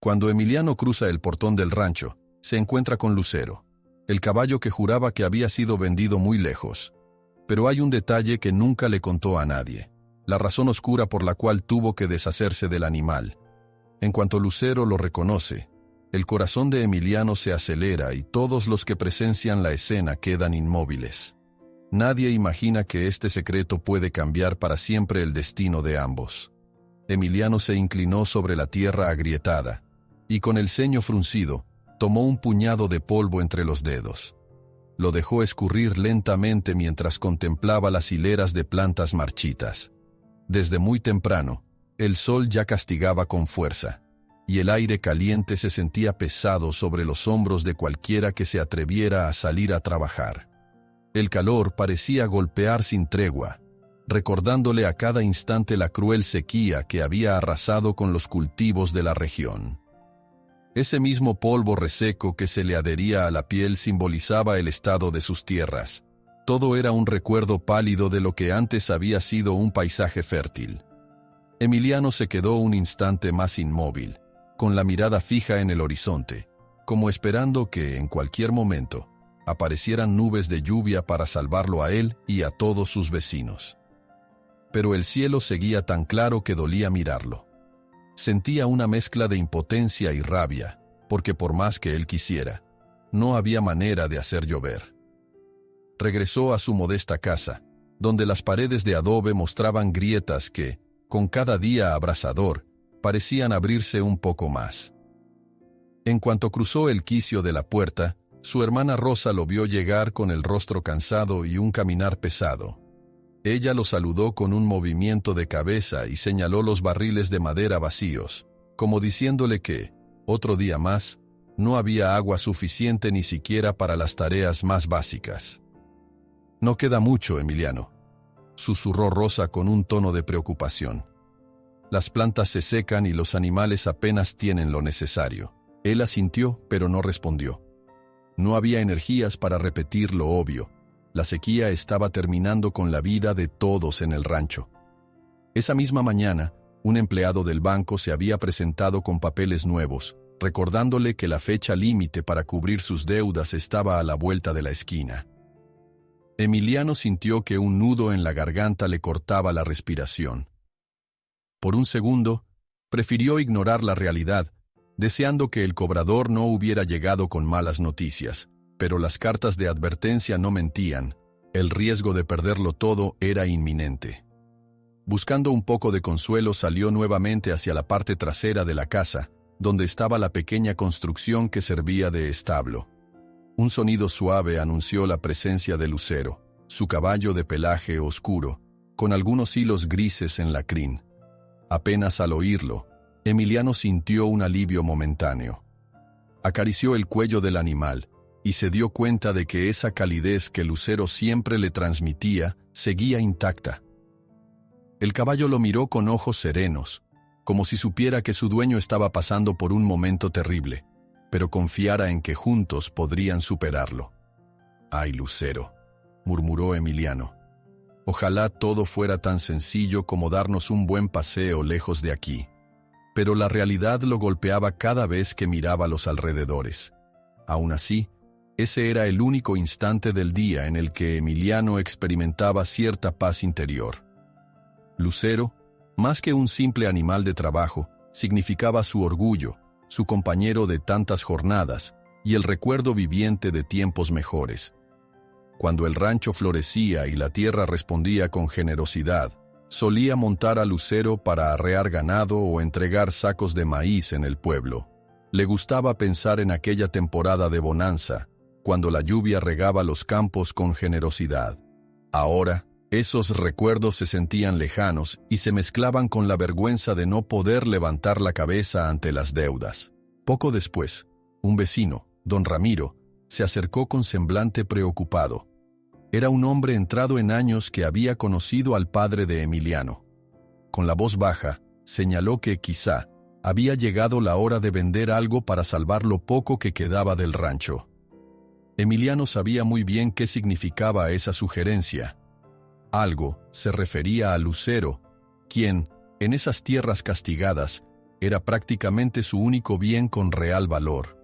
Cuando Emiliano cruza el portón del rancho, se encuentra con Lucero, el caballo que juraba que había sido vendido muy lejos. Pero hay un detalle que nunca le contó a nadie, la razón oscura por la cual tuvo que deshacerse del animal. En cuanto Lucero lo reconoce, el corazón de Emiliano se acelera y todos los que presencian la escena quedan inmóviles. Nadie imagina que este secreto puede cambiar para siempre el destino de ambos. Emiliano se inclinó sobre la tierra agrietada, y con el ceño fruncido, tomó un puñado de polvo entre los dedos. Lo dejó escurrir lentamente mientras contemplaba las hileras de plantas marchitas. Desde muy temprano, el sol ya castigaba con fuerza, y el aire caliente se sentía pesado sobre los hombros de cualquiera que se atreviera a salir a trabajar. El calor parecía golpear sin tregua, recordándole a cada instante la cruel sequía que había arrasado con los cultivos de la región. Ese mismo polvo reseco que se le adhería a la piel simbolizaba el estado de sus tierras. Todo era un recuerdo pálido de lo que antes había sido un paisaje fértil. Emiliano se quedó un instante más inmóvil, con la mirada fija en el horizonte, como esperando que, en cualquier momento, aparecieran nubes de lluvia para salvarlo a él y a todos sus vecinos. Pero el cielo seguía tan claro que dolía mirarlo. Sentía una mezcla de impotencia y rabia, porque por más que él quisiera, no había manera de hacer llover. Regresó a su modesta casa, donde las paredes de adobe mostraban grietas que, con cada día abrasador, parecían abrirse un poco más. En cuanto cruzó el quicio de la puerta, su hermana Rosa lo vio llegar con el rostro cansado y un caminar pesado. Ella lo saludó con un movimiento de cabeza y señaló los barriles de madera vacíos, como diciéndole que, otro día más, no había agua suficiente ni siquiera para las tareas más básicas. «No queda mucho, Emiliano», susurró Rosa con un tono de preocupación. «Las plantas se secan y los animales apenas tienen lo necesario». Él asintió, pero no respondió. No había energías para repetir lo obvio. La sequía estaba terminando con la vida de todos en el rancho. Esa misma mañana, un empleado del banco se había presentado con papeles nuevos, recordándole que la fecha límite para cubrir sus deudas estaba a la vuelta de la esquina. Emiliano sintió que un nudo en la garganta le cortaba la respiración. Por un segundo, prefirió ignorar la realidad, deseando que el cobrador no hubiera llegado con malas noticias. Pero las cartas de advertencia no mentían, el riesgo de perderlo todo era inminente. Buscando un poco de consuelo, salió nuevamente hacia la parte trasera de la casa, donde estaba la pequeña construcción que servía de establo. Un sonido suave anunció la presencia de Lucero, su caballo de pelaje oscuro, con algunos hilos grises en la crin. Apenas al oírlo, Emiliano sintió un alivio momentáneo. Acarició el cuello del animal, y se dio cuenta de que esa calidez que Lucero siempre le transmitía seguía intacta. El caballo lo miró con ojos serenos, como si supiera que su dueño estaba pasando por un momento terrible, pero confiara en que juntos podrían superarlo. «Ay, Lucero», murmuró Emiliano. «Ojalá todo fuera tan sencillo como darnos un buen paseo lejos de aquí». Pero la realidad lo golpeaba cada vez que miraba a los alrededores. Aún así, ese era el único instante del día en el que Emiliano experimentaba cierta paz interior. Lucero, más que un simple animal de trabajo, significaba su orgullo, su compañero de tantas jornadas y el recuerdo viviente de tiempos mejores. Cuando el rancho florecía y la tierra respondía con generosidad, solía montar a Lucero para arrear ganado o entregar sacos de maíz en el pueblo. Le gustaba pensar en aquella temporada de bonanza, cuando la lluvia regaba los campos con generosidad. Ahora, esos recuerdos se sentían lejanos y se mezclaban con la vergüenza de no poder levantar la cabeza ante las deudas. Poco después, un vecino, don Ramiro, se acercó con semblante preocupado. Era un hombre entrado en años que había conocido al padre de Emiliano. Con la voz baja, señaló que quizá había llegado la hora de vender algo para salvar lo poco que quedaba del rancho. Emiliano sabía muy bien qué significaba esa sugerencia. Algo se refería a Lucero, quien, en esas tierras castigadas, Era prácticamente su único bien con real valor.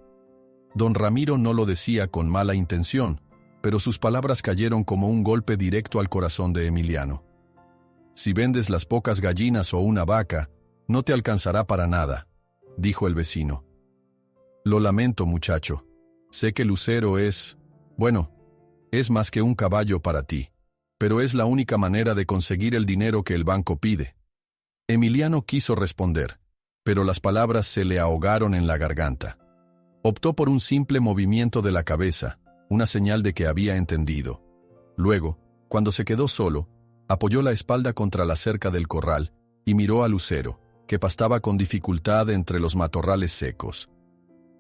Don Ramiro no lo decía con mala intención, pero sus palabras cayeron como un golpe directo al corazón de Emiliano. «Si vendes las pocas gallinas o una vaca, no te alcanzará para nada», dijo el vecino. «Lo lamento, muchacho. Sé que Lucero es... bueno, es más que un caballo para ti, pero es la única manera de conseguir el dinero que el banco pide». Emiliano quiso responder, pero las palabras se le ahogaron en la garganta. Optó por un simple movimiento de la cabeza, una señal de que había entendido. Luego, cuando se quedó solo, apoyó la espalda contra la cerca del corral y miró a Lucero, que pastaba con dificultad entre los matorrales secos.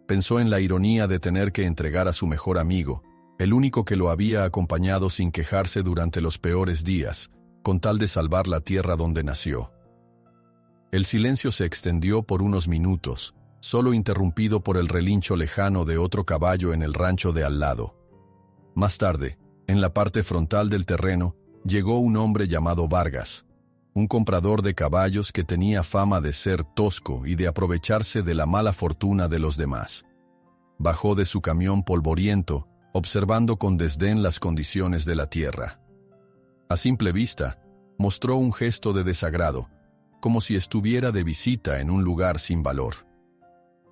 Pensó en la ironía de tener que entregar a su mejor amigo, el único que lo había acompañado sin quejarse durante los peores días, con tal de salvar la tierra donde nació. El silencio se extendió por unos minutos, solo interrumpido por el relincho lejano de otro caballo en el rancho de al lado. Más tarde, en la parte frontal del terreno, llegó un hombre llamado Vargas, un comprador de caballos que tenía fama de ser tosco y de aprovecharse de la mala fortuna de los demás. Bajó de su camión polvoriento, observando con desdén las condiciones de la tierra. A simple vista, mostró un gesto de desagrado, como si estuviera de visita en un lugar sin valor.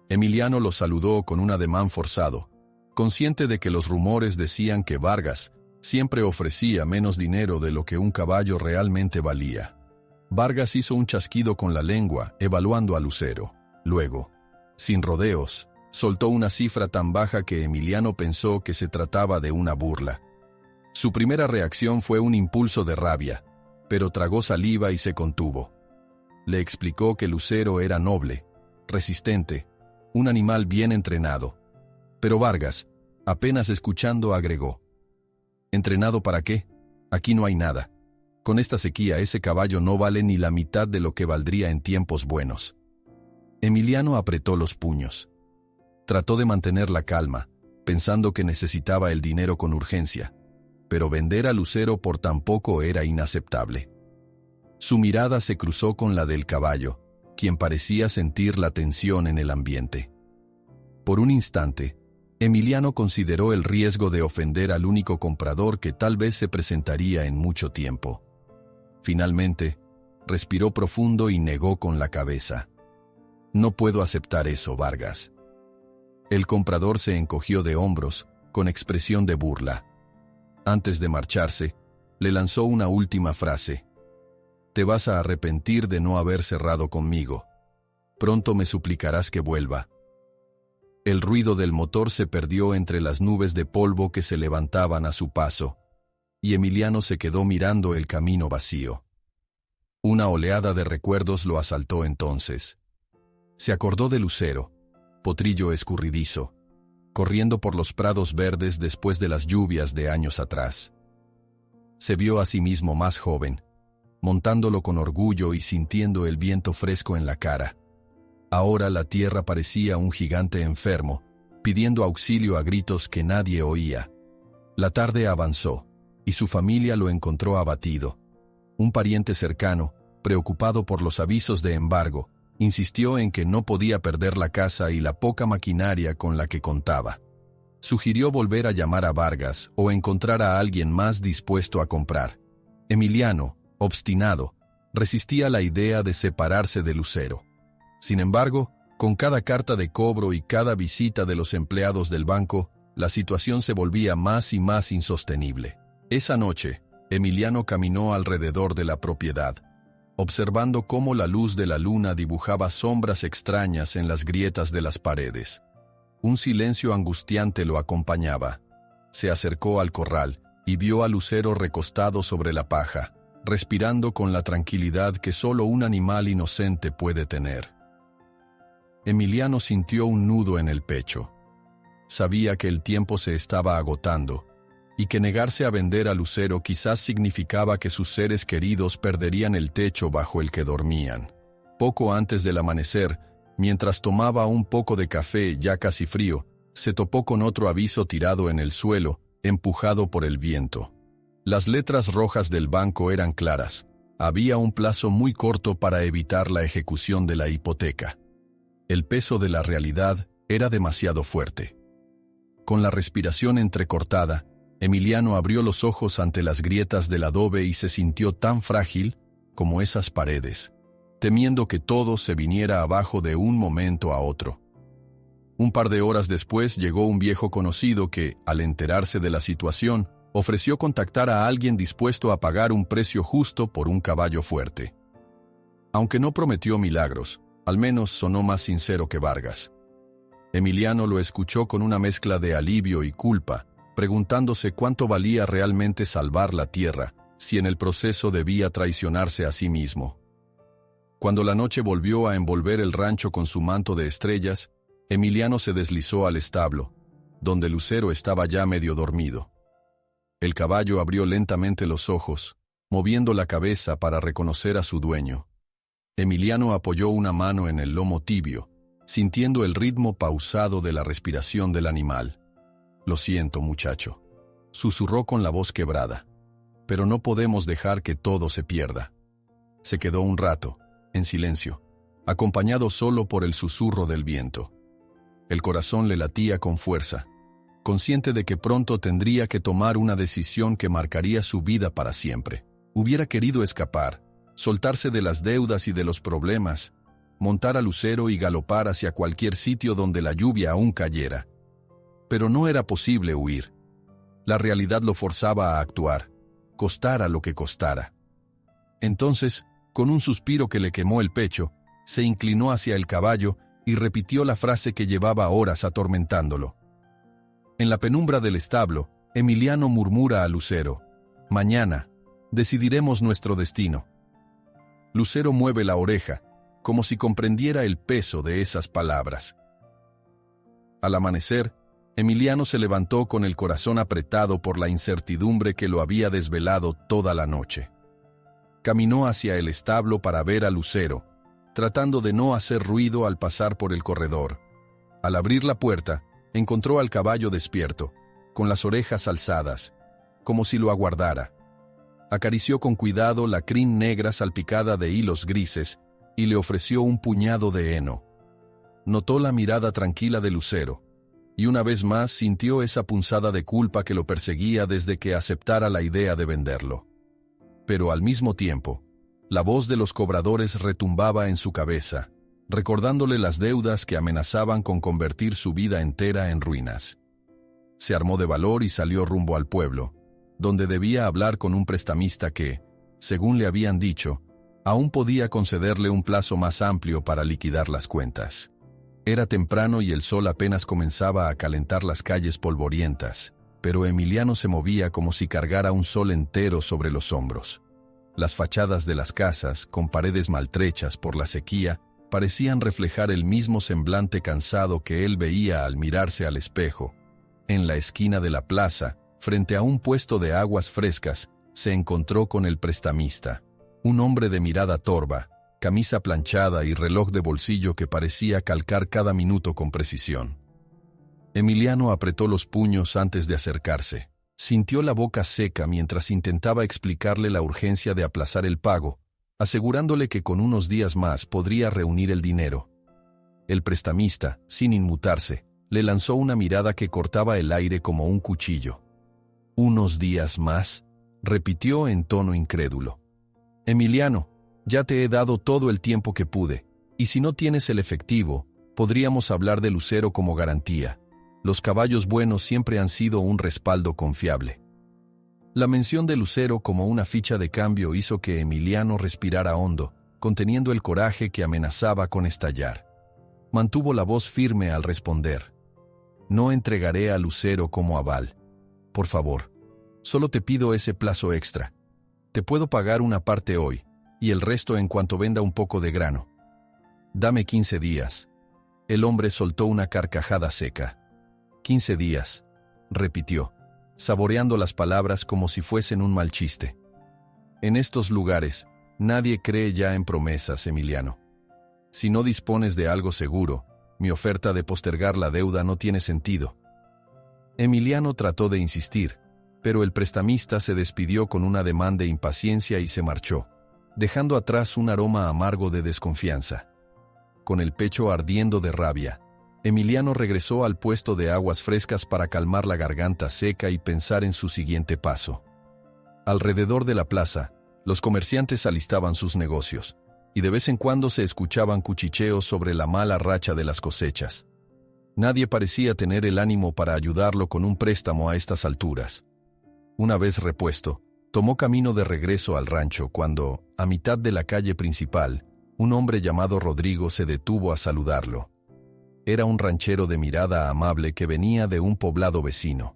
Emiliano lo saludó con un ademán forzado, consciente de que los rumores decían que Vargas siempre ofrecía menos dinero de lo que un caballo realmente valía. Vargas hizo un chasquido con la lengua, evaluando a Lucero. Luego, sin rodeos, soltó una cifra tan baja que Emiliano pensó que se trataba de una burla. Su primera reacción fue un impulso de rabia, pero tragó saliva y se contuvo. Le explicó que Lucero era noble, resistente, un animal bien entrenado. Pero Vargas, apenas escuchando, agregó: «¿Entrenado para qué? Aquí no hay nada. Con esta sequía ese caballo no vale ni la mitad de lo que valdría en tiempos buenos». Emiliano apretó los puños. Trató de mantener la calma, pensando que necesitaba el dinero con urgencia, pero vender a Lucero por tan poco era inaceptable. Su mirada se cruzó con la del caballo, quien parecía sentir la tensión en el ambiente. Por un instante, Emiliano consideró el riesgo de ofender al único comprador que tal vez se presentaría en mucho tiempo. Finalmente, respiró profundo y negó con la cabeza: «No puedo aceptar eso, Vargas». El comprador se encogió de hombros, con expresión de burla. Antes de marcharse, le lanzó una última frase: «Te vas a arrepentir de no haber cerrado conmigo. Pronto me suplicarás que vuelva». El ruido del motor se perdió entre las nubes de polvo que se levantaban a su paso, y Emiliano se quedó mirando el camino vacío. Una oleada de recuerdos lo asaltó entonces. Se acordó de Lucero, potrillo escurridizo, corriendo por los prados verdes después de las lluvias de años atrás. Se vio a sí mismo más joven, montándolo con orgullo y sintiendo el viento fresco en la cara. Ahora la tierra parecía un gigante enfermo, pidiendo auxilio a gritos que nadie oía. La tarde avanzó, y su familia lo encontró abatido. Un pariente cercano, preocupado por los avisos de embargo, insistió en que no podía perder la casa y la poca maquinaria con la que contaba. Sugirió volver a llamar a Vargas o encontrar a alguien más dispuesto a comprar. Emiliano, obstinado, resistía la idea de separarse de Lucero. Sin embargo, con cada carta de cobro y cada visita de los empleados del banco, la situación se volvía más y más insostenible. Esa noche, Emiliano caminó alrededor de la propiedad, observando cómo la luz de la luna dibujaba sombras extrañas en las grietas de las paredes. Un silencio angustiante lo acompañaba. Se acercó al corral y vio a Lucero recostado sobre la paja, respirando con la tranquilidad que solo un animal inocente puede tener. Emiliano sintió un nudo en el pecho. Sabía que el tiempo se estaba agotando, y que negarse a vender a Lucero quizás significaba que sus seres queridos perderían el techo bajo el que dormían. Poco antes del amanecer, mientras tomaba un poco de café ya casi frío, se topó con otro aviso tirado en el suelo, empujado por el viento. Las letras rojas del banco eran claras. Había un plazo muy corto para evitar la ejecución de la hipoteca. El peso de la realidad era demasiado fuerte. Con la respiración entrecortada, Emiliano abrió los ojos ante las grietas del adobe y se sintió tan frágil como esas paredes, temiendo que todo se viniera abajo de un momento a otro. Un par de horas después llegó un viejo conocido que, al enterarse de la situación, ofreció contactar a alguien dispuesto a pagar un precio justo por un caballo fuerte. Aunque no prometió milagros, al menos sonó más sincero que Vargas. Emiliano lo escuchó con una mezcla de alivio y culpa, preguntándose cuánto valía realmente salvar la tierra, si en el proceso debía traicionarse a sí mismo. Cuando la noche volvió a envolver el rancho con su manto de estrellas, Emiliano se deslizó al establo, donde Lucero estaba ya medio dormido. El caballo abrió lentamente los ojos, moviendo la cabeza para reconocer a su dueño. Emiliano apoyó una mano en el lomo tibio, sintiendo el ritmo pausado de la respiración del animal. «Lo siento, muchacho», susurró con la voz quebrada. «Pero no podemos dejar que todo se pierda». Se quedó un rato, en silencio, acompañado solo por el susurro del viento. El corazón le latía con fuerza, consciente de que pronto tendría que tomar una decisión que marcaría su vida para siempre. Hubiera querido escapar, soltarse de las deudas y de los problemas, montar a Lucero y galopar hacia cualquier sitio donde la lluvia aún cayera. Pero no era posible huir. La realidad lo forzaba a actuar, costara lo que costara. Entonces, con un suspiro que le quemó el pecho, se inclinó hacia el caballo y repitió la frase que llevaba horas atormentándolo. En la penumbra del establo, Emiliano murmura a Lucero: «Mañana, decidiremos nuestro destino». Lucero mueve la oreja, como si comprendiera el peso de esas palabras. Al amanecer, Emiliano se levantó con el corazón apretado por la incertidumbre que lo había desvelado toda la noche. Caminó hacia el establo para ver a Lucero, tratando de no hacer ruido al pasar por el corredor. Al abrir la puerta, encontró al caballo despierto, con las orejas alzadas, como si lo aguardara. Acarició con cuidado la crin negra salpicada de hilos grises y le ofreció un puñado de heno. Notó la mirada tranquila de Lucero, y una vez más sintió esa punzada de culpa que lo perseguía desde que aceptara la idea de venderlo. Pero al mismo tiempo, la voz de los cobradores retumbaba en su cabeza, recordándole las deudas que amenazaban con convertir su vida entera en ruinas. Se armó de valor y salió rumbo al pueblo, donde debía hablar con un prestamista que, según le habían dicho, aún podía concederle un plazo más amplio para liquidar las cuentas. Era temprano y el sol apenas comenzaba a calentar las calles polvorientas, pero Emiliano se movía como si cargara un sol entero sobre los hombros. Las fachadas de las casas, con paredes maltrechas por la sequía, parecían reflejar el mismo semblante cansado que él veía al mirarse al espejo. En la esquina de la plaza, frente a un puesto de aguas frescas, se encontró con el prestamista, un hombre de mirada torva, camisa planchada y reloj de bolsillo que parecía calcar cada minuto con precisión. Emiliano apretó los puños antes de acercarse. Sintió la boca seca mientras intentaba explicarle la urgencia de aplazar el pago, asegurándole que con unos días más podría reunir el dinero. El prestamista, sin inmutarse, le lanzó una mirada que cortaba el aire como un cuchillo. «¿Unos días más?», repitió en tono incrédulo. «Emiliano, ya te he dado todo el tiempo que pude, y si no tienes el efectivo, podríamos hablar de Lucero como garantía. Los caballos buenos siempre han sido un respaldo confiable». La mención de Lucero como una ficha de cambio hizo que Emiliano respirara hondo, conteniendo el coraje que amenazaba con estallar. Mantuvo la voz firme al responder: «No entregaré a Lucero como aval. Por favor, solo te pido ese plazo extra. Te puedo pagar una parte hoy, y el resto en cuanto venda un poco de grano. Dame 15 días». El hombre soltó una carcajada seca. «15 días», repitió, saboreando las palabras como si fuesen un mal chiste. «En estos lugares, nadie cree ya en promesas, Emiliano. Si no dispones de algo seguro, mi oferta de postergar la deuda no tiene sentido». Emiliano trató de insistir, pero el prestamista se despidió con un ademán de impaciencia y se marchó, dejando atrás un aroma amargo de desconfianza. con el pecho ardiendo de rabia. Emiliano regresó al puesto de aguas frescas para calmar la garganta seca y pensar en su siguiente paso. Alrededor de la plaza, los comerciantes alistaban sus negocios, y de vez en cuando se escuchaban cuchicheos sobre la mala racha de las cosechas. Nadie parecía tener el ánimo para ayudarlo con un préstamo a estas alturas. Una vez repuesto, tomó camino de regreso al rancho cuando, a mitad de la calle principal, un hombre llamado Rodrigo se detuvo a saludarlo. Era un ranchero de mirada amable que venía de un poblado vecino.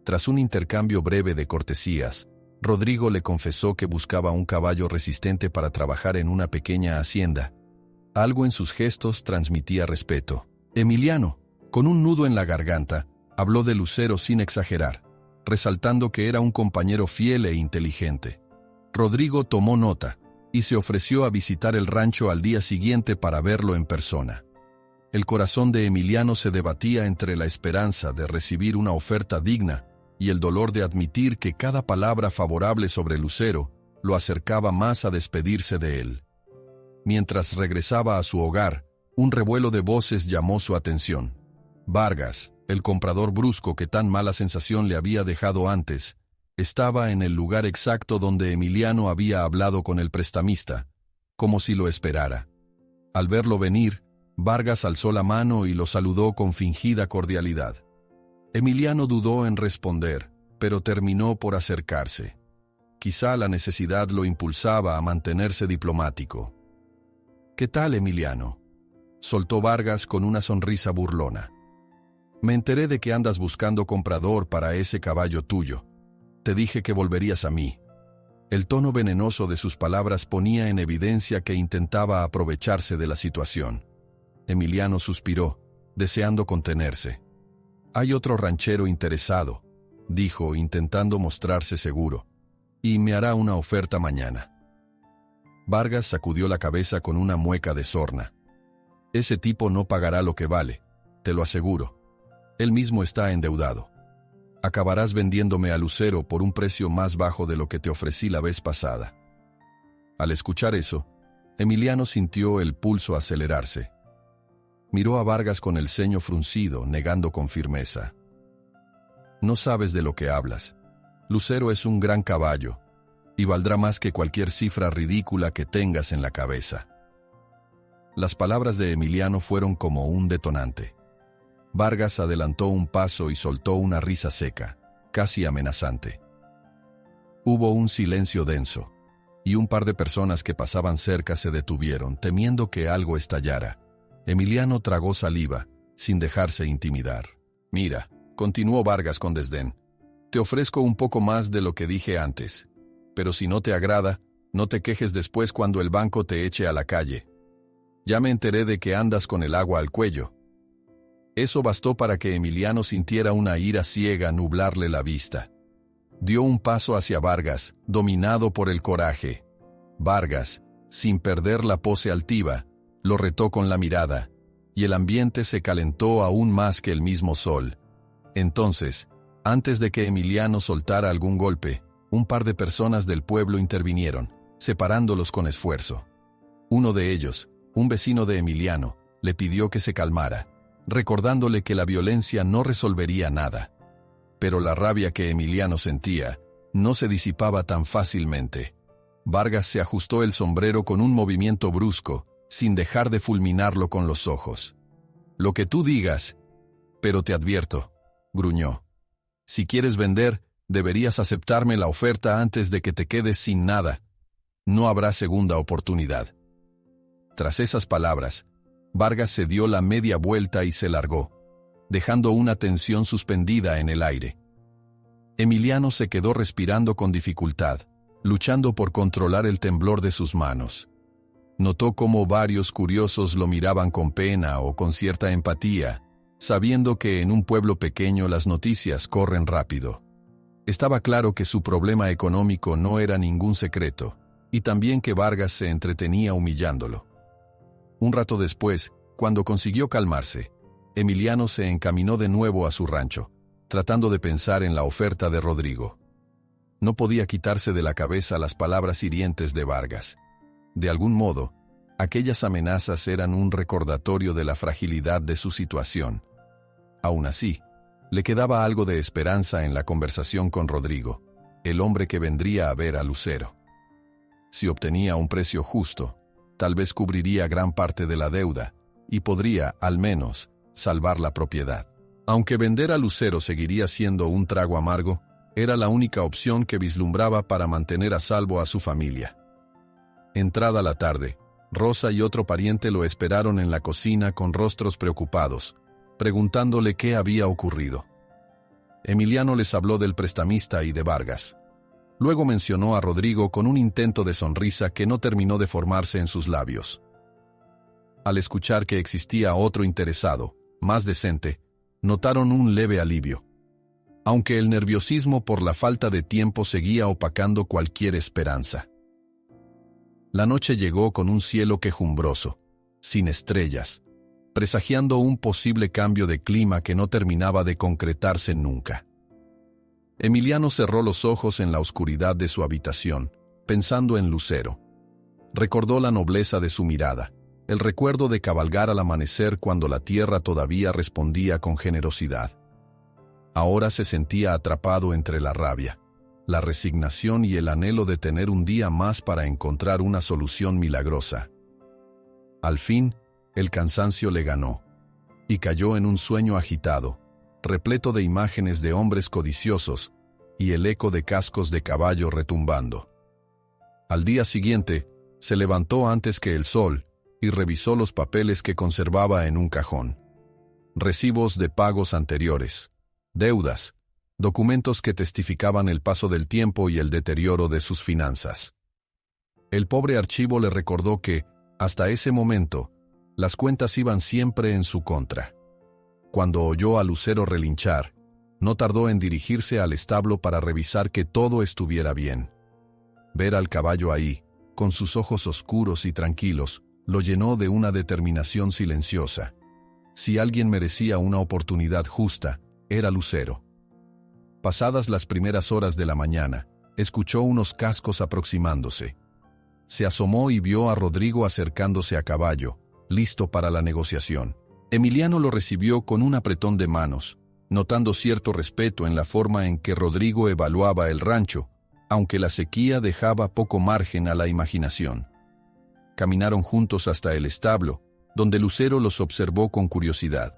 Tras un intercambio breve de cortesías, Rodrigo le confesó que buscaba un caballo resistente para trabajar en una pequeña hacienda. Algo en sus gestos transmitía respeto. Emiliano, con un nudo en la garganta, habló de Lucero sin exagerar, resaltando que era un compañero fiel e inteligente. Rodrigo tomó nota y se ofreció a visitar el rancho al día siguiente para verlo en persona. El corazón de Emiliano se debatía entre la esperanza de recibir una oferta digna y el dolor de admitir que cada palabra favorable sobre Lucero lo acercaba más a despedirse de él. Mientras regresaba a su hogar, un revuelo de voces llamó su atención. Vargas, el comprador brusco que tan mala sensación le había dejado antes, estaba en el lugar exacto donde Emiliano había hablado con el prestamista, como si lo esperara. Al verlo venir, Vargas alzó la mano y lo saludó con fingida cordialidad. Emiliano dudó en responder, pero terminó por acercarse. Quizá la necesidad lo impulsaba a mantenerse diplomático. «¿Qué tal, Emiliano?», soltó Vargas con una sonrisa burlona. «Me enteré de que andas buscando comprador para ese caballo tuyo. Te dije que volverías a mí». El tono venenoso de sus palabras ponía en evidencia que intentaba aprovecharse de la situación. Emiliano suspiró, deseando contenerse. «Hay otro ranchero interesado», dijo, intentando mostrarse seguro, «y me hará una oferta mañana». Vargas sacudió la cabeza con una mueca de sorna. «Ese tipo no pagará lo que vale, te lo aseguro. Él mismo está endeudado. Acabarás vendiéndome a Lucero por un precio más bajo de lo que te ofrecí la vez pasada». Al escuchar eso, Emiliano sintió el pulso acelerarse. Miró a Vargas con el ceño fruncido, negando con firmeza. «No sabes de lo que hablas. Lucero es un gran caballo, y valdrá más que cualquier cifra ridícula que tengas en la cabeza». Las palabras de Emiliano fueron como un detonante. Vargas adelantó un paso y soltó una risa seca, casi amenazante. Hubo un silencio denso, y un par de personas que pasaban cerca se detuvieron, temiendo que algo estallara. Emiliano tragó saliva, sin dejarse intimidar. «Mira», continuó Vargas con desdén, «te ofrezco un poco más de lo que dije antes, pero si no te agrada, no te quejes después cuando el banco te eche a la calle. Ya me enteré de que andas con el agua al cuello». Eso bastó para que Emiliano sintiera una ira ciega nublarle la vista. Dio un paso hacia Vargas, dominado por el coraje. Vargas, sin perder la pose altiva, lo retó con la mirada, y el ambiente se calentó aún más que el mismo sol. Entonces, antes de que Emiliano soltara algún golpe, un par de personas del pueblo intervinieron, separándolos con esfuerzo. Uno de ellos, un vecino de Emiliano, le pidió que se calmara, recordándole que la violencia no resolvería nada. Pero la rabia que Emiliano sentía no se disipaba tan fácilmente. Vargas se ajustó el sombrero con un movimiento brusco, sin dejar de fulminarlo con los ojos. «Lo que tú digas, pero te advierto», gruñó. «Si quieres vender, deberías aceptarme la oferta antes de que te quedes sin nada. No habrá segunda oportunidad». Tras esas palabras, Vargas se dio la media vuelta y se largó, dejando una tensión suspendida en el aire. Emiliano se quedó respirando con dificultad, luchando por controlar el temblor de sus manos. Notó cómo varios curiosos lo miraban con pena o con cierta empatía, sabiendo que en un pueblo pequeño las noticias corren rápido. Estaba claro que su problema económico no era ningún secreto, y también que Vargas se entretenía humillándolo. Un rato después, cuando consiguió calmarse, Emiliano se encaminó de nuevo a su rancho, tratando de pensar en la oferta de Rodrigo. No podía quitarse de la cabeza las palabras hirientes de Vargas. De algún modo, Aquellas amenazas eran un recordatorio de la fragilidad de su situación. Aún así, le quedaba algo de esperanza en la conversación con Rodrigo, el hombre que vendría a ver a Lucero. Si obtenía un precio justo, tal vez cubriría gran parte de la deuda y podría, al menos, salvar la propiedad. Aunque vender a Lucero seguiría siendo un trago amargo, era la única opción que vislumbraba para mantener a salvo a su familia. Entrada la tarde, Rosa y otro pariente lo esperaron en la cocina con rostros preocupados, preguntándole qué había ocurrido. Emiliano les habló del prestamista y de Vargas. Luego mencionó a Rodrigo con un intento de sonrisa que no terminó de formarse en sus labios. Al escuchar que existía otro interesado, más decente, notaron un leve alivio. Aunque el nerviosismo por la falta de tiempo seguía opacando cualquier esperanza. La noche llegó con un cielo quejumbroso, sin estrellas, presagiando un posible cambio de clima que no terminaba de concretarse nunca. Emiliano cerró los ojos en la oscuridad de su habitación, pensando en Lucero. Recordó la nobleza de su mirada, el recuerdo de cabalgar al amanecer cuando la tierra todavía respondía con generosidad. Ahora se sentía atrapado entre la rabia, la resignación y el anhelo de tener un día más para encontrar una solución milagrosa. Al fin, el cansancio le ganó, y cayó en un sueño agitado, repleto de imágenes de hombres codiciosos y el eco de cascos de caballo retumbando. Al día siguiente, se levantó antes que el sol y revisó los papeles que conservaba en un cajón. Recibos de pagos anteriores, deudas, documentos que testificaban el paso del tiempo y el deterioro de sus finanzas. El pobre archivo le recordó que, hasta ese momento, las cuentas iban siempre en su contra. Cuando oyó a Lucero relinchar, no tardó en dirigirse al establo para revisar que todo estuviera bien. Ver al caballo ahí, con sus ojos oscuros y tranquilos, lo llenó de una determinación silenciosa. Si alguien merecía una oportunidad justa, era Lucero. Pasadas las primeras horas de la mañana, escuchó unos cascos aproximándose. Se asomó y vio a Rodrigo acercándose a caballo, listo para la negociación. Emiliano lo recibió con un apretón de manos, notando cierto respeto en la forma en que Rodrigo evaluaba el rancho, aunque la sequía dejaba poco margen a la imaginación. Caminaron juntos hasta el establo, donde Lucero los observó con curiosidad.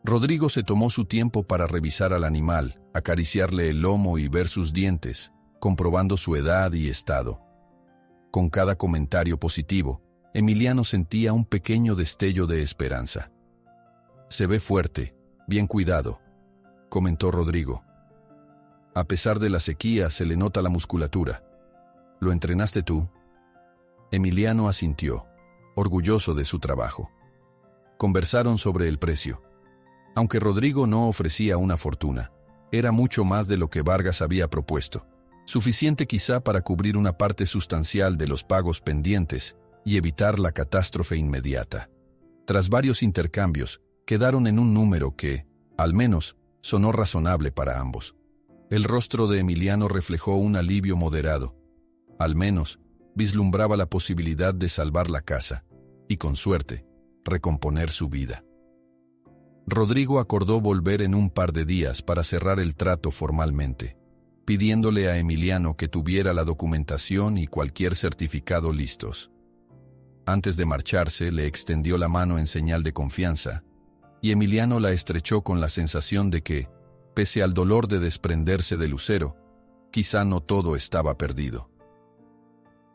Rodrigo se tomó su tiempo para revisar al animal, acariciarle el lomo y ver sus dientes, comprobando su edad y estado. Con cada comentario positivo, Emiliano sentía un pequeño destello de esperanza. «Se ve fuerte, bien cuidado», comentó Rodrigo. «A pesar de la sequía, se le nota la musculatura. ¿Lo entrenaste tú?» Emiliano asintió, orgulloso de su trabajo. Conversaron sobre el precio. Aunque Rodrigo no ofrecía una fortuna, era mucho más de lo que Vargas había propuesto, suficiente quizá para cubrir una parte sustancial de los pagos pendientes y evitar la catástrofe inmediata. Tras varios intercambios, quedaron en un número que, al menos, sonó razonable para ambos. El rostro de Emiliano reflejó un alivio moderado. Al menos, vislumbraba la posibilidad de salvar la casa y, con suerte, recomponer su vida. Rodrigo acordó volver en un par de días para cerrar el trato formalmente, pidiéndole a Emiliano que tuviera la documentación y cualquier certificado listos. Antes de marcharse, le extendió la mano en señal de confianza, y Emiliano la estrechó con la sensación de que, pese al dolor de desprenderse de Lucero, quizá no todo estaba perdido.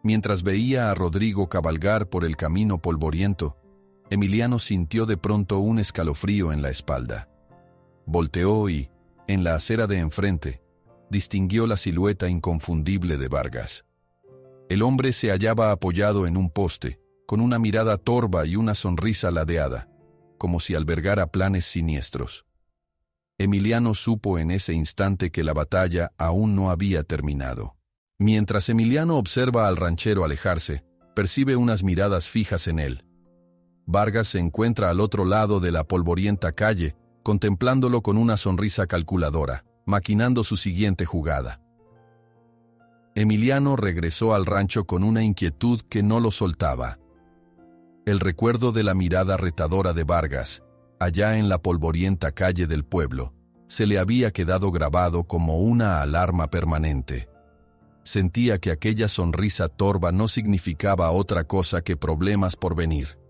Mientras veía a Rodrigo cabalgar por el camino polvoriento, Emiliano sintió de pronto un escalofrío en la espalda. Volteó y, en la acera de enfrente, distinguió la silueta inconfundible de Vargas. El hombre se hallaba apoyado en un poste, con una mirada torva y una sonrisa ladeada, como si albergara planes siniestros. Emiliano supo en ese instante que la batalla aún no había terminado. Mientras Emiliano observa al ranchero alejarse, percibe unas miradas fijas en él. Vargas se encuentra al otro lado de la polvorienta calle, contemplándolo con una sonrisa calculadora, maquinando su siguiente jugada. Emiliano regresó al rancho con una inquietud que no lo soltaba. El recuerdo de la mirada retadora de Vargas, allá en la polvorienta calle del pueblo, se le había quedado grabado como una alarma permanente. Sentía que aquella sonrisa torva no significaba otra cosa que problemas por venir.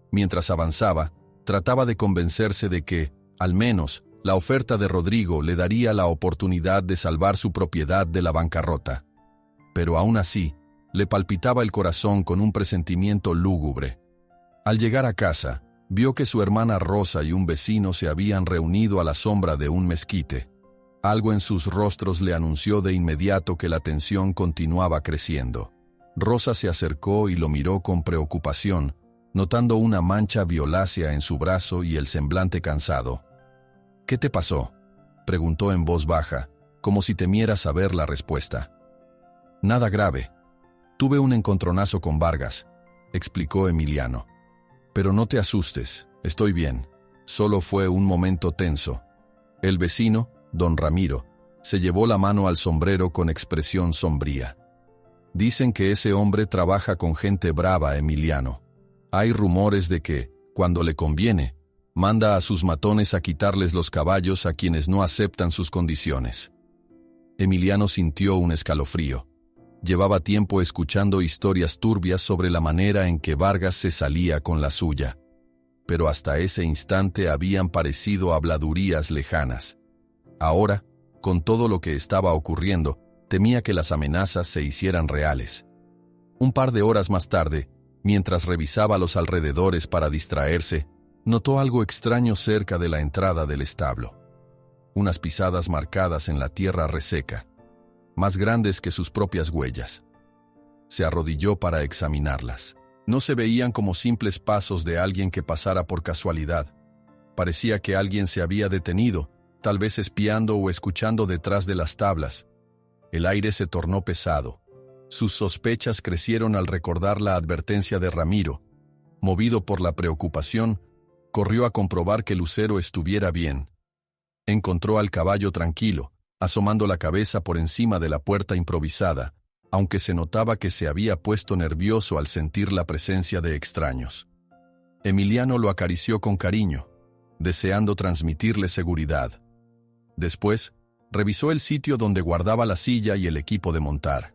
Mientras avanzaba, trataba de convencerse de que, al menos, la oferta de Rodrigo le daría la oportunidad de salvar su propiedad de la bancarrota. Pero aún así, le palpitaba el corazón con un presentimiento lúgubre. Al llegar a casa, vio que su hermana Rosa y un vecino se habían reunido a la sombra de un mezquite. Algo en sus rostros le anunció de inmediato que la tensión continuaba creciendo. Rosa se acercó y lo miró con preocupación, notando una mancha violácea en su brazo y el semblante cansado. «¿Qué te pasó?», preguntó en voz baja, como si temiera saber la respuesta. «Nada grave. Tuve un encontronazo con Vargas», explicó Emiliano. «Pero no te asustes, estoy bien. Solo fue un momento tenso». El vecino, don Ramiro, se llevó la mano al sombrero con expresión sombría. «Dicen que ese hombre trabaja con gente brava, Emiliano. Hay rumores de que, cuando le conviene, manda a sus matones a quitarles los caballos a quienes no aceptan sus condiciones». Emiliano sintió un escalofrío. Llevaba tiempo escuchando historias turbias sobre la manera en que Vargas se salía con la suya. Pero hasta ese instante habían parecido habladurías lejanas. Ahora, con todo lo que estaba ocurriendo, temía que las amenazas se hicieran reales. Un par de horas más tarde, mientras revisaba los alrededores para distraerse, notó algo extraño cerca de la entrada del establo. Unas pisadas marcadas en la tierra reseca, más grandes que sus propias huellas. Se arrodilló para examinarlas. No se veían como simples pasos de alguien que pasara por casualidad. Parecía que alguien se había detenido, tal vez espiando o escuchando detrás de las tablas. El aire se tornó pesado. Sus sospechas crecieron al recordar la advertencia de Ramiro. Movido por la preocupación, corrió a comprobar que Lucero estuviera bien. Encontró al caballo tranquilo, asomando la cabeza por encima de la puerta improvisada, aunque se notaba que se había puesto nervioso al sentir la presencia de extraños. Emiliano lo acarició con cariño, deseando transmitirle seguridad. Después, revisó el sitio donde guardaba la silla y el equipo de montar.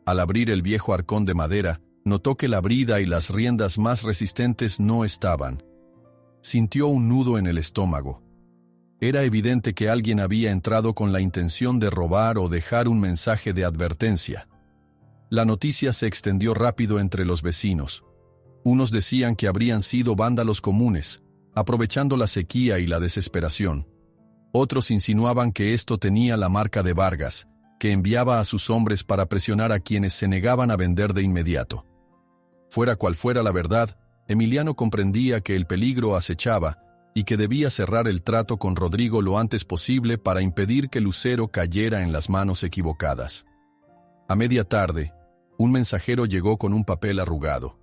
Al abrir el viejo arcón de madera, notó que la brida y las riendas más resistentes no estaban. Sintió un nudo en el estómago. Era evidente que alguien había entrado con la intención de robar o dejar un mensaje de advertencia. La noticia se extendió rápido entre los vecinos. Unos decían que habrían sido vándalos comunes, aprovechando la sequía y la desesperación. Otros insinuaban que esto tenía la marca de Vargas, que enviaba a sus hombres para presionar a quienes se negaban a vender de inmediato. Fuera cual fuera la verdad, Emiliano comprendía que el peligro acechaba y que debía cerrar el trato con Rodrigo lo antes posible para impedir que Lucero cayera en las manos equivocadas. A media tarde, un mensajero llegó con un papel arrugado.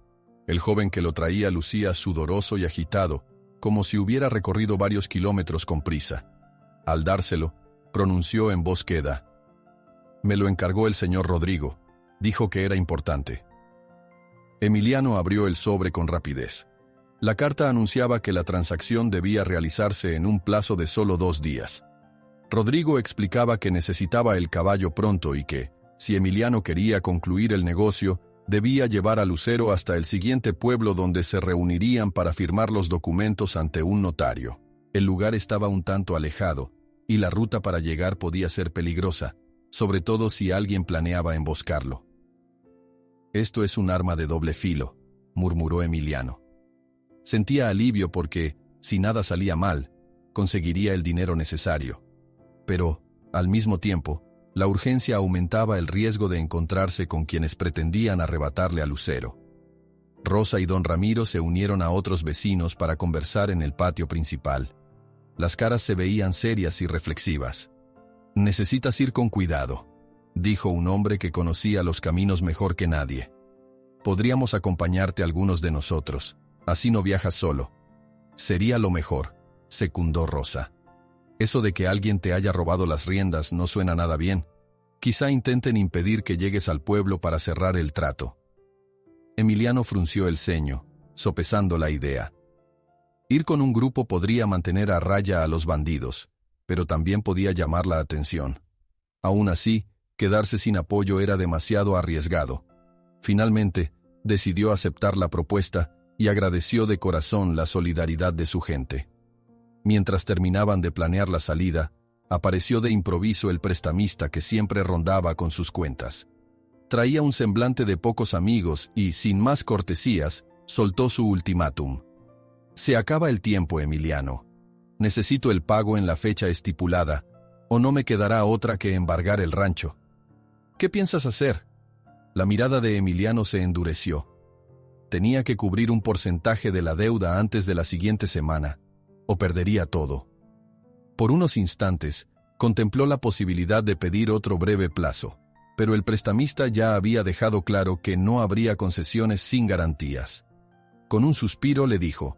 El joven que lo traía lucía sudoroso y agitado, como si hubiera recorrido varios kilómetros con prisa. Al dárselo, pronunció en voz queda: «Me lo encargó el señor Rodrigo. Dijo que era importante». Emiliano abrió el sobre con rapidez. La carta anunciaba que la transacción debía realizarse en un plazo de solo 2 días. Rodrigo explicaba que necesitaba el caballo pronto y que, si Emiliano quería concluir el negocio, debía llevar a Lucero hasta el siguiente pueblo donde se reunirían para firmar los documentos ante un notario. El lugar estaba un tanto alejado, y la ruta para llegar podía ser peligrosa, sobre todo si alguien planeaba emboscarlo. «Esto es un arma de doble filo», murmuró Emiliano. Sentía alivio porque, si nada salía mal, conseguiría el dinero necesario. Pero, al mismo tiempo, la urgencia aumentaba el riesgo de encontrarse con quienes pretendían arrebatarle a Lucero. Rosa y don Ramiro se unieron a otros vecinos para conversar en el patio principal. Las caras se veían serias y reflexivas. «Necesitas ir con cuidado», dijo un hombre que conocía los caminos mejor que nadie. «Podríamos acompañarte algunos de nosotros. Así no viajas solo». «Sería lo mejor», secundó Rosa. «Eso de que alguien te haya robado las riendas no suena nada bien. Quizá intenten impedir que llegues al pueblo para cerrar el trato». Emiliano frunció el ceño, sopesando la idea. Ir con un grupo podría mantener a raya a los bandidos, pero también podía llamar la atención. Aún así, quedarse sin apoyo era demasiado arriesgado. Finalmente, decidió aceptar la propuesta y agradeció de corazón la solidaridad de su gente. Mientras terminaban de planear la salida, apareció de improviso el prestamista que siempre rondaba con sus cuentas. Traía un semblante de pocos amigos y, sin más cortesías, soltó su ultimátum. «Se acaba el tiempo, Emiliano. Necesito el pago en la fecha estipulada, o no me quedará otra que embargar el rancho. ¿Qué piensas hacer?» La mirada de Emiliano se endureció. Tenía que cubrir un porcentaje de la deuda antes de la siguiente semana, o perdería todo. Por unos instantes, contempló la posibilidad de pedir otro breve plazo, pero el prestamista ya había dejado claro que no habría concesiones sin garantías. Con un suspiro le dijo: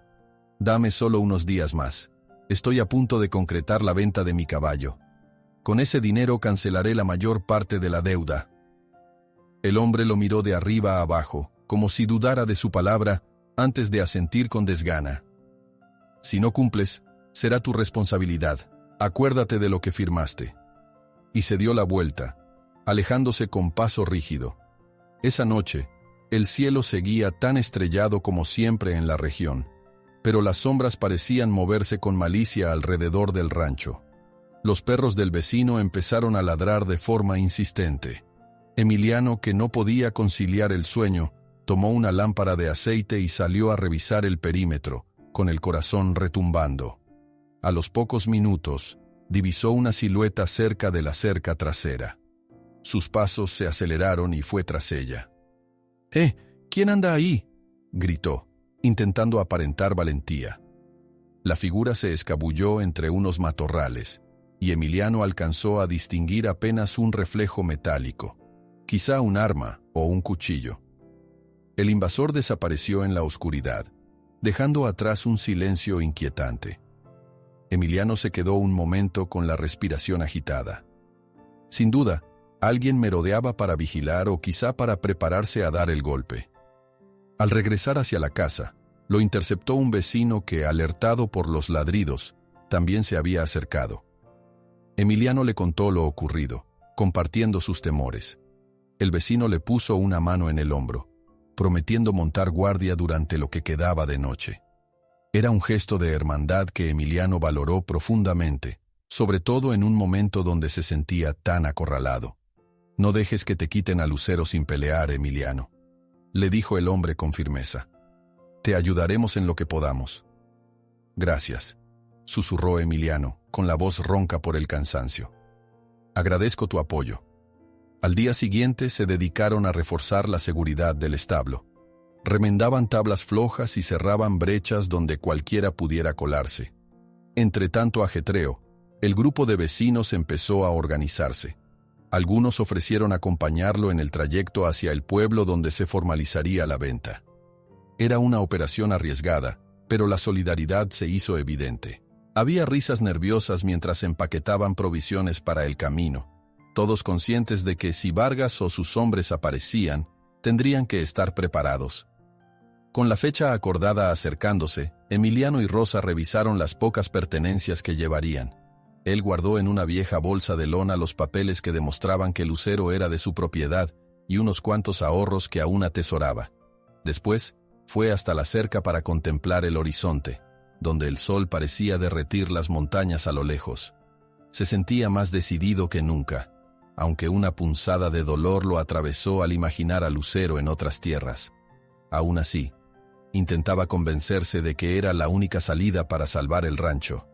«Dame solo unos días más. Estoy a punto de concretar la venta de mi caballo. Con ese dinero cancelaré la mayor parte de la deuda». El hombre lo miró de arriba a abajo, como si dudara de su palabra, antes de asentir con desgana. «Si no cumples, será tu responsabilidad. Acuérdate de lo que firmaste». Y se dio la vuelta, alejándose con paso rígido. Esa noche, el cielo seguía tan estrellado como siempre en la región, pero las sombras parecían moverse con malicia alrededor del rancho. Los perros del vecino empezaron a ladrar de forma insistente. Emiliano, que no podía conciliar el sueño, tomó una lámpara de aceite y salió a revisar el perímetro, con el corazón retumbando. A los pocos minutos, divisó una silueta cerca de la cerca trasera. Sus pasos se aceleraron y fue tras ella. ¿Quién anda ahí?», gritó, intentando aparentar valentía. La figura se escabulló entre unos matorrales, y Emiliano alcanzó a distinguir apenas un reflejo metálico, quizá un arma o un cuchillo. El invasor desapareció en la oscuridad, dejando atrás un silencio inquietante. Emiliano se quedó un momento con la respiración agitada. Sin duda, alguien merodeaba para vigilar o quizá para prepararse a dar el golpe. Al regresar hacia la casa, lo interceptó un vecino que, alertado por los ladridos, también se había acercado. Emiliano le contó lo ocurrido, compartiendo sus temores. El vecino le puso una mano en el hombro, prometiendo montar guardia durante lo que quedaba de noche. Era un gesto de hermandad que Emiliano valoró profundamente, sobre todo en un momento donde se sentía tan acorralado. «No dejes que te quiten a Lucero sin pelear, Emiliano», le dijo el hombre con firmeza. «Te ayudaremos en lo que podamos». «Gracias», susurró Emiliano, con la voz ronca por el cansancio. «Agradezco tu apoyo». Al día siguiente se dedicaron a reforzar la seguridad del establo. Remendaban tablas flojas y cerraban brechas donde cualquiera pudiera colarse. Entre tanto ajetreo, el grupo de vecinos empezó a organizarse. Algunos ofrecieron acompañarlo en el trayecto hacia el pueblo donde se formalizaría la venta. Era una operación arriesgada, pero la solidaridad se hizo evidente. Había risas nerviosas mientras empaquetaban provisiones para el camino, todos conscientes de que si Vargas o sus hombres aparecían, tendrían que estar preparados. Con la fecha acordada acercándose, Emiliano y Rosa revisaron las pocas pertenencias que llevarían. Él guardó en una vieja bolsa de lona los papeles que demostraban que Lucero era de su propiedad y unos cuantos ahorros que aún atesoraba. Después, fue hasta la cerca para contemplar el horizonte, donde el sol parecía derretir las montañas a lo lejos. Se sentía más decidido que nunca, aunque una punzada de dolor lo atravesó al imaginar a Lucero en otras tierras. Aún así, intentaba convencerse de que era la única salida para salvar el rancho.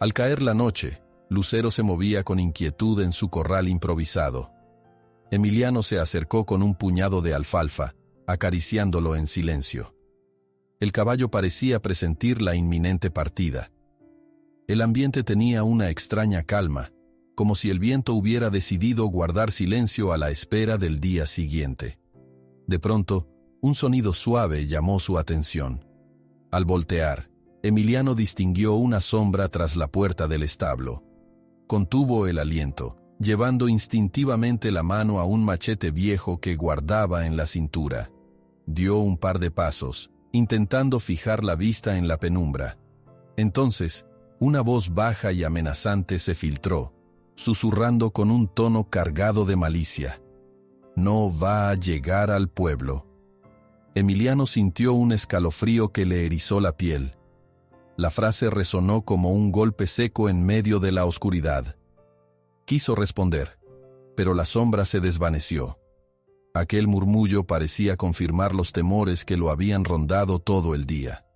Al caer la noche, Lucero se movía con inquietud en su corral improvisado. Emiliano se acercó con un puñado de alfalfa, acariciándolo en silencio. El caballo parecía presentir la inminente partida. El ambiente tenía una extraña calma, como si el viento hubiera decidido guardar silencio a la espera del día siguiente. De pronto, un sonido suave llamó su atención. Al voltear, Emiliano distinguió una sombra tras la puerta del establo. Contuvo el aliento, llevando instintivamente la mano a un machete viejo que guardaba en la cintura. Dio un par de pasos, intentando fijar la vista en la penumbra. Entonces, una voz baja y amenazante se filtró, susurrando con un tono cargado de malicia. «No va a llegar al pueblo». Emiliano sintió un escalofrío que le erizó la piel. La frase resonó como un golpe seco en medio de la oscuridad. Quiso responder, pero la sombra se desvaneció. Aquel murmullo parecía confirmar los temores que lo habían rondado todo el día.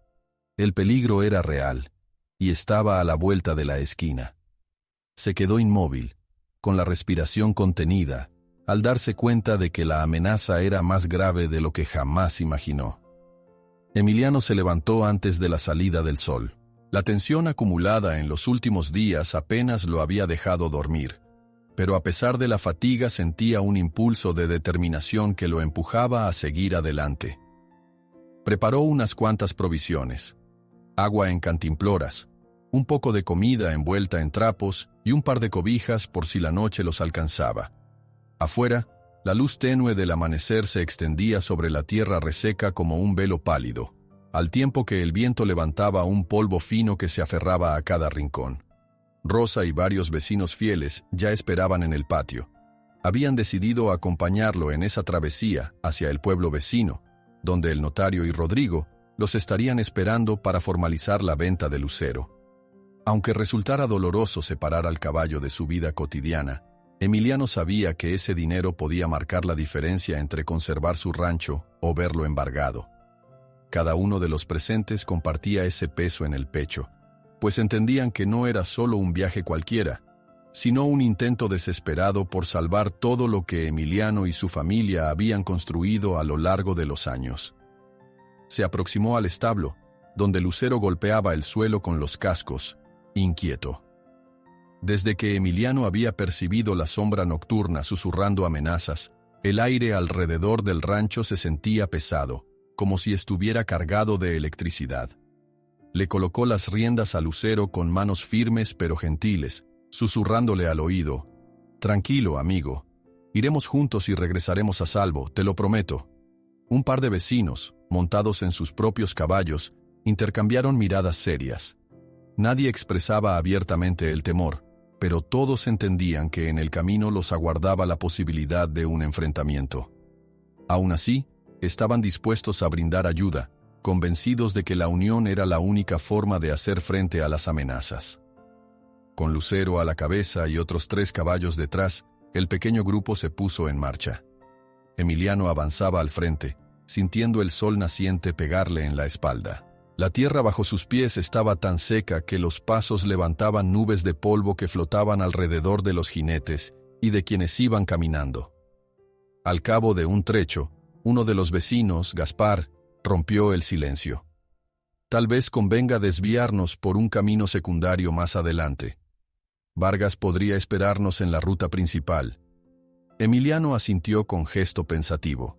El peligro era real, y estaba a la vuelta de la esquina. Se quedó inmóvil, con la respiración contenida, al darse cuenta de que la amenaza era más grave de lo que jamás imaginó. Emiliano se levantó antes de la salida del sol. La tensión acumulada en los últimos días apenas lo había dejado dormir, pero a pesar de la fatiga sentía un impulso de determinación que lo empujaba a seguir adelante. Preparó unas cuantas provisiones: agua en cantimploras, un poco de comida envuelta en trapos y un par de cobijas por si la noche los alcanzaba. Afuera, la luz tenue del amanecer se extendía sobre la tierra reseca como un velo pálido, al tiempo que el viento levantaba un polvo fino que se aferraba a cada rincón. Rosa y varios vecinos fieles ya esperaban en el patio. Habían decidido acompañarlo en esa travesía hacia el pueblo vecino, donde el notario y Rodrigo los estarían esperando para formalizar la venta de Lucero. Aunque resultara doloroso separar al caballo de su vida cotidiana, Emiliano sabía que ese dinero podía marcar la diferencia entre conservar su rancho o verlo embargado. Cada uno de los presentes compartía ese peso en el pecho, pues entendían que no era solo un viaje cualquiera, sino un intento desesperado por salvar todo lo que Emiliano y su familia habían construido a lo largo de los años. Se aproximó al establo, donde Lucero golpeaba el suelo con los cascos, inquieto. Desde que Emiliano había percibido la sombra nocturna susurrando amenazas, el aire alrededor del rancho se sentía pesado, como si estuviera cargado de electricidad. Le colocó las riendas a Lucero con manos firmes pero gentiles, susurrándole al oído: «Tranquilo, amigo. Iremos juntos y regresaremos a salvo, te lo prometo». Un par de vecinos, montados en sus propios caballos, intercambiaron miradas serias. Nadie expresaba abiertamente el temor, pero todos entendían que en el camino los aguardaba la posibilidad de un enfrentamiento. Aún así, estaban dispuestos a brindar ayuda, convencidos de que la unión era la única forma de hacer frente a las amenazas. Con Lucero a la cabeza y otros 3 caballos detrás, el pequeño grupo se puso en marcha. Emiliano avanzaba al frente, sintiendo el sol naciente pegarle en la espalda. La tierra bajo sus pies estaba tan seca que los pasos levantaban nubes de polvo que flotaban alrededor de los jinetes y de quienes iban caminando. Al cabo de un trecho, uno de los vecinos, Gaspar, rompió el silencio. «Tal vez convenga desviarnos por un camino secundario más adelante. Vargas podría esperarnos en la ruta principal». Emiliano asintió con gesto pensativo.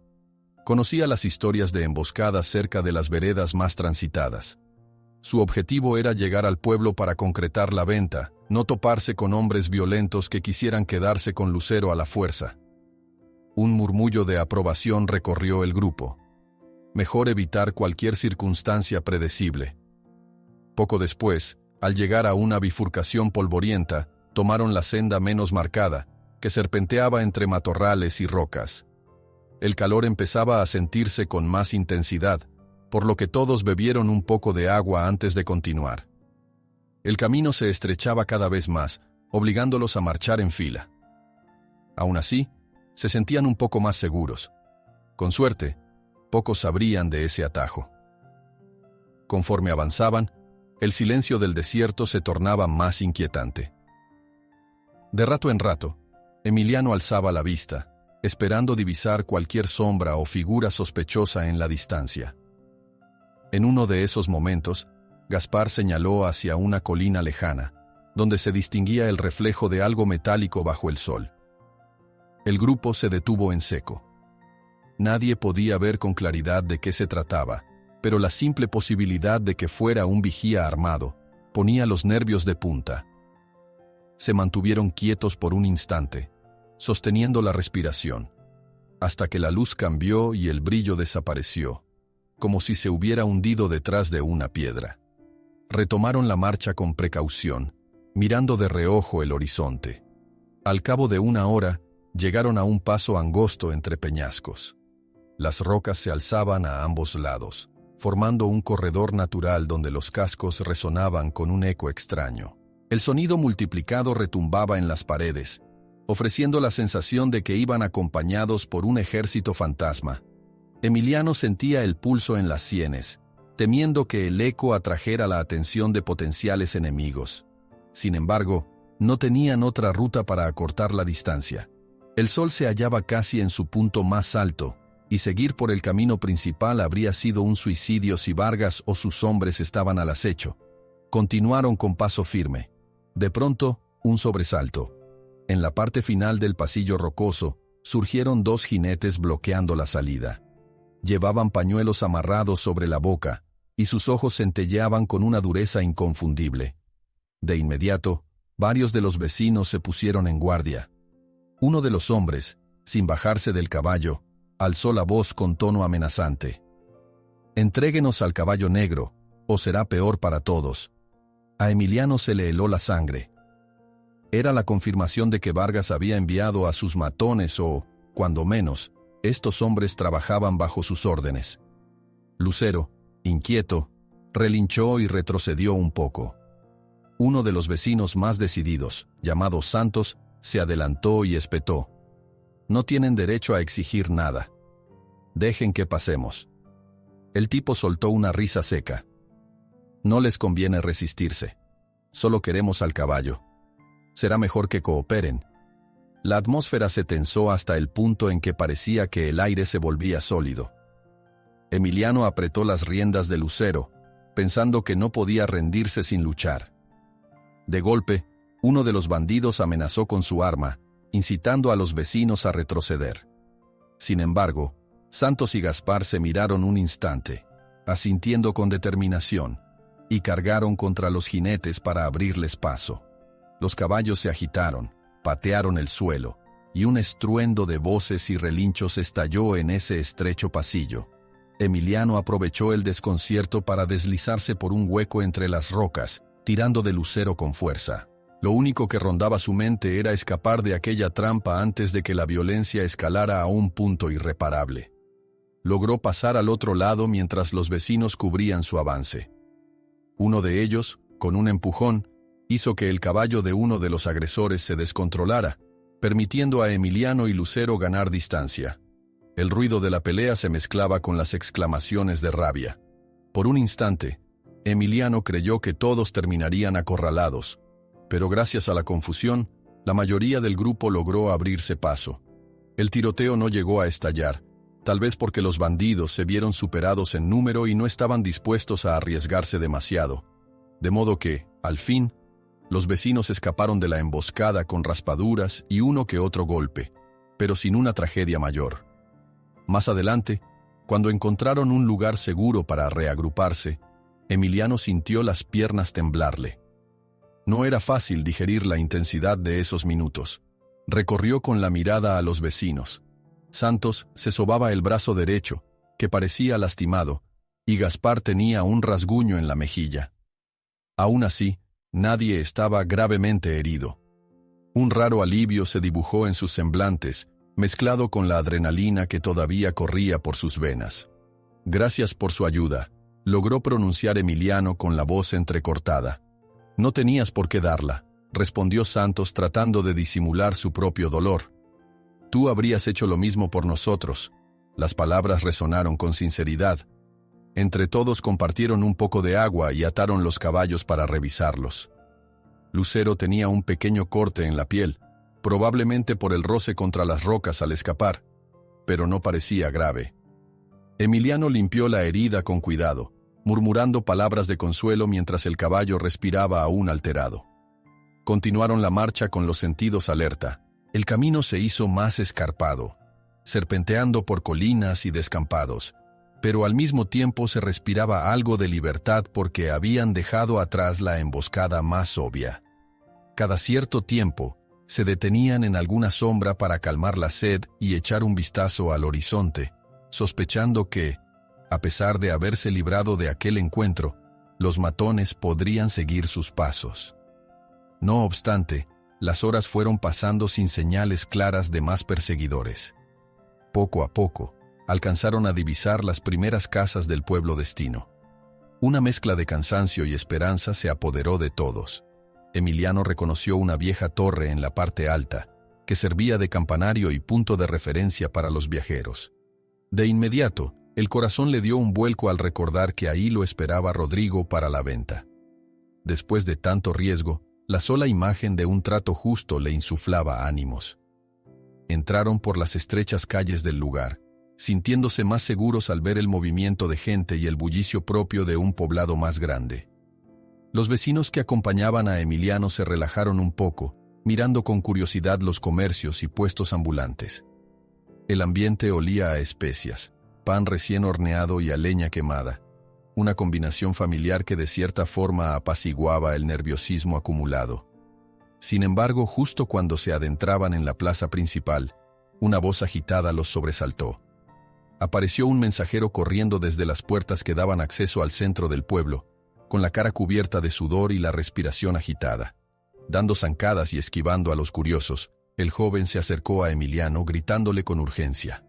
Conocía las historias de emboscadas cerca de las veredas más transitadas. Su objetivo era llegar al pueblo para concretar la venta, no toparse con hombres violentos que quisieran quedarse con Lucero a la fuerza. Un murmullo de aprobación recorrió el grupo. Mejor evitar cualquier circunstancia predecible. Poco después, al llegar a una bifurcación polvorienta, tomaron la senda menos marcada, que serpenteaba entre matorrales y rocas. El calor empezaba a sentirse con más intensidad, por lo que todos bebieron un poco de agua antes de continuar. El camino se estrechaba cada vez más, obligándolos a marchar en fila. Aún así, se sentían un poco más seguros. Con suerte, pocos sabrían de ese atajo. Conforme avanzaban, el silencio del desierto se tornaba más inquietante. De rato en rato, Emiliano alzaba la vista, esperando divisar cualquier sombra o figura sospechosa en la distancia. En uno de esos momentos, Gaspar señaló hacia una colina lejana, donde se distinguía el reflejo de algo metálico bajo el sol. El grupo se detuvo en seco. Nadie podía ver con claridad de qué se trataba, pero la simple posibilidad de que fuera un vigía armado ponía los nervios de punta. Se mantuvieron quietos por un instante, sosteniendo la respiración, hasta que la luz cambió y el brillo desapareció. como si se hubiera hundido detrás de una piedra. Retomaron la marcha con precaución, mirando de reojo el horizonte. Al cabo de una hora, llegaron a un paso angosto entre peñascos. Las rocas se alzaban a ambos lados, formando un corredor natural donde los cascos resonaban con un eco extraño. El sonido multiplicado retumbaba en las paredes, ofreciendo la sensación de que iban acompañados por un ejército fantasma. Emiliano sentía el pulso en las sienes, temiendo que el eco atrajera la atención de potenciales enemigos. Sin embargo, no tenían otra ruta para acortar la distancia. El sol se hallaba casi en su punto más alto, y seguir por el camino principal habría sido un suicidio si Vargas o sus hombres estaban al acecho. Continuaron con paso firme. De pronto, un sobresalto. En la parte final del pasillo rocoso, surgieron dos jinetes bloqueando la salida. Llevaban pañuelos amarrados sobre la boca, y sus ojos centelleaban con una dureza inconfundible. De inmediato, varios de los vecinos se pusieron en guardia. Uno de los hombres, sin bajarse del caballo, alzó la voz con tono amenazante. «Entréguenos al caballo negro, o será peor para todos». A Emiliano se le heló la sangre. Era la confirmación de que Vargas había enviado a sus matones o, cuando menos, estos hombres trabajaban bajo sus órdenes. Lucero, inquieto, relinchó y retrocedió un poco. Uno de los vecinos más decididos, llamado Santos, se adelantó y espetó. «No tienen derecho a exigir nada. Dejen que pasemos». El tipo soltó una risa seca. «No les conviene resistirse. Solo queremos al caballo. Será mejor que cooperen». La atmósfera se tensó hasta el punto en que parecía que el aire se volvía sólido. Emiliano apretó las riendas de Lucero, pensando que no podía rendirse sin luchar. De golpe, uno de los bandidos amenazó con su arma, incitando a los vecinos a retroceder. Sin embargo, Santos y Gaspar se miraron un instante, asintiendo con determinación, y cargaron contra los jinetes para abrirles paso. Los caballos se agitaron, patearon el suelo, y un estruendo de voces y relinchos estalló en ese estrecho pasillo. Emiliano aprovechó el desconcierto para deslizarse por un hueco entre las rocas, tirando de Lucero con fuerza. Lo único que rondaba su mente era escapar de aquella trampa antes de que la violencia escalara a un punto irreparable. Logró pasar al otro lado mientras los vecinos cubrían su avance. Uno de ellos, con un empujón, hizo que el caballo de uno de los agresores se descontrolara, permitiendo a Emiliano y Lucero ganar distancia. El ruido de la pelea se mezclaba con las exclamaciones de rabia. Por un instante, Emiliano creyó que todos terminarían acorralados, pero gracias a la confusión, la mayoría del grupo logró abrirse paso. El tiroteo no llegó a estallar, tal vez porque los bandidos se vieron superados en número y no estaban dispuestos a arriesgarse demasiado. De modo que, al fin, los vecinos escaparon de la emboscada con raspaduras y uno que otro golpe, pero sin una tragedia mayor. Más adelante, cuando encontraron un lugar seguro para reagruparse, Emiliano sintió las piernas temblarle. No era fácil digerir la intensidad de esos minutos. Recorrió con la mirada a los vecinos. Santos se sobaba el brazo derecho, que parecía lastimado, y Gaspar tenía un rasguño en la mejilla. Aún así, nadie estaba gravemente herido. Un raro alivio se dibujó en sus semblantes, mezclado con la adrenalina que todavía corría por sus venas. «Gracias por su ayuda», logró pronunciar Emiliano con la voz entrecortada. «No tenías por qué darla», respondió Santos tratando de disimular su propio dolor. «Tú habrías hecho lo mismo por nosotros». Las palabras resonaron con sinceridad. Entre todos compartieron un poco de agua y ataron los caballos para revisarlos. Lucero tenía un pequeño corte en la piel, probablemente por el roce contra las rocas al escapar, pero no parecía grave. Emiliano limpió la herida con cuidado, murmurando palabras de consuelo mientras el caballo respiraba aún alterado. Continuaron la marcha con los sentidos alerta. El camino se hizo más escarpado, serpenteando por colinas y descampados, pero al mismo tiempo se respiraba algo de libertad porque habían dejado atrás la emboscada más obvia. Cada cierto tiempo, se detenían en alguna sombra para calmar la sed y echar un vistazo al horizonte, sospechando que, A pesar de haberse librado de aquel encuentro, los matones podrían seguir sus pasos. No obstante, las horas fueron pasando sin señales claras de más perseguidores. Poco a poco, alcanzaron a divisar las primeras casas del pueblo destino. Una mezcla de cansancio y esperanza se apoderó de todos. Emiliano reconoció una vieja torre en la parte alta, que servía de campanario y punto de referencia para los viajeros. De inmediato, el corazón le dio un vuelco al recordar que ahí lo esperaba Rodrigo para la venta. Después de tanto riesgo, la sola imagen de un trato justo le insuflaba ánimos. Entraron por las estrechas calles del lugar, sintiéndose más seguros al ver el movimiento de gente y el bullicio propio de un poblado más grande. Los vecinos que acompañaban a Emiliano se relajaron un poco, mirando con curiosidad los comercios y puestos ambulantes. El ambiente olía a especias, pan recién horneado y a leña quemada, una combinación familiar que de cierta forma apaciguaba el nerviosismo acumulado. Sin embargo, justo cuando se adentraban en la plaza principal, una voz agitada los sobresaltó. Apareció un mensajero corriendo desde las puertas que daban acceso al centro del pueblo, con la cara cubierta de sudor y la respiración agitada. Dando zancadas y esquivando a los curiosos, el joven se acercó a Emiliano gritándole con urgencia.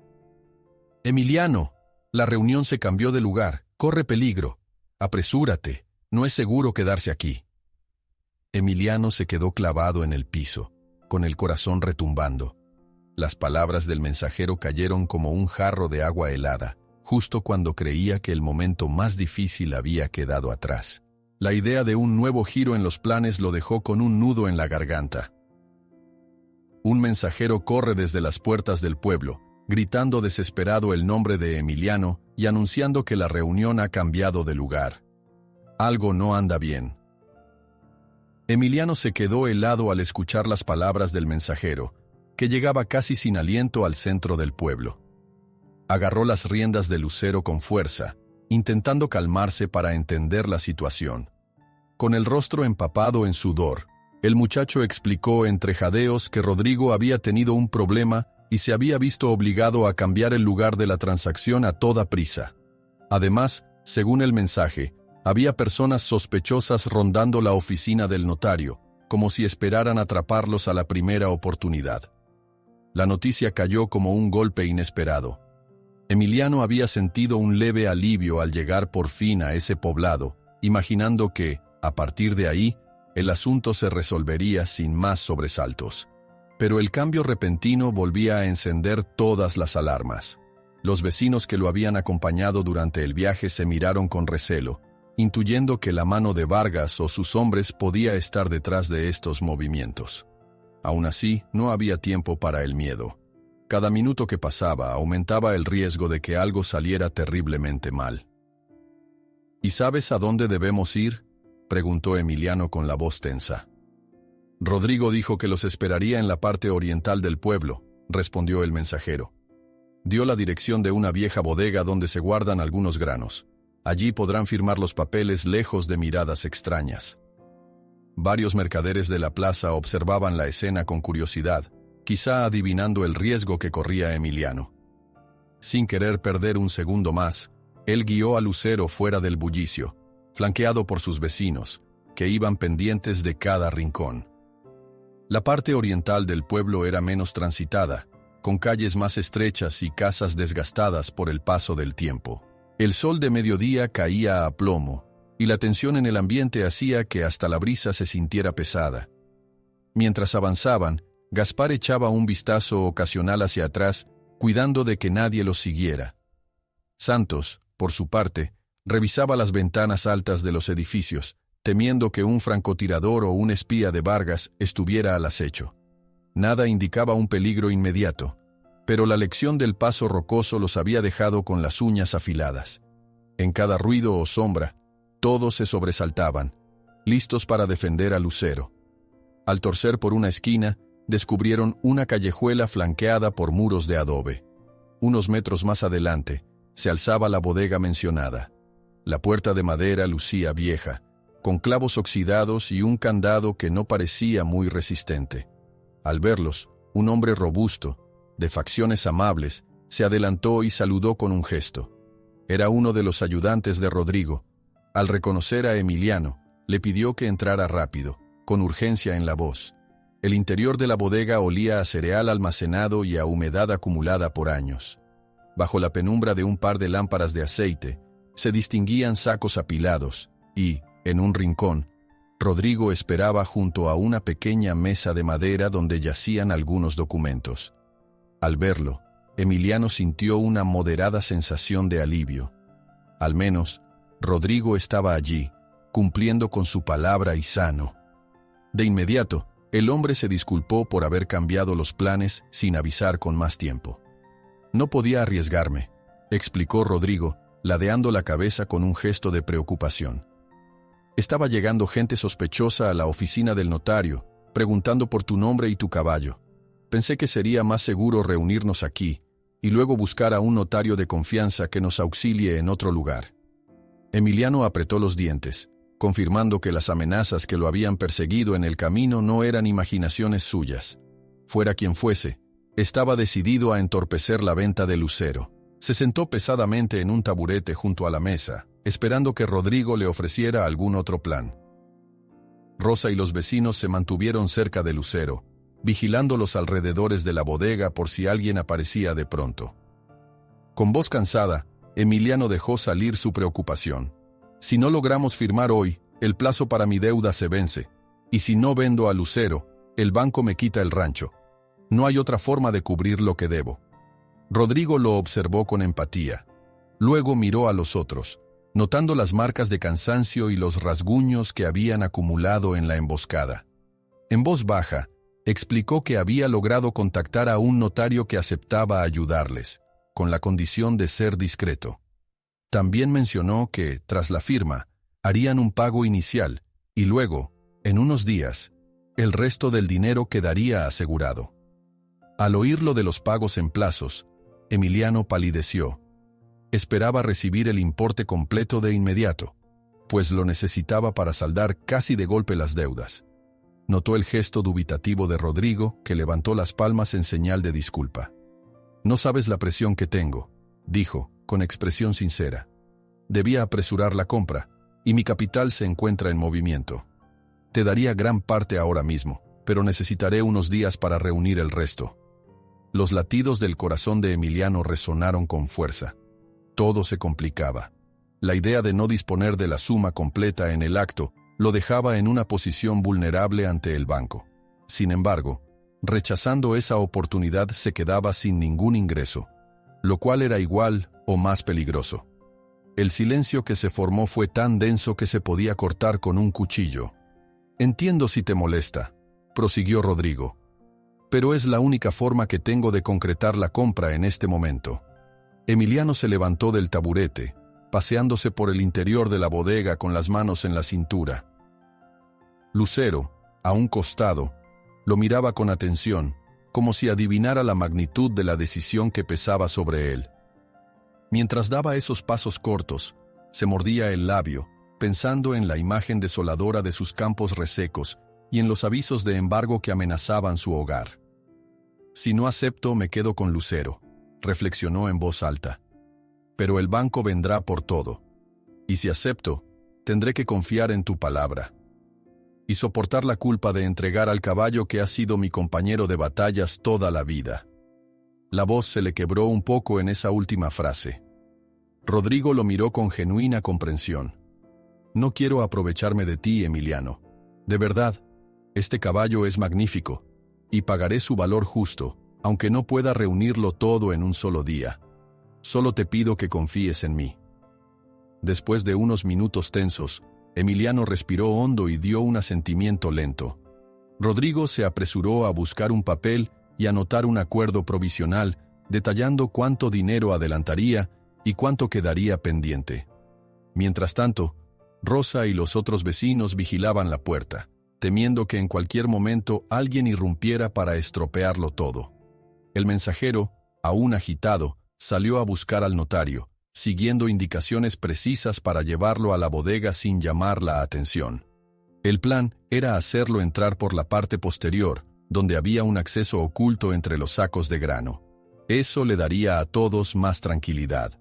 «Emiliano, la reunión se cambió de lugar, corre peligro. Apresúrate, no es seguro quedarse aquí». Emiliano se quedó clavado en el piso, con el corazón retumbando. Las palabras del mensajero cayeron como un jarro de agua helada, justo cuando creía que el momento más difícil había quedado atrás. La idea de un nuevo giro en los planes lo dejó con un nudo en la garganta. Un mensajero corre desde las puertas del pueblo, gritando desesperado el nombre de Emiliano y anunciando que la reunión ha cambiado de lugar. Algo no anda bien. Emiliano se quedó helado al escuchar las palabras del mensajero, que llegaba casi sin aliento al centro del pueblo. Agarró las riendas del lucero con fuerza, intentando calmarse para entender la situación. Con el rostro empapado en sudor, el muchacho explicó entre jadeos que Rodrigo había tenido un problema y se había visto obligado a cambiar el lugar de la transacción a toda prisa. Además, según el mensaje, había personas sospechosas rondando la oficina del notario, como si esperaran atraparlos a la primera oportunidad. La noticia cayó como un golpe inesperado. Emiliano había sentido un leve alivio al llegar por fin a ese poblado, imaginando que, a partir de ahí, el asunto se resolvería sin más sobresaltos. Pero el cambio repentino volvía a encender todas las alarmas. Los vecinos que lo habían acompañado durante el viaje se miraron con recelo, intuyendo que la mano de Vargas o sus hombres podía estar detrás de estos movimientos. Aún así, no había tiempo para el miedo. Cada minuto que pasaba aumentaba el riesgo de que algo saliera terriblemente mal. ¿Y sabes a dónde debemos ir?, preguntó Emiliano con la voz tensa. Rodrigo dijo que los esperaría en la parte oriental del pueblo, respondió el mensajero. Dio la dirección de una vieja bodega donde se guardan algunos granos. Allí podrán firmar los papeles lejos de miradas extrañas. Varios mercaderes de la plaza observaban la escena con curiosidad, quizá adivinando el riesgo que corría Emiliano. Sin querer perder un segundo más, él guió a Lucero fuera del bullicio, flanqueado por sus vecinos, que iban pendientes de cada rincón. La parte oriental del pueblo era menos transitada, con calles más estrechas y casas desgastadas por el paso del tiempo. El sol de mediodía caía a plomo, y la tensión en el ambiente hacía que hasta la brisa se sintiera pesada. Mientras avanzaban, Gaspar echaba un vistazo ocasional hacia atrás, cuidando de que nadie los siguiera. Santos, por su parte, revisaba las ventanas altas de los edificios, temiendo que un francotirador o un espía de Vargas estuviera al acecho. Nada indicaba un peligro inmediato, pero la lección del paso rocoso los había dejado con las uñas afiladas. En cada ruido o sombra, todos se sobresaltaban, listos para defender a Lucero. Al torcer por una esquina, descubrieron una callejuela flanqueada por muros de adobe. Unos metros más adelante, se alzaba la bodega mencionada. La puerta de madera lucía vieja, con clavos oxidados y un candado que no parecía muy resistente. Al verlos, un hombre robusto, de facciones amables, se adelantó y saludó con un gesto. Era uno de los ayudantes de Rodrigo. Al reconocer a Emiliano, le pidió que entrara rápido, con urgencia en la voz. El interior de la bodega olía a cereal almacenado y a humedad acumulada por años. Bajo la penumbra de un par de lámparas de aceite, se distinguían sacos apilados y, en un rincón, Rodrigo esperaba junto a una pequeña mesa de madera donde yacían algunos documentos. Al verlo, Emiliano sintió una moderada sensación de alivio. Al menos, Rodrigo estaba allí, cumpliendo con su palabra y sano. De inmediato, el hombre se disculpó por haber cambiado los planes sin avisar con más tiempo. «No podía arriesgarme», explicó Rodrigo, ladeando la cabeza con un gesto de preocupación. «Estaba llegando gente sospechosa a la oficina del notario, preguntando por tu nombre y tu caballo. Pensé que sería más seguro reunirnos aquí y luego buscar a un notario de confianza que nos auxilie en otro lugar». Emiliano apretó los dientes, confirmando que las amenazas que lo habían perseguido en el camino no eran imaginaciones suyas. Fuera quien fuese, estaba decidido a entorpecer la venta de Lucero. Se sentó pesadamente en un taburete junto a la mesa, esperando que Rodrigo le ofreciera algún otro plan. Rosa y los vecinos se mantuvieron cerca de Lucero, vigilando los alrededores de la bodega por si alguien aparecía de pronto. Con voz cansada, Emiliano dejó salir su preocupación. «Si no logramos firmar hoy, el plazo para mi deuda se vence, y si no vendo a Lucero, el banco me quita el rancho. No hay otra forma de cubrir lo que debo». Rodrigo lo observó con empatía. Luego miró a los otros, notando las marcas de cansancio y los rasguños que habían acumulado en la emboscada. En voz baja, explicó que había logrado contactar a un notario que aceptaba ayudarles, con la condición de ser discreto. También mencionó que, tras la firma, harían un pago inicial y luego, en unos días, el resto del dinero quedaría asegurado. Al oír lo de los pagos en plazos, Emiliano palideció. Esperaba recibir el importe completo de inmediato, pues lo necesitaba para saldar casi de golpe las deudas. Notó el gesto dubitativo de Rodrigo, que levantó las palmas en señal de disculpa. «No sabes la presión que tengo», dijo, con expresión sincera. «Debía apresurar la compra, y mi capital se encuentra en movimiento. Te daría gran parte ahora mismo, pero necesitaré unos días para reunir el resto». Los latidos del corazón de Emiliano resonaron con fuerza. Todo se complicaba. La idea de no disponer de la suma completa en el acto lo dejaba en una posición vulnerable ante el banco. Sin embargo, rechazando esa oportunidad se quedaba sin ningún ingreso, lo cual era igual o más peligroso. El silencio que se formó fue tan denso que se podía cortar con un cuchillo. «Entiendo si te molesta», prosiguió Rodrigo, «pero es la única forma que tengo de concretar la compra en este momento». Emiliano se levantó del taburete, paseándose por el interior de la bodega con las manos en la cintura. Lucero, a un costado, lo miraba con atención, como si adivinara la magnitud de la decisión que pesaba sobre él. Mientras daba esos pasos cortos, se mordía el labio, pensando en la imagen desoladora de sus campos resecos y en los avisos de embargo que amenazaban su hogar. «Si no acepto, me quedo con Lucero», reflexionó en voz alta. «Pero el banco vendrá por todo. Y si acepto, tendré que confiar en tu palabra. Y soportar la culpa de entregar al caballo que ha sido mi compañero de batallas toda la vida». La voz se le quebró un poco en esa última frase. Rodrigo lo miró con genuina comprensión. «No quiero aprovecharme de ti, Emiliano. De verdad, este caballo es magnífico, y pagaré su valor justo, aunque no pueda reunirlo todo en un solo día. Solo te pido que confíes en mí». Después de unos minutos tensos, Emiliano respiró hondo y dio un asentimiento lento. Rodrigo se apresuró a buscar un papel y anotar un acuerdo provisional detallando cuánto dinero adelantaría y cuánto quedaría pendiente. Mientras tanto, Rosa y los otros vecinos vigilaban la puerta, temiendo que en cualquier momento alguien irrumpiera para estropearlo todo. El mensajero, aún agitado, salió a buscar al notario, siguiendo indicaciones precisas para llevarlo a la bodega sin llamar la atención. El plan era hacerlo entrar por la parte posterior, donde había un acceso oculto entre los sacos de grano. Eso le daría a todos más tranquilidad.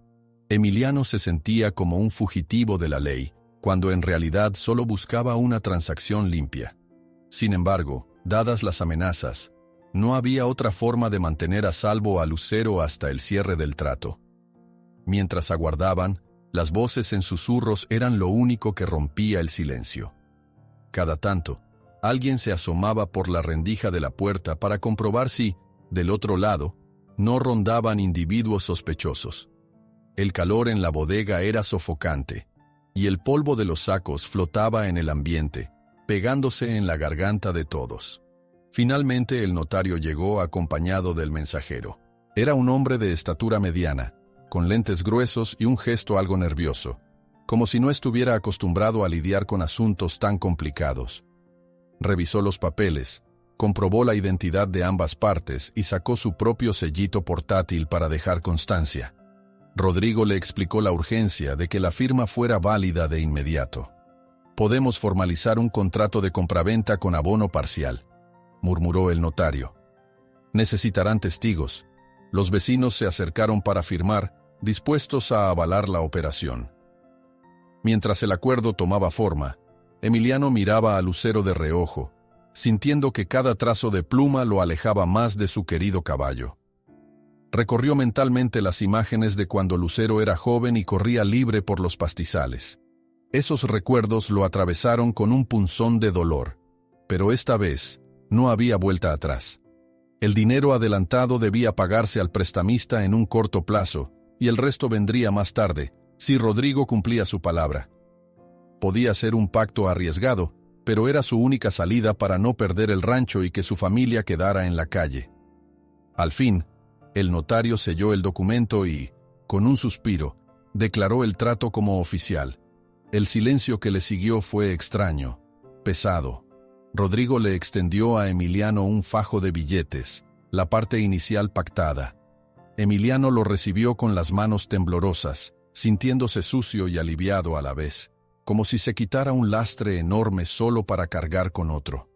Emiliano se sentía como un fugitivo de la ley, cuando en realidad solo buscaba una transacción limpia. Sin embargo, dadas las amenazas, no había otra forma de mantener a salvo a Lucero hasta el cierre del trato. Mientras aguardaban, las voces en susurros eran lo único que rompía el silencio. Cada tanto, alguien se asomaba por la rendija de la puerta para comprobar si, del otro lado, no rondaban individuos sospechosos. El calor en la bodega era sofocante, y el polvo de los sacos flotaba en el ambiente, pegándose en la garganta de todos. Finalmente el notario llegó acompañado del mensajero. Era un hombre de estatura mediana, con lentes gruesos y un gesto algo nervioso, como si no estuviera acostumbrado a lidiar con asuntos tan complicados. Revisó los papeles, comprobó la identidad de ambas partes y sacó su propio sellito portátil para dejar constancia. Rodrigo le explicó la urgencia de que la firma fuera válida de inmediato. «Podemos formalizar un contrato de compraventa con abono parcial», murmuró el notario. «Necesitarán testigos». Los vecinos se acercaron para firmar, dispuestos a avalar la operación. Mientras el acuerdo tomaba forma, Emiliano miraba a Lucero de reojo, sintiendo que cada trazo de pluma lo alejaba más de su querido caballo. Recorrió mentalmente las imágenes de cuando Lucero era joven y corría libre por los pastizales. Esos recuerdos lo atravesaron con un punzón de dolor, pero esta vez no había vuelta atrás. El dinero adelantado debía pagarse al prestamista en un corto plazo, y el resto vendría más tarde, si Rodrigo cumplía su palabra. Podía ser un pacto arriesgado, pero era su única salida para no perder el rancho y que su familia quedara en la calle. Al fin, el notario selló el documento y, con un suspiro, declaró el trato como oficial. El silencio que le siguió fue extraño, pesado. Rodrigo le extendió a Emiliano un fajo de billetes, la parte inicial pactada. Emiliano lo recibió con las manos temblorosas, sintiéndose sucio y aliviado a la vez, como si se quitara un lastre enorme solo para cargar con otro.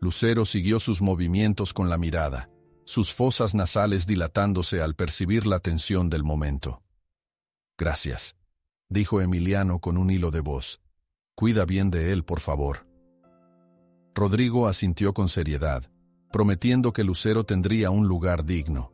Lucero siguió sus movimientos con la mirada, sus fosas nasales dilatándose al percibir la tensión del momento. «Gracias», dijo Emiliano con un hilo de voz. «Cuida bien de él, por favor». Rodrigo asintió con seriedad, prometiendo que Lucero tendría un lugar digno.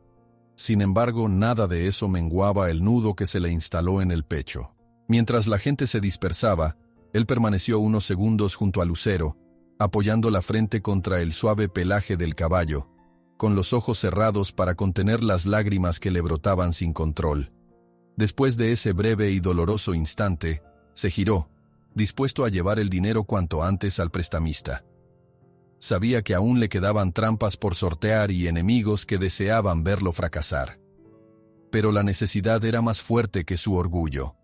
Sin embargo, nada de eso menguaba el nudo que se le instaló en el pecho. Mientras la gente se dispersaba, él permaneció unos segundos junto a Lucero, apoyando la frente contra el suave pelaje del caballo, con los ojos cerrados para contener las lágrimas que le brotaban sin control. Después de ese breve y doloroso instante, se giró, dispuesto a llevar el dinero cuanto antes al prestamista. Sabía que aún le quedaban trampas por sortear y enemigos que deseaban verlo fracasar. Pero la necesidad era más fuerte que su orgullo.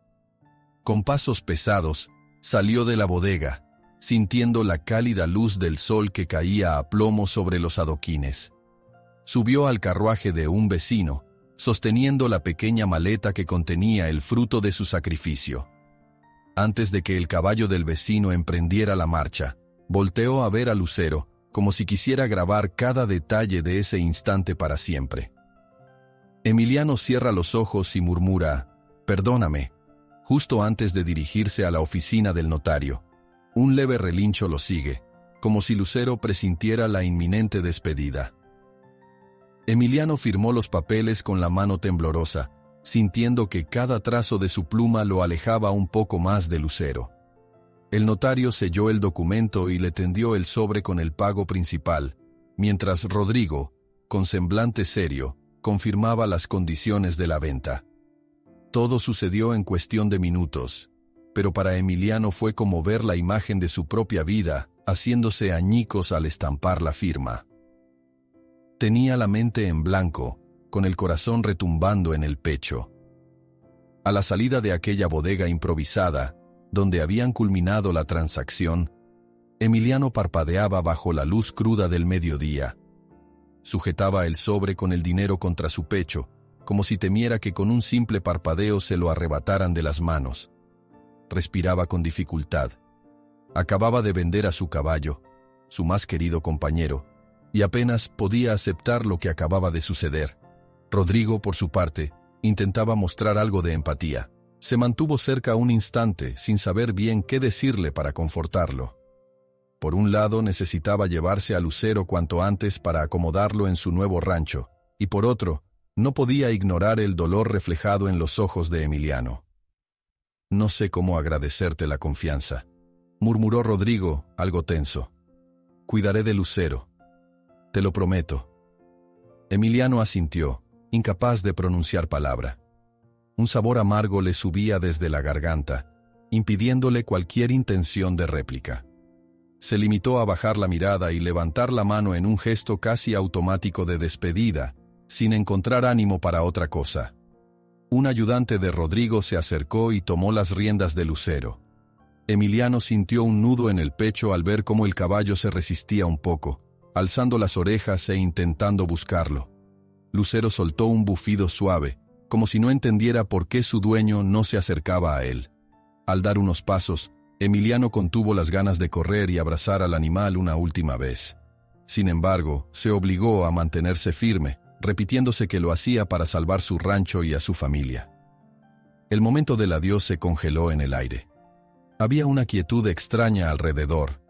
Con pasos pesados, salió de la bodega, sintiendo la cálida luz del sol que caía a plomo sobre los adoquines. Subió al carruaje de un vecino, sosteniendo la pequeña maleta que contenía el fruto de su sacrificio. Antes de que el caballo del vecino emprendiera la marcha, volteó a ver a Lucero, como si quisiera grabar cada detalle de ese instante para siempre. Emiliano cierra los ojos y murmura, «Perdóname», justo antes de dirigirse a la oficina del notario. Un leve relincho lo sigue, como si Lucero presintiera la inminente despedida. Emiliano firmó los papeles con la mano temblorosa, sintiendo que cada trazo de su pluma lo alejaba un poco más de Lucero. El notario selló el documento y le tendió el sobre con el pago principal, mientras Rodrigo, con semblante serio, confirmaba las condiciones de la venta. Todo sucedió en cuestión de minutos, pero para Emiliano fue como ver la imagen de su propia vida haciéndose añicos al estampar la firma. Tenía la mente en blanco, con el corazón retumbando en el pecho. A la salida de aquella bodega improvisada, donde habían culminado la transacción, Emiliano parpadeaba bajo la luz cruda del mediodía. Sujetaba el sobre con el dinero contra su pecho, como si temiera que con un simple parpadeo se lo arrebataran de las manos. Respiraba con dificultad. Acababa de vender a su caballo, su más querido compañero, y apenas podía aceptar lo que acababa de suceder. Rodrigo, por su parte, Intentaba mostrar algo de empatía. Se mantuvo cerca un instante, sin saber bien qué decirle para confortarlo. Por un lado, necesitaba llevarse a Lucero cuanto antes para acomodarlo en su nuevo rancho, y por otro, no podía ignorar el dolor reflejado en los ojos de Emiliano. «No sé cómo agradecerte la confianza», murmuró Rodrigo, algo tenso. «Cuidaré de Lucero. Te lo prometo». Emiliano asintió, incapaz de pronunciar palabra. Un sabor amargo le subía desde la garganta, impidiéndole cualquier intención de réplica. Se limitó a bajar la mirada y levantar la mano en un gesto casi automático de despedida, sin encontrar ánimo para otra cosa. Un ayudante de Rodrigo se acercó y tomó las riendas de Lucero. Emiliano sintió un nudo en el pecho al ver cómo el caballo se resistía un poco, alzando las orejas e intentando buscarlo. Lucero soltó un bufido suave, como si no entendiera por qué su dueño no se acercaba a él. Al dar unos pasos, Emiliano contuvo las ganas de correr y abrazar al animal una última vez. Sin embargo, se obligó a mantenerse firme, repitiéndose que lo hacía para salvar su rancho y a su familia. El momento del adiós se congeló en el aire. Había una quietud extraña alrededor.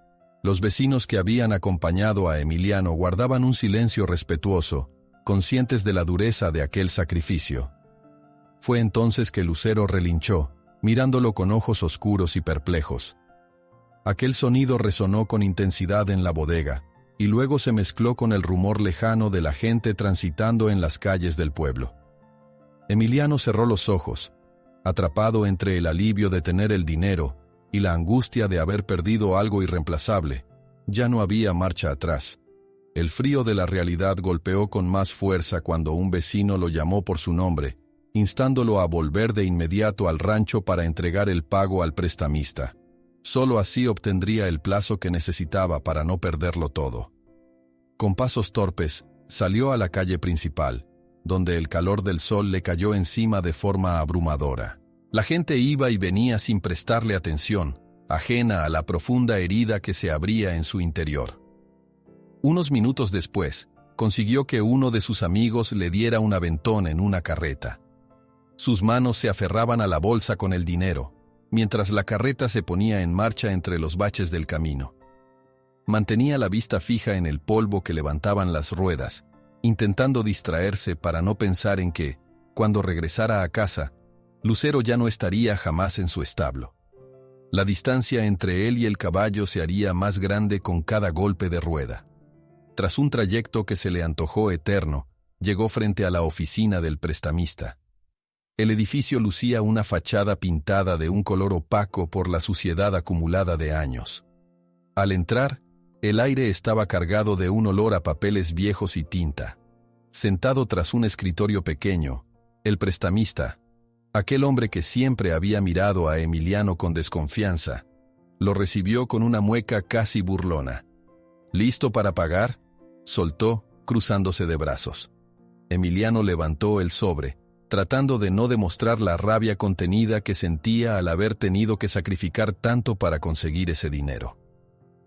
Los vecinos que habían acompañado a Emiliano guardaban un silencio respetuoso, conscientes de la dureza de aquel sacrificio. Fue entonces que Lucero relinchó, mirándolo con ojos oscuros y perplejos. Aquel sonido resonó con intensidad en la bodega, y luego se mezcló con el rumor lejano de la gente transitando en las calles del pueblo. Emiliano cerró los ojos, atrapado entre el alivio de tener el dinero y la angustia de haber perdido algo irreemplazable. Ya no había marcha atrás. El frío de la realidad golpeó con más fuerza cuando un vecino lo llamó por su nombre, instándolo a volver de inmediato al rancho para entregar el pago al prestamista. Solo así obtendría el plazo que necesitaba para no perderlo todo. Con pasos torpes, salió a la calle principal, donde el calor del sol le cayó encima de forma abrumadora. La gente iba y venía sin prestarle atención, ajena a la profunda herida que se abría en su interior. Unos minutos después, consiguió que uno de sus amigos le diera un aventón en una carreta. Sus manos se aferraban a la bolsa con el dinero, mientras la carreta se ponía en marcha entre los baches del camino. Mantenía la vista fija en el polvo que levantaban las ruedas, intentando distraerse para no pensar en que, cuando regresara a casa, Lucero ya no estaría jamás en su establo. La distancia entre él y el caballo se haría más grande con cada golpe de rueda. Tras un trayecto que se le antojó eterno, llegó frente a la oficina del prestamista. El edificio lucía una fachada pintada de un color opaco por la suciedad acumulada de años. Al entrar, el aire estaba cargado de un olor a papeles viejos y tinta. Sentado tras un escritorio pequeño, el prestamista, aquel hombre que siempre había mirado a Emiliano con desconfianza, lo recibió con una mueca casi burlona. «¿Listo para pagar?», soltó, cruzándose de brazos. Emiliano levantó el sobre, tratando de no demostrar la rabia contenida que sentía al haber tenido que sacrificar tanto para conseguir ese dinero.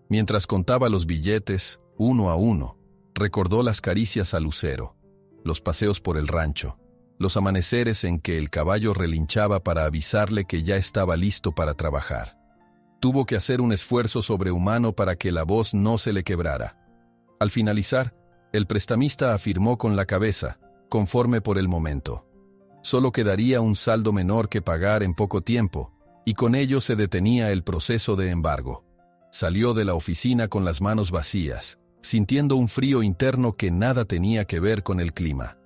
Mientras contaba los billetes, uno a uno, recordó las caricias a Lucero, los paseos por el rancho, los amaneceres en que el caballo relinchaba para avisarle que ya estaba listo para trabajar. Tuvo que hacer un esfuerzo sobrehumano para que la voz no se le quebrara. Al finalizar, el prestamista afirmó con la cabeza, conforme por el momento. Solo quedaría un saldo menor que pagar en poco tiempo, y con ello se detenía el proceso de embargo. Salió de la oficina con las manos vacías, sintiendo un frío interno que nada tenía que ver con el clima.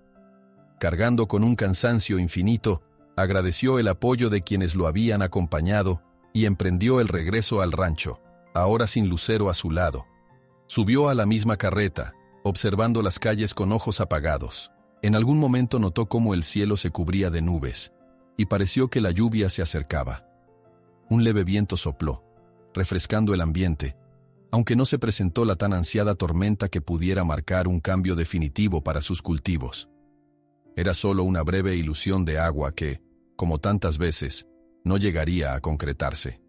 Cargando con un cansancio infinito, agradeció el apoyo de quienes lo habían acompañado y emprendió el regreso al rancho, ahora sin Lucero a su lado. Subió a la misma carreta, observando las calles con ojos apagados. En algún momento notó cómo el cielo se cubría de nubes, y pareció que la lluvia se acercaba. Un leve viento sopló, refrescando el ambiente, aunque no se presentó la tan ansiada tormenta que pudiera marcar un cambio definitivo para sus cultivos. Era solo una breve ilusión de agua que, como tantas veces, no llegaría a concretarse.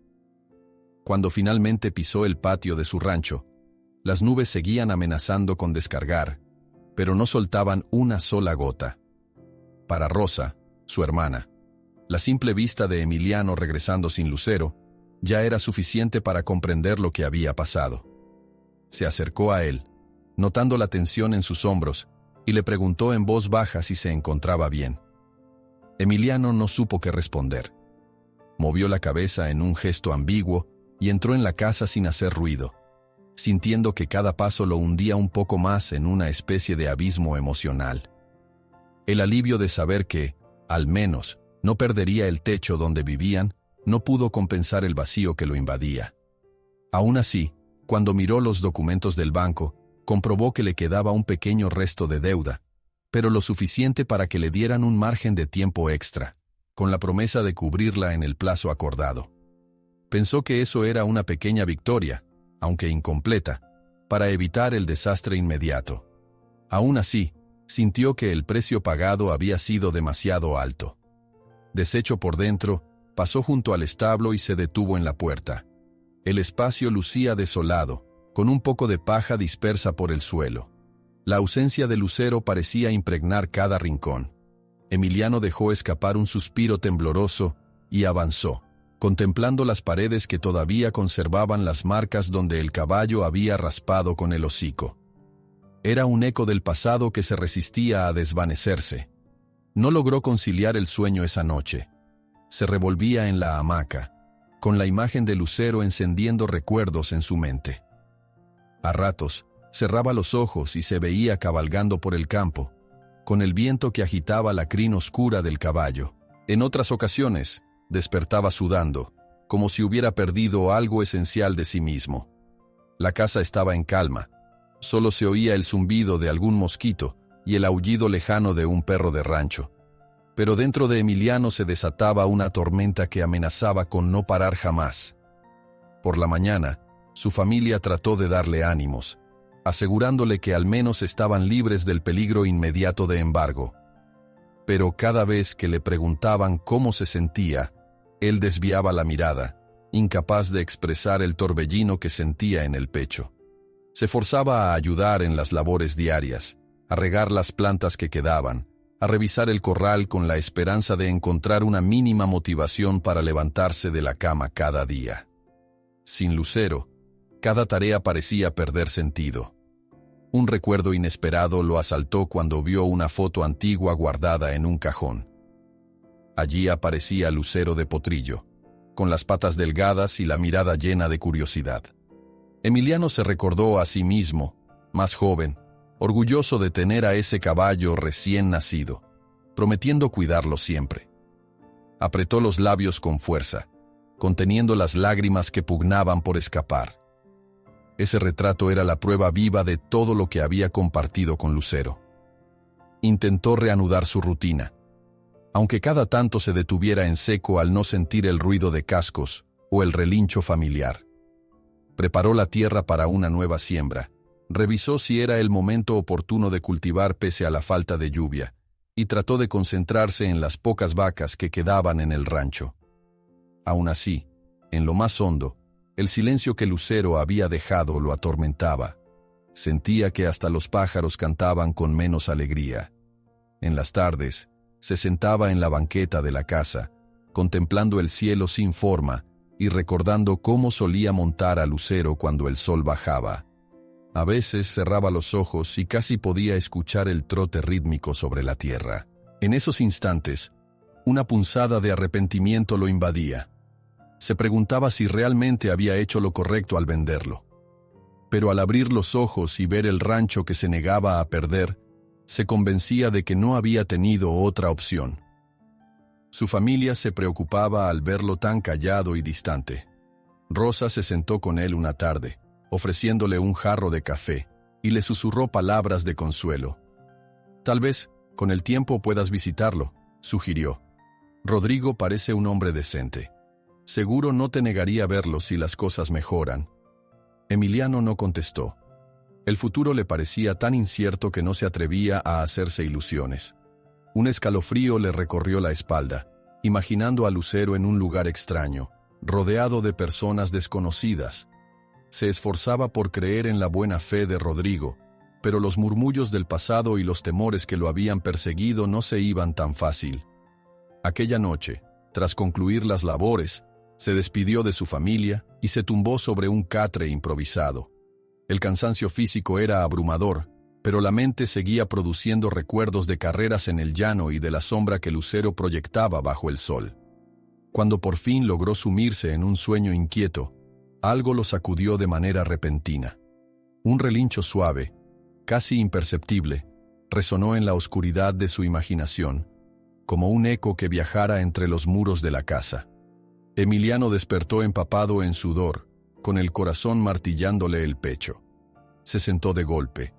Cuando finalmente pisó el patio de su rancho, las nubes seguían amenazando con descargar, pero no soltaban una sola gota. Para Rosa, su hermana. La simple vista de Emiliano regresando sin Lucero ya era suficiente para comprender lo que había pasado. Se acercó a él, notando la tensión en sus hombros, y le preguntó en voz baja si se encontraba bien. Emiliano no supo qué responder. Movió la cabeza en un gesto ambiguo y entró en la casa sin hacer ruido, sintiendo que cada paso lo hundía un poco más en una especie de abismo emocional. El alivio de saber que, al menos, no perdería el techo donde vivían, no pudo compensar el vacío que lo invadía. Aún así, cuando miró los documentos del banco, comprobó que le quedaba un pequeño resto de deuda, pero lo suficiente para que le dieran un margen de tiempo extra, con la promesa de cubrirla en el plazo acordado. Pensó que eso era una pequeña victoria, aunque incompleta, para evitar el desastre inmediato. Aún así, sintió que el precio pagado había sido demasiado alto. Deshecho por dentro, pasó junto al establo y se detuvo en la puerta. El espacio lucía desolado, con un poco de paja dispersa por el suelo. La ausencia de Lucero parecía impregnar cada rincón. Emiliano dejó escapar un suspiro tembloroso y avanzó, contemplando las paredes que todavía conservaban las marcas donde el caballo había raspado con el hocico. Era un eco del pasado que se resistía a desvanecerse. No logró conciliar el sueño esa noche. Se revolvía en la hamaca, con la imagen de Lucero encendiendo recuerdos en su mente. A ratos, cerraba los ojos y se veía cabalgando por el campo, con el viento que agitaba la crin oscura del caballo. En otras ocasiones, despertaba sudando, como si hubiera perdido algo esencial de sí mismo. La casa estaba en calma. Solo se oía el zumbido de algún mosquito y el aullido lejano de un perro de rancho. Pero dentro de Emiliano se desataba una tormenta que amenazaba con no parar jamás. Por la mañana, su familia trató de darle ánimos, asegurándole que al menos estaban libres del peligro inmediato de embargo. Pero cada vez que le preguntaban cómo se sentía, él desviaba la mirada, incapaz de expresar el torbellino que sentía en el pecho. Se forzaba a ayudar en las labores diarias, a regar las plantas que quedaban, a revisar el corral con la esperanza de encontrar una mínima motivación para levantarse de la cama cada día. Sin Lucero, cada tarea parecía perder sentido. Un recuerdo inesperado lo asaltó cuando vio una foto antigua guardada en un cajón. Allí aparecía Lucero de Potrillo, con las patas delgadas y la mirada llena de curiosidad. Emiliano se recordó a sí mismo, más joven, orgulloso de tener a ese caballo recién nacido, prometiendo cuidarlo siempre. Apretó los labios con fuerza, conteniendo las lágrimas que pugnaban por escapar. Ese retrato era la prueba viva de todo lo que había compartido con Lucero. Intentó reanudar su rutina, aunque cada tanto se detuviera en seco al no sentir el ruido de cascos o el relincho familiar. Preparó la tierra para una nueva siembra, revisó si era el momento oportuno de cultivar pese a la falta de lluvia, y trató de concentrarse en las pocas vacas que quedaban en el rancho. Aún así, en lo más hondo, el silencio que Lucero había dejado lo atormentaba. Sentía que hasta los pájaros cantaban con menos alegría. En las tardes, se sentaba en la banqueta de la casa, contemplando el cielo sin forma y recordando cómo solía montar a Lucero cuando el sol bajaba. A veces cerraba los ojos y casi podía escuchar el trote rítmico sobre la tierra. En esos instantes, una punzada de arrepentimiento lo invadía. Se preguntaba si realmente había hecho lo correcto al venderlo. Pero al abrir los ojos y ver el rancho que se negaba a perder, se convencía de que no había tenido otra opción. Su familia se preocupaba al verlo tan callado y distante. Rosa se sentó con él una tarde, ofreciéndole un jarro de café, y le susurró palabras de consuelo. «Tal vez, con el tiempo puedas visitarlo», sugirió. «Rodrigo parece un hombre decente. Seguro no te negaría a verlo si las cosas mejoran». Emiliano no contestó. El futuro le parecía tan incierto que no se atrevía a hacerse ilusiones. Un escalofrío le recorrió la espalda, imaginando a Lucero en un lugar extraño, rodeado de personas desconocidas. Se esforzaba por creer en la buena fe de Rodrigo, pero los murmullos del pasado y los temores que lo habían perseguido no se iban tan fácil. Aquella noche, tras concluir las labores, se despidió de su familia y se tumbó sobre un catre improvisado. El cansancio físico era abrumador, pero la mente seguía produciendo recuerdos de carreras en el llano y de la sombra que Lucero proyectaba bajo el sol. Cuando por fin logró sumirse en un sueño inquieto, algo lo sacudió de manera repentina. Un relincho suave, casi imperceptible, resonó en la oscuridad de su imaginación, como un eco que viajara entre los muros de la casa. Emiliano despertó empapado en sudor, con el corazón martillándole el pecho. Se sentó de golpe,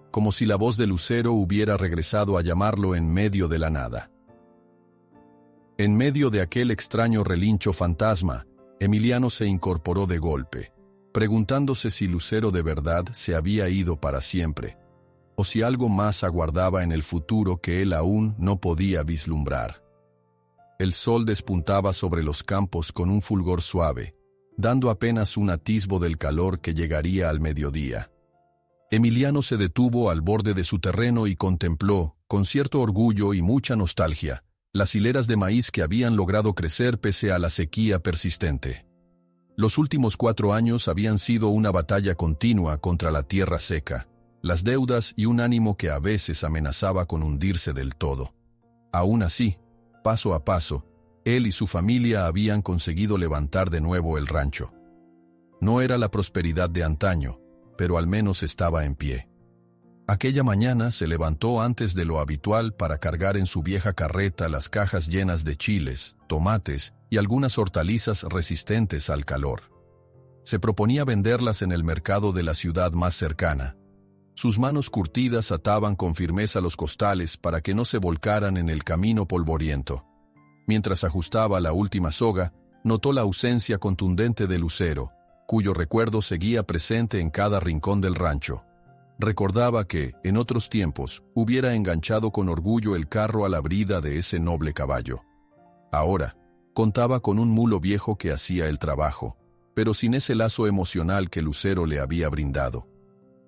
como si la voz de Lucero hubiera regresado a llamarlo en medio de la nada. En medio de aquel extraño relincho fantasma, Emiliano se incorporó de golpe, preguntándose si Lucero de verdad se había ido para siempre, o si algo más aguardaba en el futuro que él aún no podía vislumbrar. El sol despuntaba sobre los campos con un fulgor suave, dando apenas un atisbo del calor que llegaría al mediodía. Emiliano se detuvo al borde de su terreno y contempló, con cierto orgullo y mucha nostalgia, las hileras de maíz que habían logrado crecer pese a la sequía persistente. Los últimos 4 años habían sido una batalla continua contra la tierra seca, las deudas y un ánimo que a veces amenazaba con hundirse del todo. Aún así, paso a paso, él y su familia habían conseguido levantar de nuevo el rancho. No era la prosperidad de antaño, pero al menos estaba en pie. Aquella mañana se levantó antes de lo habitual para cargar en su vieja carreta las cajas llenas de chiles, tomates y algunas hortalizas resistentes al calor. Se proponía venderlas en el mercado de la ciudad más cercana. Sus manos curtidas ataban con firmeza los costales para que no se volcaran en el camino polvoriento. Mientras ajustaba la última soga, notó la ausencia contundente de Lucero, cuyo recuerdo seguía presente en cada rincón del rancho. Recordaba que, en otros tiempos, hubiera enganchado con orgullo el carro a la brida de ese noble caballo. Ahora, contaba con un mulo viejo que hacía el trabajo, pero sin ese lazo emocional que Lucero le había brindado.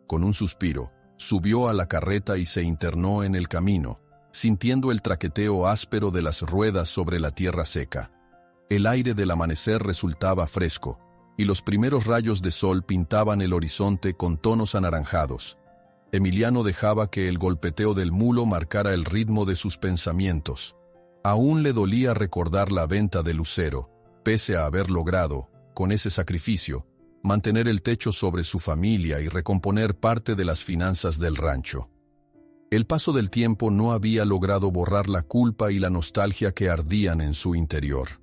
Con un suspiro, subió a la carreta y se internó en el camino, sintiendo el traqueteo áspero de las ruedas sobre la tierra seca. El aire del amanecer resultaba fresco, y los primeros rayos de sol pintaban el horizonte con tonos anaranjados. Emiliano dejaba que el golpeteo del mulo marcara el ritmo de sus pensamientos. Aún le dolía recordar la venta de Lucero, pese a haber logrado, con ese sacrificio, mantener el techo sobre su familia y recomponer parte de las finanzas del rancho. El paso del tiempo no había logrado borrar la culpa y la nostalgia que ardían en su interior.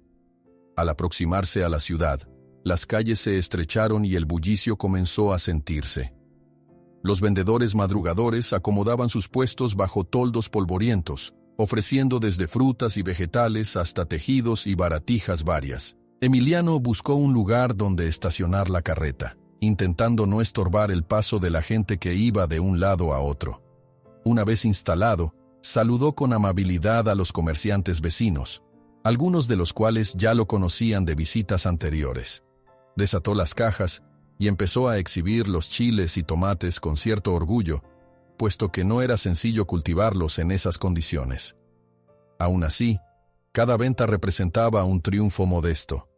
Al aproximarse a la ciudad, las calles se estrecharon y el bullicio comenzó a sentirse. Los vendedores madrugadores acomodaban sus puestos bajo toldos polvorientos, ofreciendo desde frutas y vegetales hasta tejidos y baratijas varias. Emiliano buscó un lugar donde estacionar la carreta, intentando no estorbar el paso de la gente que iba de un lado a otro. Una vez instalado, saludó con amabilidad a los comerciantes vecinos, algunos de los cuales ya lo conocían de visitas anteriores. Desató las cajas y empezó a exhibir los chiles y tomates con cierto orgullo, puesto que no era sencillo cultivarlos en esas condiciones. Aún así, cada venta representaba un triunfo modesto.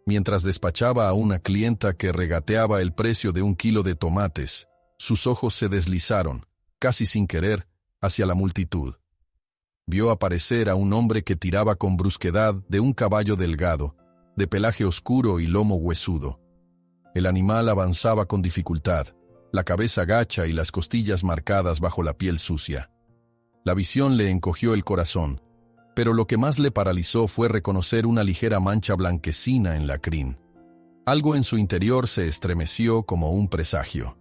Mientras despachaba a una clienta que regateaba el precio de 1 kilo de tomates, sus ojos se deslizaron, casi sin querer, hacia la multitud. Vio aparecer a un hombre que tiraba con brusquedad de un caballo delgado, de pelaje oscuro y lomo huesudo. El animal avanzaba con dificultad, la cabeza gacha y las costillas marcadas bajo la piel sucia. La visión le encogió el corazón, pero lo que más le paralizó fue reconocer una ligera mancha blanquecina en la crin. Algo en su interior se estremeció como un presagio.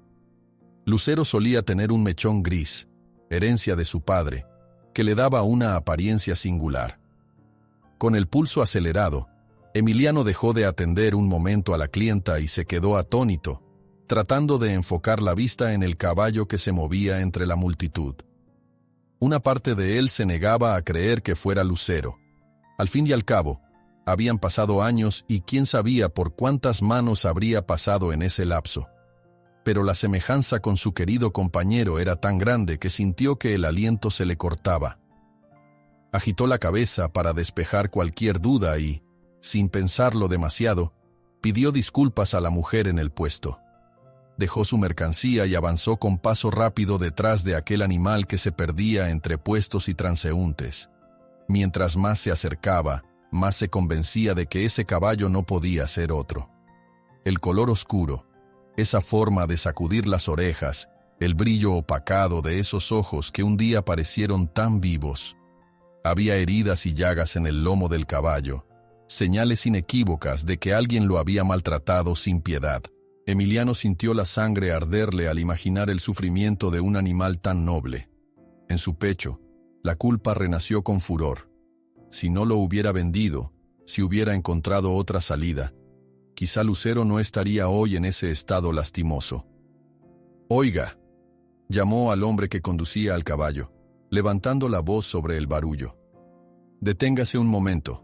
Lucero solía tener un mechón gris, herencia de su padre, que le daba una apariencia singular. Con el pulso acelerado, Emiliano dejó de atender un momento a la clienta y se quedó atónito, tratando de enfocar la vista en el caballo que se movía entre la multitud. Una parte de él se negaba a creer que fuera Lucero. Al fin y al cabo, habían pasado años y quién sabía por cuántas manos habría pasado en ese lapso. Pero la semejanza con su querido compañero era tan grande que sintió que el aliento se le cortaba. Agitó la cabeza para despejar cualquier duda y, sin pensarlo demasiado, pidió disculpas a la mujer en el puesto. Dejó su mercancía y avanzó con paso rápido detrás de aquel animal que se perdía entre puestos y transeúntes. Mientras más se acercaba, más se convencía de que ese caballo no podía ser otro. El color oscuro, esa forma de sacudir las orejas, el brillo opacado de esos ojos que un día parecieron tan vivos. Había heridas y llagas en el lomo del caballo, señales inequívocas de que alguien lo había maltratado sin piedad. Emiliano sintió la sangre arderle al imaginar el sufrimiento de un animal tan noble. En su pecho, la culpa renació con furor. Si no lo hubiera vendido, si hubiera encontrado otra salida, quizá Lucero no estaría hoy en ese estado lastimoso. «Oiga», llamó al hombre que conducía al caballo, levantando la voz sobre el barullo. «Deténgase un momento».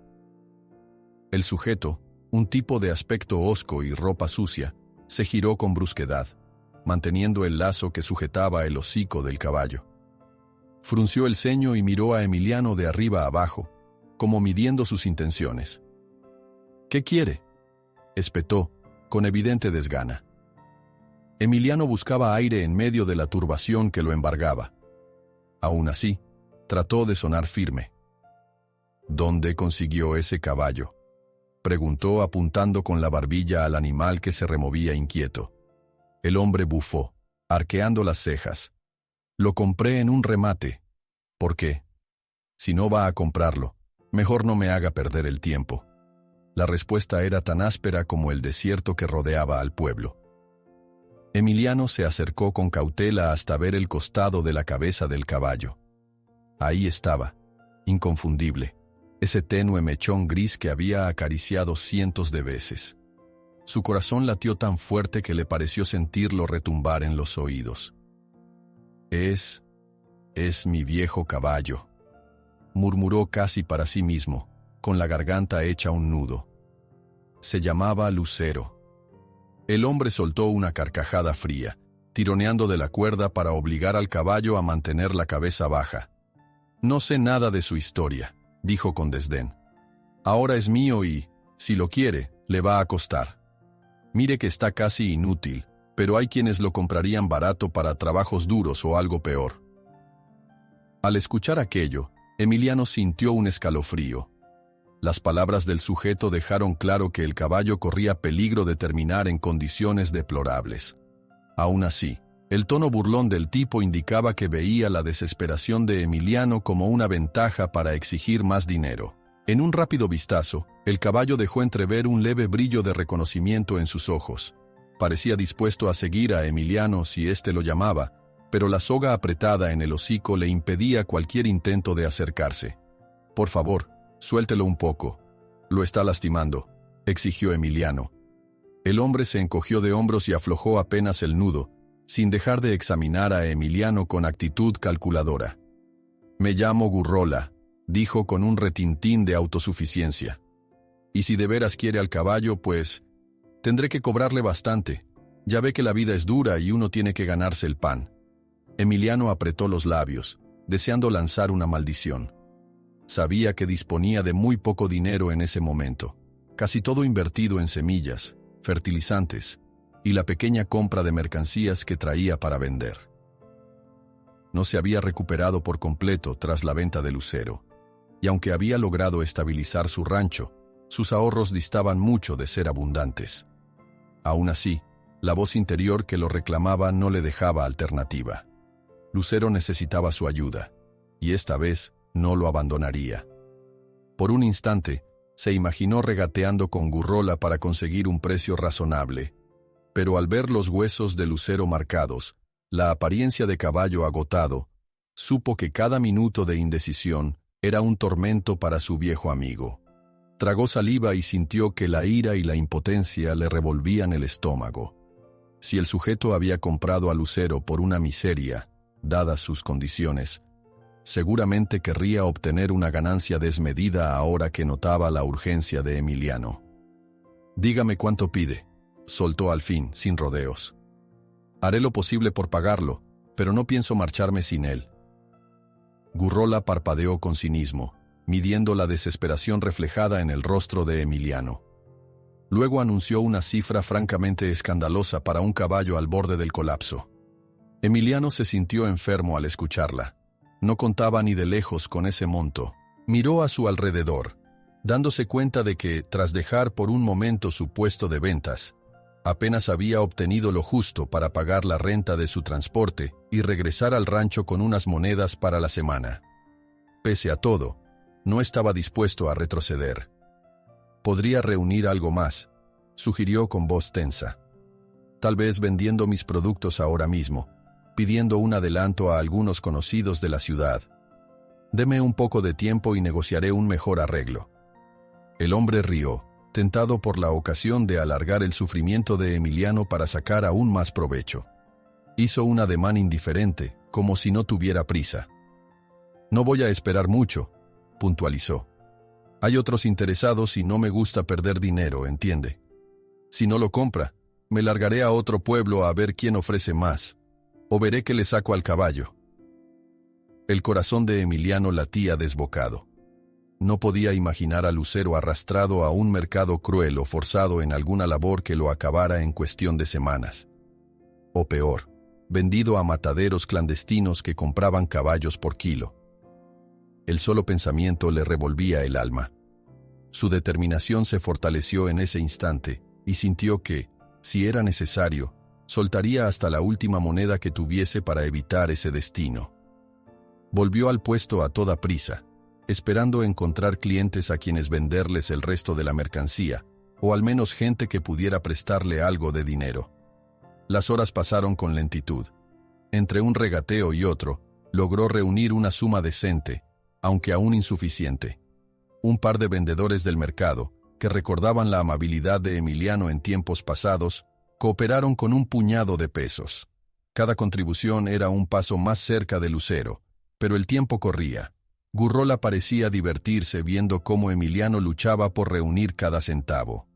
El sujeto, un tipo de aspecto hosco y ropa sucia, se giró con brusquedad, manteniendo el lazo que sujetaba el hocico del caballo. Frunció el ceño y miró a Emiliano de arriba a abajo, como midiendo sus intenciones. «¿Qué quiere?», espetó, con evidente desgana. Emiliano buscaba aire en medio de la turbación que lo embargaba. Aún así, trató de sonar firme. «¿Dónde consiguió ese caballo?», preguntó apuntando con la barbilla al animal que se removía inquieto. El hombre bufó, arqueando las cejas. «Lo compré en un remate». «¿Por qué?». «Si no va a comprarlo, mejor no me haga perder el tiempo». La respuesta era tan áspera como el desierto que rodeaba al pueblo. Emiliano se acercó con cautela hasta ver el costado de la cabeza del caballo. Ahí estaba, inconfundible, ese tenue mechón gris que había acariciado cientos de veces. Su corazón latió tan fuerte que le pareció sentirlo retumbar en los oídos. Es mi viejo caballo», murmuró casi para sí mismo, con la garganta hecha un nudo. Se llamaba Lucero. El hombre soltó una carcajada fría, tironeando de la cuerda para obligar al caballo a mantener la cabeza baja. «No sé nada de su historia», dijo con desdén. «Ahora es mío y, si lo quiere, le va a costar. Mire que está casi inútil, pero hay quienes lo comprarían barato para trabajos duros o algo peor». Al escuchar aquello, Emiliano sintió un escalofrío. Las palabras del sujeto dejaron claro que el caballo corría peligro de terminar en condiciones deplorables. Aún así, el tono burlón del tipo indicaba que veía la desesperación de Emiliano como una ventaja para exigir más dinero. En un rápido vistazo, el caballo dejó entrever un leve brillo de reconocimiento en sus ojos. Parecía dispuesto a seguir a Emiliano si éste lo llamaba, pero la soga apretada en el hocico le impedía cualquier intento de acercarse. «Por favor, suéltelo un poco. Lo está lastimando», exigió Emiliano. El hombre se encogió de hombros y aflojó apenas el nudo, sin dejar de examinar a Emiliano con actitud calculadora. «Me llamo Gurrola», dijo con un retintín de autosuficiencia. «Y si de veras quiere al caballo, pues tendré que cobrarle bastante. Ya ve que la vida es dura y uno tiene que ganarse el pan». Emiliano apretó los labios, deseando lanzar una maldición. Sabía que disponía de muy poco dinero en ese momento, casi todo invertido en semillas, fertilizantes y la pequeña compra de mercancías que traía para vender. No se había recuperado por completo tras la venta de Lucero, y aunque había logrado estabilizar su rancho, sus ahorros distaban mucho de ser abundantes. Aún así, la voz interior que lo reclamaba no le dejaba alternativa. Lucero necesitaba su ayuda, y esta vez no lo abandonaría. Por un instante, se imaginó regateando con Gurrola para conseguir un precio razonable, pero al ver los huesos de Lucero marcados, la apariencia de caballo agotado, supo que cada minuto de indecisión era un tormento para su viejo amigo. Tragó saliva y sintió que la ira y la impotencia le revolvían el estómago. Si el sujeto había comprado a Lucero por una miseria, dadas sus condiciones, seguramente querría obtener una ganancia desmedida ahora que notaba la urgencia de Emiliano. «Dígame cuánto pide», soltó al fin, sin rodeos. «Haré lo posible por pagarlo, pero no pienso marcharme sin él». Gurrola parpadeó con cinismo, midiendo la desesperación reflejada en el rostro de Emiliano. Luego anunció una cifra francamente escandalosa para un caballo al borde del colapso. Emiliano se sintió enfermo al escucharla. No contaba ni de lejos con ese monto. Miró a su alrededor, dándose cuenta de que, tras dejar por un momento su puesto de ventas, apenas había obtenido lo justo para pagar la renta de su transporte y regresar al rancho con unas monedas para la semana. Pese a todo, no estaba dispuesto a retroceder. «Podría reunir algo más», sugirió con voz tensa. «Tal vez vendiendo mis productos ahora mismo, pidiendo un adelanto a algunos conocidos de la ciudad. Deme un poco de tiempo y negociaré un mejor arreglo». El hombre rió, tentado por la ocasión de alargar el sufrimiento de Emiliano para sacar aún más provecho. Hizo un ademán indiferente, como si no tuviera prisa. «No voy a esperar mucho», puntualizó. «Hay otros interesados y no me gusta perder dinero, ¿entiende? Si no lo compra, me largaré a otro pueblo a ver quién ofrece más, o veré qué le saco al caballo». El corazón de Emiliano latía desbocado. No podía imaginar a Lucero arrastrado a un mercado cruel o forzado en alguna labor que lo acabara en cuestión de semanas. O peor, vendido a mataderos clandestinos que compraban caballos por kilo. El solo pensamiento le revolvía el alma. Su determinación se fortaleció en ese instante y sintió que, si era necesario, soltaría hasta la última moneda que tuviese para evitar ese destino. Volvió al puesto a toda prisa, esperando encontrar clientes a quienes venderles el resto de la mercancía, o al menos gente que pudiera prestarle algo de dinero. Las horas pasaron con lentitud. Entre un regateo y otro, logró reunir una suma decente, aunque aún insuficiente. Un par de vendedores del mercado, que recordaban la amabilidad de Emiliano en tiempos pasados, cooperaron con un puñado de pesos. Cada contribución era un paso más cerca de Lucero, pero el tiempo corría. Gurrola parecía divertirse viendo cómo Emiliano luchaba por reunir cada centavo.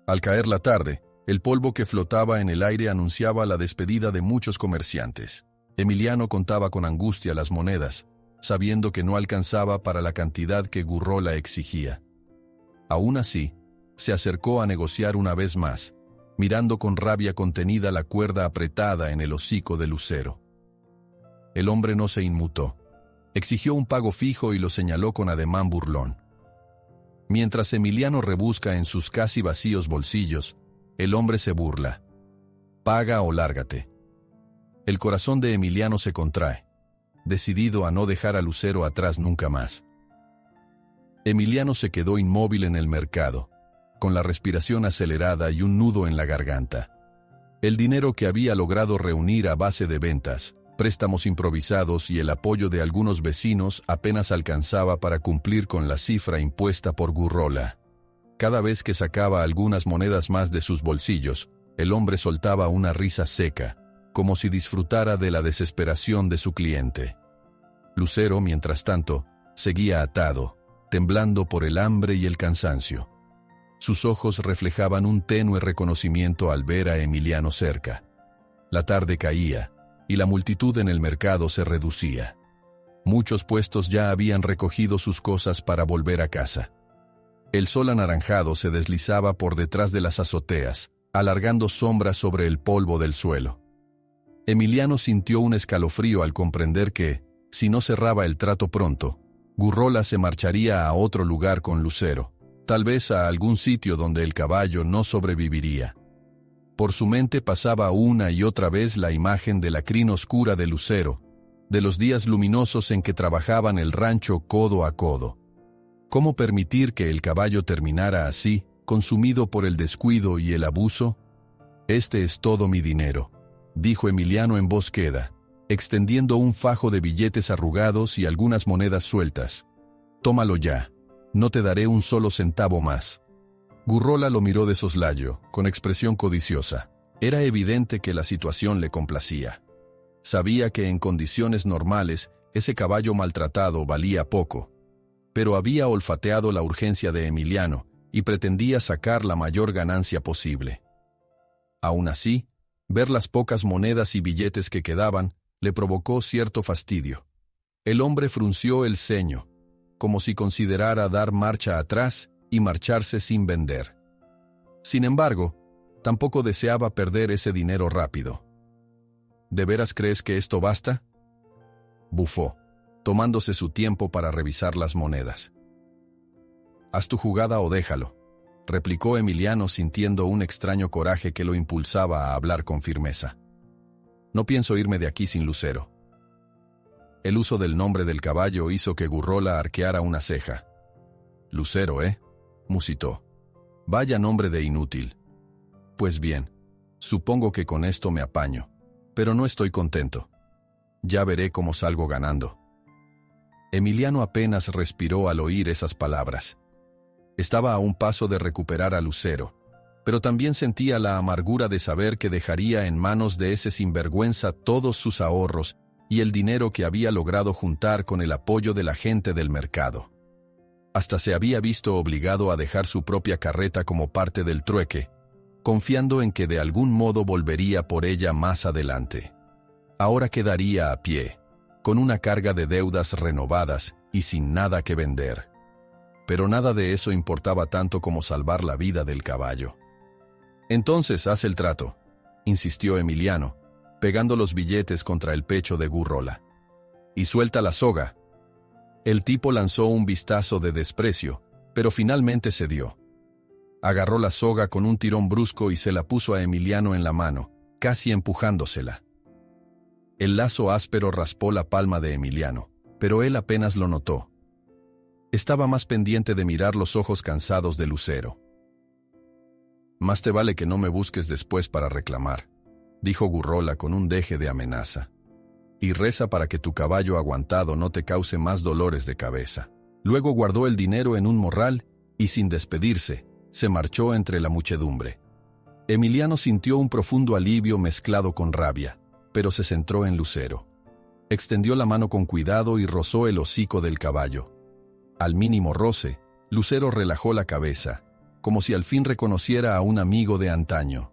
Al caer la tarde, el polvo que flotaba en el aire anunciaba la despedida de muchos comerciantes. Emiliano contaba con angustia las monedas, sabiendo que no alcanzaba para la cantidad que Gurrola exigía. Aún así, se acercó a negociar una vez más, mirando con rabia contenida la cuerda apretada en el hocico de Lucero. El hombre no se inmutó. Exigió un pago fijo y lo señaló con ademán burlón. Mientras Emiliano rebusca en sus casi vacíos bolsillos, el hombre se burla. «Paga o lárgate». El corazón de Emiliano se contrae, decidido a no dejar a Lucero atrás nunca más. Emiliano se quedó inmóvil en el mercado, con la respiración acelerada y un nudo en la garganta. El dinero que había logrado reunir a base de ventas, préstamos improvisados y el apoyo de algunos vecinos apenas alcanzaba para cumplir con la cifra impuesta por Gurrola. Cada vez que sacaba algunas monedas más de sus bolsillos, el hombre soltaba una risa seca, como si disfrutara de la desesperación de su cliente. Lucero, mientras tanto, seguía atado, temblando por el hambre y el cansancio. Sus ojos reflejaban un tenue reconocimiento al ver a Emiliano cerca. La tarde caía, y la multitud en el mercado se reducía. Muchos puestos ya habían recogido sus cosas para volver a casa. El sol anaranjado se deslizaba por detrás de las azoteas, alargando sombras sobre el polvo del suelo. Emiliano sintió un escalofrío al comprender que, si no cerraba el trato pronto, Gurrola se marcharía a otro lugar con Lucero, tal vez a algún sitio donde el caballo no sobreviviría. Por su mente pasaba una y otra vez la imagen de la crin oscura de Lucero, de los días luminosos en que trabajaban el rancho codo a codo. ¿Cómo permitir que el caballo terminara así, consumido por el descuido y el abuso? «Este es todo mi dinero», dijo Emiliano en voz queda, extendiendo un fajo de billetes arrugados y algunas monedas sueltas. «Tómalo ya, no te daré un solo centavo más». Gurrola lo miró de soslayo, con expresión codiciosa. Era evidente que la situación le complacía. Sabía que en condiciones normales ese caballo maltratado valía poco, pero había olfateado la urgencia de Emiliano y pretendía sacar la mayor ganancia posible. Aún así, ver las pocas monedas y billetes que quedaban le provocó cierto fastidio. El hombre frunció el ceño, como si considerara dar marcha atrás y marcharse sin vender. Sin embargo, tampoco deseaba perder ese dinero rápido. ¿De veras crees que esto basta?, bufó, tomándose su tiempo para revisar las monedas. «Haz tu jugada o déjalo», replicó Emiliano sintiendo un extraño coraje que lo impulsaba a hablar con firmeza. «No pienso irme de aquí sin Lucero». El uso del nombre del caballo hizo que Gurrola arqueara una ceja. «Lucero, musitó. «Vaya nombre de inútil. Pues bien, supongo que con esto me apaño, pero no estoy contento. Ya veré cómo salgo ganando». Emiliano apenas respiró al oír esas palabras. Estaba a un paso de recuperar a Lucero, pero también sentía la amargura de saber que dejaría en manos de ese sinvergüenza todos sus ahorros y el dinero que había logrado juntar con el apoyo de la gente del mercado. Hasta se había visto obligado a dejar su propia carreta como parte del trueque, confiando en que de algún modo volvería por ella más adelante. Ahora quedaría a pie, con una carga de deudas renovadas y sin nada que vender. Pero nada de eso importaba tanto como salvar la vida del caballo. «Entonces haz el trato», insistió Emiliano, pegando los billetes contra el pecho de Gurrola. «Y suelta la soga». El tipo lanzó un vistazo de desprecio, pero finalmente cedió. Agarró la soga con un tirón brusco y se la puso a Emiliano en la mano, casi empujándosela. El lazo áspero raspó la palma de Emiliano, pero él apenas lo notó. Estaba más pendiente de mirar los ojos cansados de Lucero. «Más te vale que no me busques después para reclamar», dijo Gurrola con un deje de amenaza. «Y reza para que tu caballo aguantado no te cause más dolores de cabeza». Luego guardó el dinero en un morral y, sin despedirse, se marchó entre la muchedumbre. Emiliano sintió un profundo alivio mezclado con rabia, pero se centró en Lucero. Extendió la mano con cuidado y rozó el hocico del caballo. Al mínimo roce, Lucero relajó la cabeza, como si al fin reconociera a un amigo de antaño.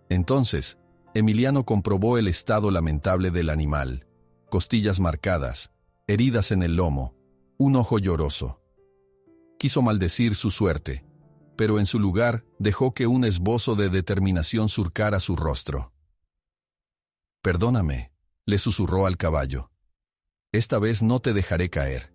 Entonces, Emiliano comprobó el estado lamentable del animal: costillas marcadas, heridas en el lomo, un ojo lloroso. Quiso maldecir su suerte, pero en su lugar dejó que un esbozo de determinación surcara su rostro. «Perdóname», le susurró al caballo. «Esta vez no te dejaré caer».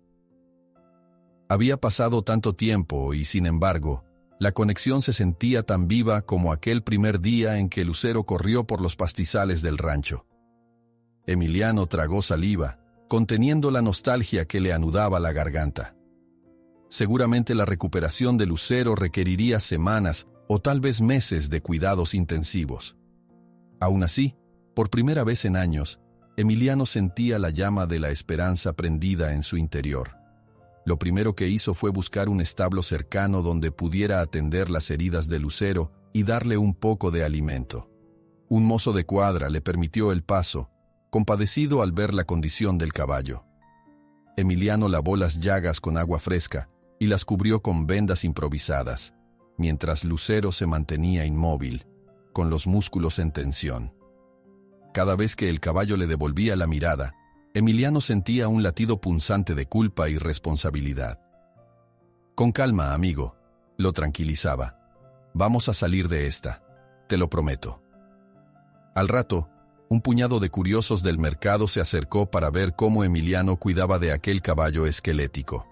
Había pasado tanto tiempo y, sin embargo, la conexión se sentía tan viva como aquel primer día en que Lucero corrió por los pastizales del rancho. Emiliano tragó saliva, conteniendo la nostalgia que le anudaba la garganta. Seguramente la recuperación de Lucero requeriría semanas o tal vez meses de cuidados intensivos. Aún así, por primera vez en años, Emiliano sentía la llama de la esperanza prendida en su interior. Lo primero que hizo fue buscar un establo cercano donde pudiera atender las heridas de Lucero y darle un poco de alimento. Un mozo de cuadra le permitió el paso, compadecido al ver la condición del caballo. Emiliano lavó las llagas con agua fresca y las cubrió con vendas improvisadas, mientras Lucero se mantenía inmóvil, con los músculos en tensión. Cada vez que el caballo le devolvía la mirada, Emiliano sentía un latido punzante de culpa y responsabilidad. «Con calma, amigo», lo tranquilizaba. «Vamos a salir de esta, te lo prometo». Al rato, un puñado de curiosos del mercado se acercó para ver cómo Emiliano cuidaba de aquel caballo esquelético.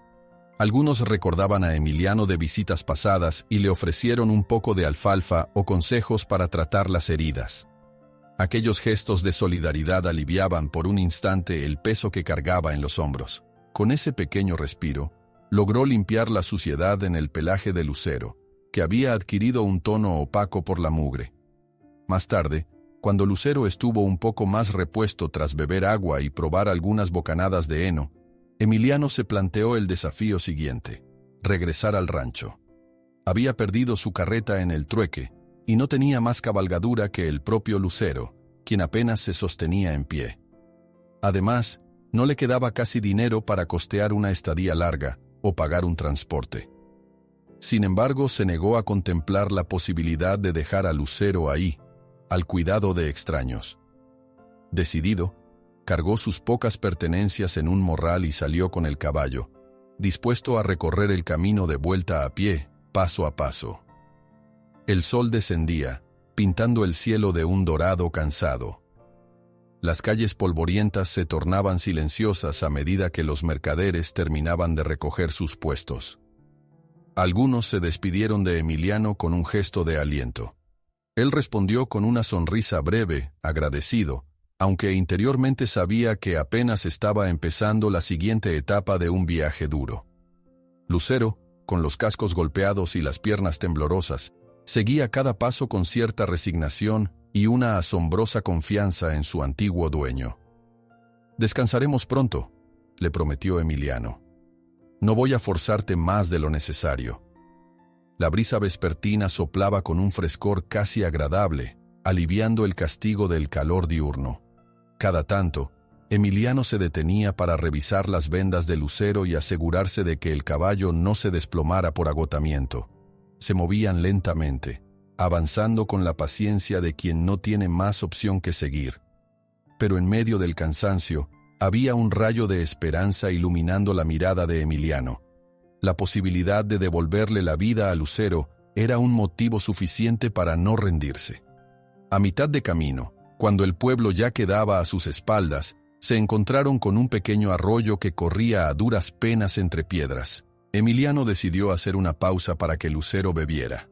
Algunos recordaban a Emiliano de visitas pasadas y le ofrecieron un poco de alfalfa o consejos para tratar las heridas. Aquellos gestos de solidaridad aliviaban por un instante el peso que cargaba en los hombros. Con ese pequeño respiro, logró limpiar la suciedad en el pelaje de Lucero, que había adquirido un tono opaco por la mugre. Más tarde, cuando Lucero estuvo un poco más repuesto tras beber agua y probar algunas bocanadas de heno, Emiliano se planteó el desafío siguiente: regresar al rancho. Había perdido su carreta en el trueque, y no tenía más cabalgadura que el propio Lucero, quien apenas se sostenía en pie. Además, no le quedaba casi dinero para costear una estadía larga o pagar un transporte. Sin embargo, se negó a contemplar la posibilidad de dejar a Lucero ahí, al cuidado de extraños. Decidido, cargó sus pocas pertenencias en un morral y salió con el caballo, dispuesto a recorrer el camino de vuelta a pie, paso a paso. El sol descendía, pintando el cielo de un dorado cansado. Las calles polvorientas se tornaban silenciosas a medida que los mercaderes terminaban de recoger sus puestos. Algunos se despidieron de Emiliano con un gesto de aliento. Él respondió con una sonrisa breve, agradecido, aunque interiormente sabía que apenas estaba empezando la siguiente etapa de un viaje duro. Lucero, con los cascos golpeados y las piernas temblorosas, seguía cada paso con cierta resignación y una asombrosa confianza en su antiguo dueño. «Descansaremos pronto», le prometió Emiliano. «No voy a forzarte más de lo necesario». La brisa vespertina soplaba con un frescor casi agradable, aliviando el castigo del calor diurno. Cada tanto, Emiliano se detenía para revisar las vendas de Lucero y asegurarse de que el caballo no se desplomara por agotamiento. Se movían lentamente, avanzando con la paciencia de quien no tiene más opción que seguir. Pero en medio del cansancio, había un rayo de esperanza iluminando la mirada de Emiliano. La posibilidad de devolverle la vida a Lucero era un motivo suficiente para no rendirse. A mitad de camino, cuando el pueblo ya quedaba a sus espaldas, se encontraron con un pequeño arroyo que corría a duras penas entre piedras. Emiliano decidió hacer una pausa para que Lucero bebiera.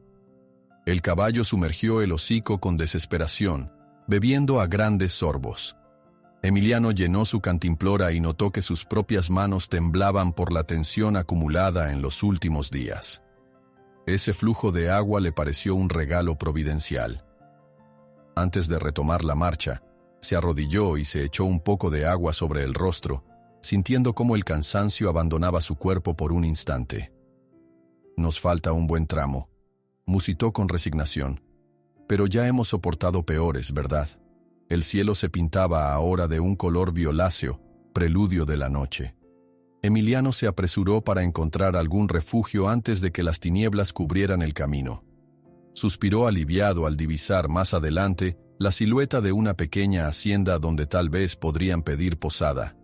El caballo sumergió el hocico con desesperación, bebiendo a grandes sorbos. Emiliano llenó su cantimplora y notó que sus propias manos temblaban por la tensión acumulada en los últimos días. Ese flujo de agua le pareció un regalo providencial. Antes de retomar la marcha, se arrodilló y se echó un poco de agua sobre el rostro, sintiendo cómo el cansancio abandonaba su cuerpo por un instante. «Nos falta un buen tramo», musitó con resignación. «Pero ya hemos soportado peores, ¿verdad?» El cielo se pintaba ahora de un color violáceo, preludio de la noche. Emiliano se apresuró para encontrar algún refugio antes de que las tinieblas cubrieran el camino. Suspiró aliviado al divisar más adelante la silueta de una pequeña hacienda donde tal vez podrían pedir posada.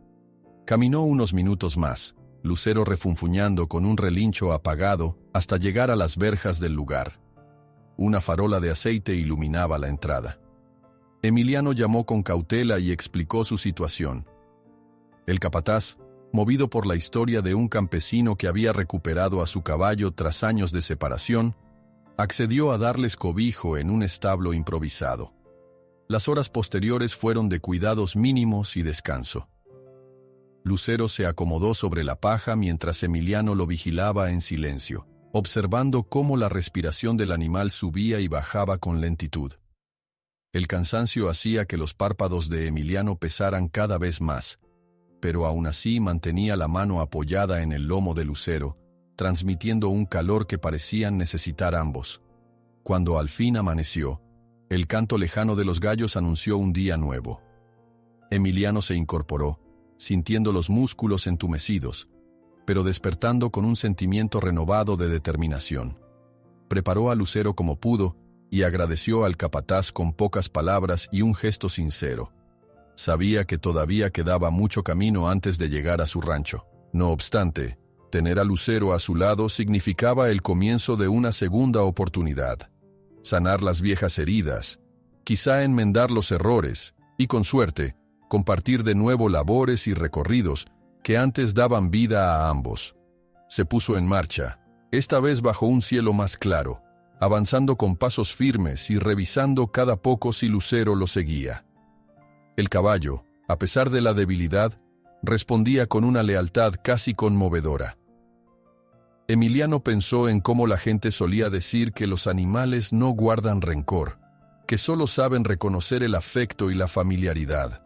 Caminó unos minutos más, Lucero refunfuñando con un relincho apagado hasta llegar a las verjas del lugar. Una farola de aceite iluminaba la entrada. Emiliano llamó con cautela y explicó su situación. El capataz, movido por la historia de un campesino que había recuperado a su caballo tras años de separación, accedió a darles cobijo en un establo improvisado. Las horas posteriores fueron de cuidados mínimos y descanso. Lucero se acomodó sobre la paja mientras Emiliano lo vigilaba en silencio, observando cómo la respiración del animal subía y bajaba con lentitud. El cansancio hacía que los párpados de Emiliano pesaran cada vez más, pero aún así mantenía la mano apoyada en el lomo de Lucero, transmitiendo un calor que parecían necesitar ambos. Cuando al fin amaneció, el canto lejano de los gallos anunció un día nuevo. Emiliano se incorporó, sintiendo los músculos entumecidos, pero despertando con un sentimiento renovado de determinación. Preparó a Lucero como pudo y agradeció al capataz con pocas palabras y un gesto sincero. Sabía que todavía quedaba mucho camino antes de llegar a su rancho. No obstante, tener a Lucero a su lado significaba el comienzo de una segunda oportunidad. Sanar las viejas heridas, quizá enmendar los errores y, con suerte, compartir de nuevo labores y recorridos que antes daban vida a ambos. Se puso en marcha, esta vez bajo un cielo más claro, avanzando con pasos firmes y revisando cada poco si Lucero lo seguía. El caballo, a pesar de la debilidad, respondía con una lealtad casi conmovedora. Emiliano pensó en cómo la gente solía decir que los animales no guardan rencor, que solo saben reconocer el afecto y la familiaridad.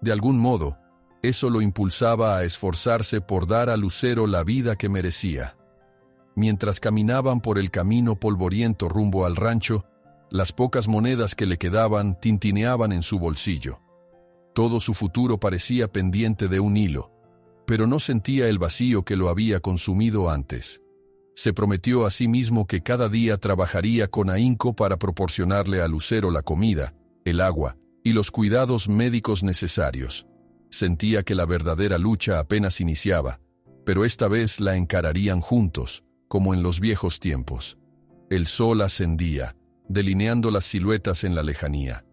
De algún modo, eso lo impulsaba a esforzarse por dar a Lucero la vida que merecía. Mientras caminaban por el camino polvoriento rumbo al rancho, las pocas monedas que le quedaban tintineaban en su bolsillo. Todo su futuro parecía pendiente de un hilo, pero no sentía el vacío que lo había consumido antes. Se prometió a sí mismo que cada día trabajaría con ahínco para proporcionarle a Lucero la comida, el agua y los cuidados médicos necesarios. Sentía que la verdadera lucha apenas iniciaba, pero esta vez la encararían juntos, como en los viejos tiempos. El sol ascendía, delineando las siluetas en la lejanía.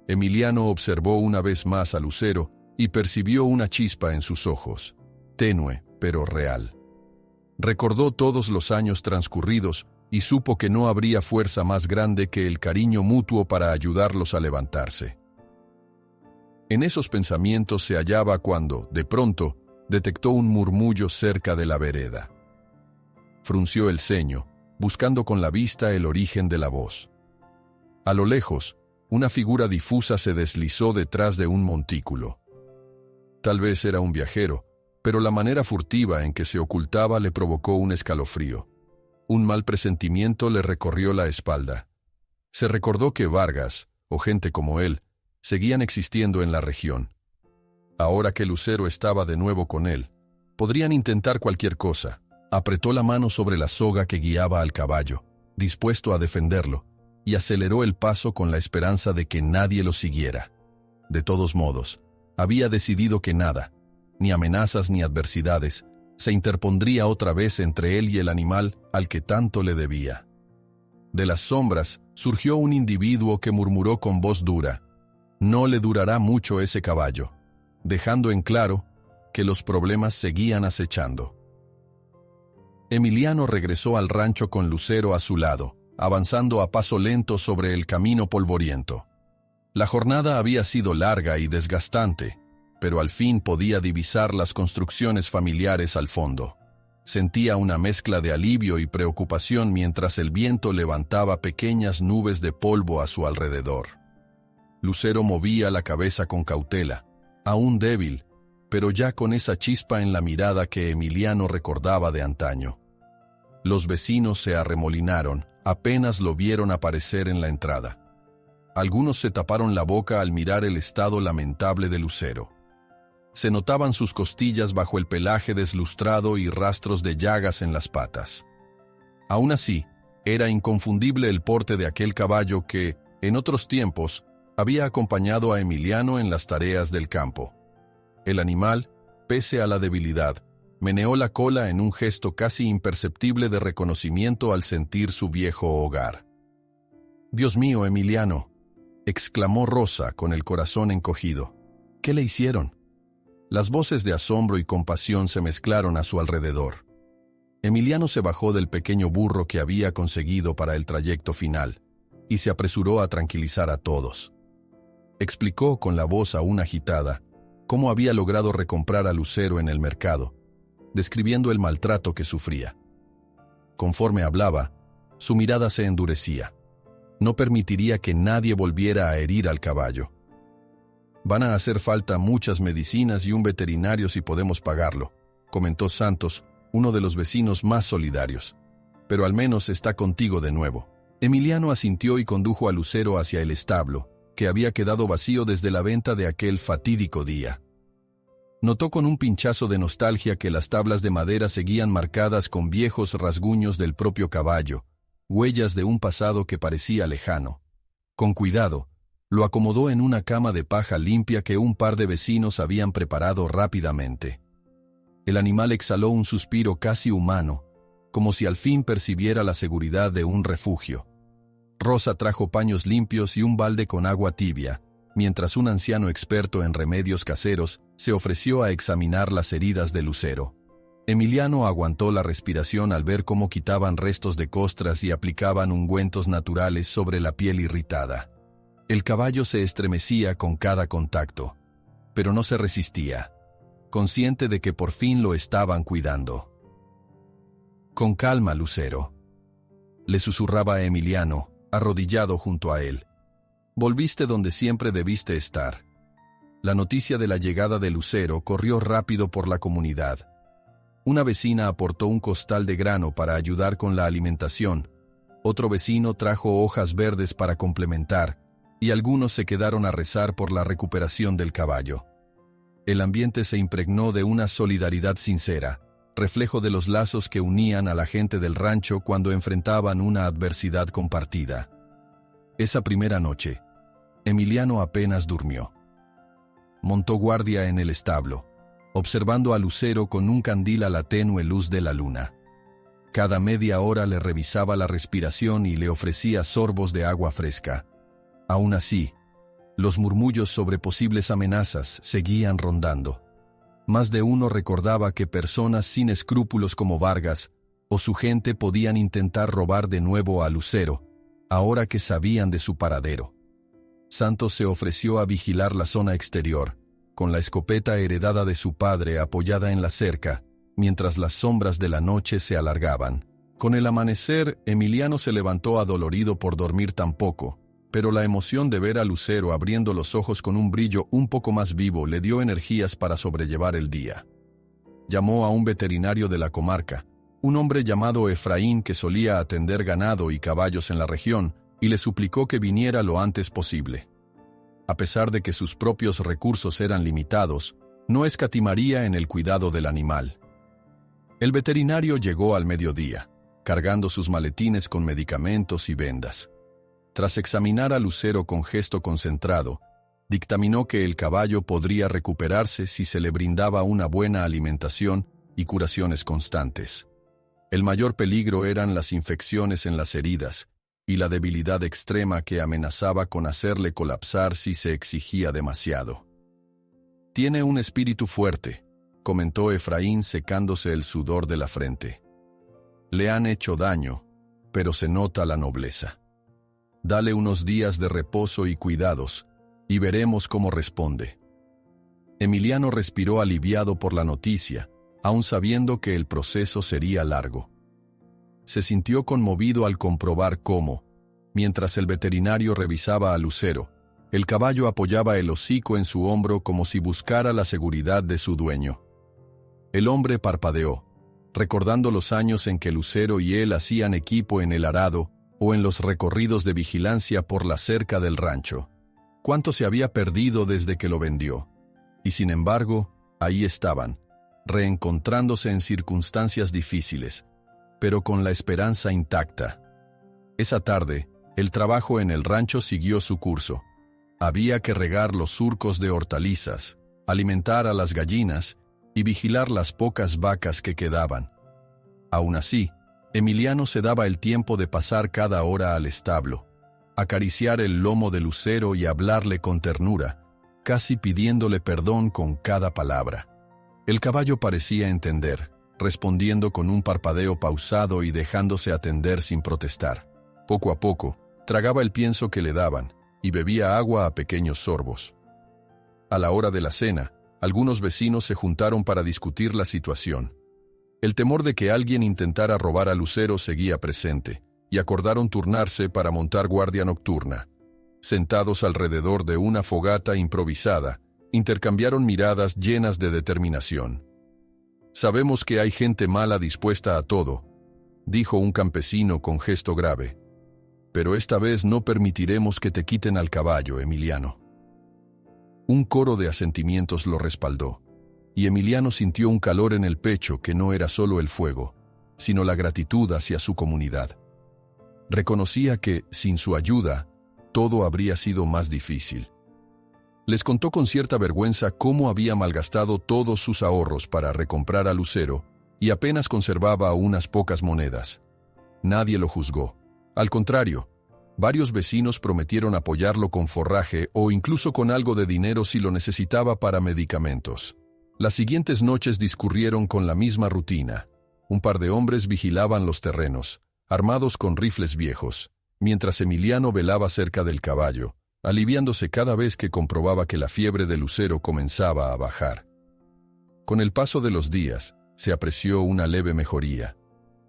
Emiliano observó una vez más a Lucero y percibió una chispa en sus ojos, tenue pero real. Recordó todos los años transcurridos y supo que no habría fuerza más grande que el cariño mutuo para ayudarlos a levantarse. En esos pensamientos se hallaba cuando, de pronto, detectó un murmullo cerca de la vereda. Frunció el ceño, buscando con la vista el origen de la voz. A lo lejos, una figura difusa se deslizó detrás de un montículo. Tal vez era un viajero, pero la manera furtiva en que se ocultaba le provocó un escalofrío. Un mal presentimiento le recorrió la espalda. Se recordó que Vargas, o gente como él, seguían existiendo en la región. Ahora que Lucero estaba de nuevo con él, podrían intentar cualquier cosa. Apretó la mano sobre la soga que guiaba al caballo, dispuesto a defenderlo, y aceleró el paso con la esperanza de que nadie lo siguiera. De todos modos, había decidido que nada, ni amenazas ni adversidades, se interpondría otra vez entre él y el animal al que tanto le debía. De las sombras surgió un individuo que murmuró con voz dura: «No le durará mucho ese caballo», dejando en claro que los problemas seguían acechando. Emiliano regresó al rancho con Lucero a su lado, avanzando a paso lento sobre el camino polvoriento. La jornada había sido larga y desgastante, pero al fin podía divisar las construcciones familiares al fondo. Sentía una mezcla de alivio y preocupación mientras el viento levantaba pequeñas nubes de polvo a su alrededor. Lucero movía la cabeza con cautela, aún débil, pero ya con esa chispa en la mirada que Emiliano recordaba de antaño. Los vecinos se arremolinaron, apenas lo vieron aparecer en la entrada. Algunos se taparon la boca al mirar el estado lamentable de Lucero. Se notaban sus costillas bajo el pelaje deslustrado y rastros de llagas en las patas. Aún así, era inconfundible el porte de aquel caballo que, en otros tiempos, había acompañado a Emiliano en las tareas del campo. El animal, pese a la debilidad, meneó la cola en un gesto casi imperceptible de reconocimiento al sentir su viejo hogar. «Dios mío, Emiliano», exclamó Rosa con el corazón encogido. «¿Qué le hicieron?». Las voces de asombro y compasión se mezclaron a su alrededor. Emiliano se bajó del pequeño burro que había conseguido para el trayecto final y se apresuró a tranquilizar a todos. Explicó con la voz aún agitada cómo había logrado recomprar a Lucero en el mercado, describiendo el maltrato que sufría. Conforme hablaba, su mirada se endurecía. No permitiría que nadie volviera a herir al caballo. «Van a hacer falta muchas medicinas y un veterinario si podemos pagarlo», comentó Santos, uno de los vecinos más solidarios. «Pero al menos está contigo de nuevo». Emiliano asintió y condujo a Lucero hacia el establo, que había quedado vacío desde la venta de aquel fatídico día. Notó con un pinchazo de nostalgia que las tablas de madera seguían marcadas con viejos rasguños del propio caballo, huellas de un pasado que parecía lejano. Con cuidado, lo acomodó en una cama de paja limpia que un par de vecinos habían preparado rápidamente. El animal exhaló un suspiro casi humano, como si al fin percibiera la seguridad de un refugio. Rosa trajo paños limpios y un balde con agua tibia, mientras un anciano experto en remedios caseros se ofreció a examinar las heridas de Lucero. Emiliano aguantó la respiración al ver cómo quitaban restos de costras y aplicaban ungüentos naturales sobre la piel irritada. El caballo se estremecía con cada contacto, pero no se resistía, consciente de que por fin lo estaban cuidando. «Con calma, Lucero», le susurraba a Emiliano, arrodillado junto a él. «Volviste donde siempre debiste estar». La noticia de la llegada de Lucero corrió rápido por la comunidad. Una vecina aportó un costal de grano para ayudar con la alimentación, otro vecino trajo hojas verdes para complementar, y algunos se quedaron a rezar por la recuperación del caballo. El ambiente se impregnó de una solidaridad sincera, reflejo de los lazos que unían a la gente del rancho cuando enfrentaban una adversidad compartida. Esa primera noche, Emiliano apenas durmió. montó guardia en el establo, observando a Lucero con un candil a la tenue luz de la luna. Cada media hora le revisaba la respiración y le ofrecía sorbos de agua fresca. Aún así, los murmullos sobre posibles amenazas seguían rondando. Más de uno recordaba que personas sin escrúpulos como Vargas o su gente podían intentar robar de nuevo a Lucero, ahora que sabían de su paradero. Santos se ofreció a vigilar la zona exterior, con la escopeta heredada de su padre apoyada en la cerca, mientras las sombras de la noche se alargaban. Con el amanecer, Emiliano se levantó adolorido por dormir tan poco, pero la emoción de ver a Lucero abriendo los ojos con un brillo un poco más vivo le dio energías para sobrellevar el día. Llamó a un veterinario de la comarca, un hombre llamado Efraín que solía atender ganado y caballos en la región, y le suplicó que viniera lo antes posible. A pesar de que sus propios recursos eran limitados, no escatimaría en el cuidado del animal. El veterinario llegó al mediodía, cargando sus maletines con medicamentos y vendas. Tras examinar a Lucero con gesto concentrado, dictaminó que el caballo podría recuperarse si se le brindaba una buena alimentación y curaciones constantes. El mayor peligro eran las infecciones en las heridas y la debilidad extrema que amenazaba con hacerle colapsar si se exigía demasiado. «Tiene un espíritu fuerte», comentó Efraín secándose el sudor de la frente. «Le han hecho daño, pero se nota la nobleza. Dale unos días de reposo y cuidados, y veremos cómo responde». Emiliano respiró aliviado por la noticia, aun sabiendo que el proceso sería largo. Se sintió conmovido al comprobar cómo, mientras el veterinario revisaba a Lucero, el caballo apoyaba el hocico en su hombro como si buscara la seguridad de su dueño. El hombre parpadeó, recordando los años en que Lucero y él hacían equipo en el arado o en los recorridos de vigilancia por la cerca del rancho. Cuánto se había perdido desde que lo vendió. Y sin embargo, ahí estaban, reencontrándose en circunstancias difíciles, pero con la esperanza intacta. Esa tarde, el trabajo en el rancho siguió su curso. Había que regar los surcos de hortalizas, alimentar a las gallinas y vigilar las pocas vacas que quedaban. Aún así, Emiliano se daba el tiempo de pasar cada hora al establo, acariciar el lomo de Lucero y hablarle con ternura, casi pidiéndole perdón con cada palabra. El caballo parecía entender, respondiendo con un parpadeo pausado y dejándose atender sin protestar. Poco a poco, tragaba el pienso que le daban y bebía agua a pequeños sorbos. A la hora de la cena, algunos vecinos se juntaron para discutir la situación. El temor de que alguien intentara robar a Lucero seguía presente, y acordaron turnarse para montar guardia nocturna. Sentados alrededor de una fogata improvisada, intercambiaron miradas llenas de determinación. «Sabemos que hay gente mala dispuesta a todo», dijo un campesino con gesto grave. «Pero esta vez no permitiremos que te quiten al caballo, Emiliano». Un coro de asentimientos lo respaldó, y Emiliano sintió un calor en el pecho que no era solo el fuego, sino la gratitud hacia su comunidad. Reconocía que, sin su ayuda, todo habría sido más difícil. Les contó con cierta vergüenza cómo había malgastado todos sus ahorros para recomprar a Lucero y apenas conservaba unas pocas monedas. Nadie lo juzgó. Al contrario, varios vecinos prometieron apoyarlo con forraje o incluso con algo de dinero si lo necesitaba para medicamentos. Las siguientes noches discurrieron con la misma rutina. Un par de hombres vigilaban los terrenos, armados con rifles viejos, mientras Emiliano velaba cerca del caballo, aliviándose cada vez que comprobaba que la fiebre de Lucero comenzaba a bajar. Con el paso de los días, se apreció una leve mejoría.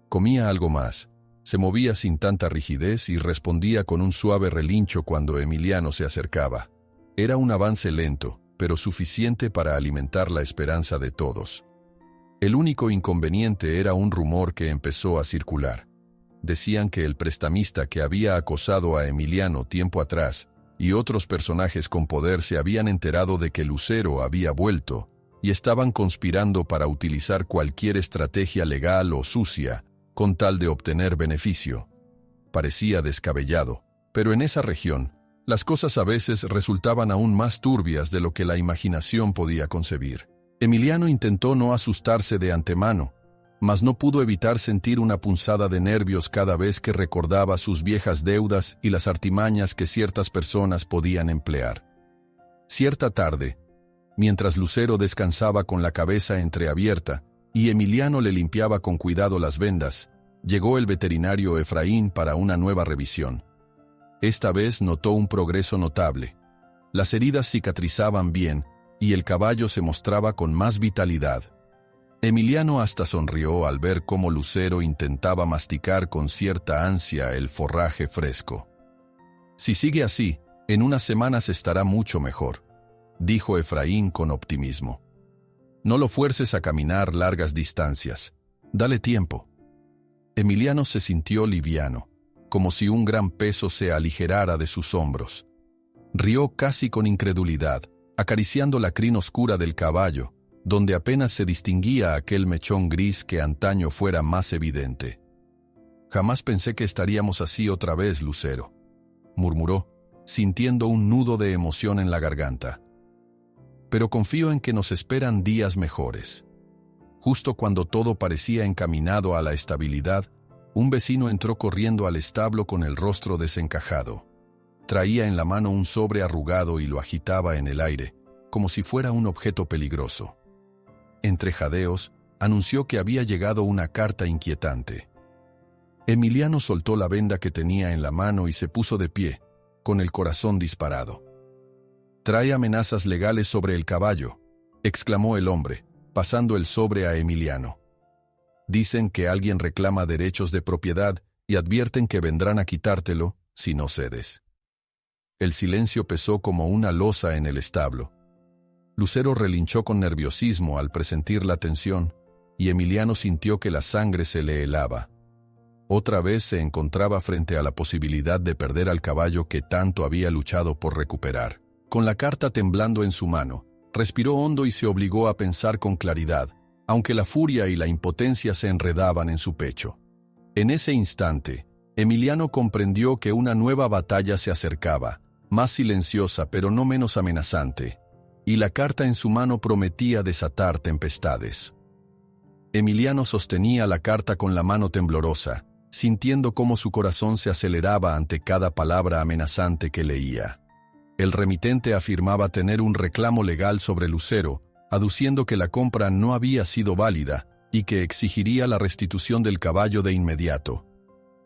Comía algo más, se movía sin tanta rigidez y respondía con un suave relincho cuando Emiliano se acercaba. Era un avance lento, pero suficiente para alimentar la esperanza de todos. El único inconveniente era un rumor que empezó a circular. Decían que el prestamista que había acosado a Emiliano tiempo atrás y otros personajes con poder se habían enterado de que Lucero había vuelto y estaban conspirando para utilizar cualquier estrategia legal o sucia con tal de obtener beneficio. Parecía descabellado, pero en esa región, Las cosas a veces resultaban aún más turbias de lo que la imaginación podía concebir. Emiliano intentó no asustarse de antemano, mas no pudo evitar sentir una punzada de nervios cada vez que recordaba sus viejas deudas y las artimañas que ciertas personas podían emplear. Cierta tarde, mientras Lucero descansaba con la cabeza entreabierta y Emiliano le limpiaba con cuidado las vendas, llegó el veterinario Efraín para una nueva revisión. Esta vez notó un progreso notable. Las heridas cicatrizaban bien y el caballo se mostraba con más vitalidad. Emiliano hasta sonrió al ver cómo Lucero intentaba masticar con cierta ansia el forraje fresco. «Si sigue así, en unas semanas estará mucho mejor», dijo Efraín con optimismo. «No lo fuerces a caminar largas distancias. Dale tiempo». Emiliano se sintió liviano, como si un gran peso se aligerara de sus hombros. Rió casi con incredulidad, acariciando la crin oscura del caballo, donde apenas se distinguía aquel mechón gris que antaño fuera más evidente. «Jamás pensé que estaríamos así otra vez, Lucero», murmuró, sintiendo un nudo de emoción en la garganta. «Pero confío en que nos esperan días mejores». Justo cuando todo parecía encaminado a la estabilidad, un vecino entró corriendo al establo con el rostro desencajado. Traía en la mano un sobre arrugado y lo agitaba en el aire, como si fuera un objeto peligroso. Entre jadeos, anunció que había llegado una carta inquietante. Emiliano soltó la venda que tenía en la mano y se puso de pie, con el corazón disparado. «Trae amenazas legales sobre el caballo», exclamó el hombre, pasando el sobre a Emiliano. «Dicen que alguien reclama derechos de propiedad y advierten que vendrán a quitártelo si no cedes». El silencio pesó como una losa en el establo. Lucero relinchó con nerviosismo al presentir la tensión, y Emiliano sintió que la sangre se le helaba. Otra vez se encontraba frente a la posibilidad de perder al caballo que tanto había luchado por recuperar. Con la carta temblando en su mano, respiró hondo y se obligó a pensar con claridad, aunque la furia y la impotencia se enredaban en su pecho. En ese instante, Emiliano comprendió que una nueva batalla se acercaba, más silenciosa pero no menos amenazante, y la carta en su mano prometía desatar tempestades. Emiliano sostenía la carta con la mano temblorosa, sintiendo cómo su corazón se aceleraba ante cada palabra amenazante que leía. El remitente afirmaba tener un reclamo legal sobre Lucero, aduciendo que la compra no había sido válida y que exigiría la restitución del caballo de inmediato.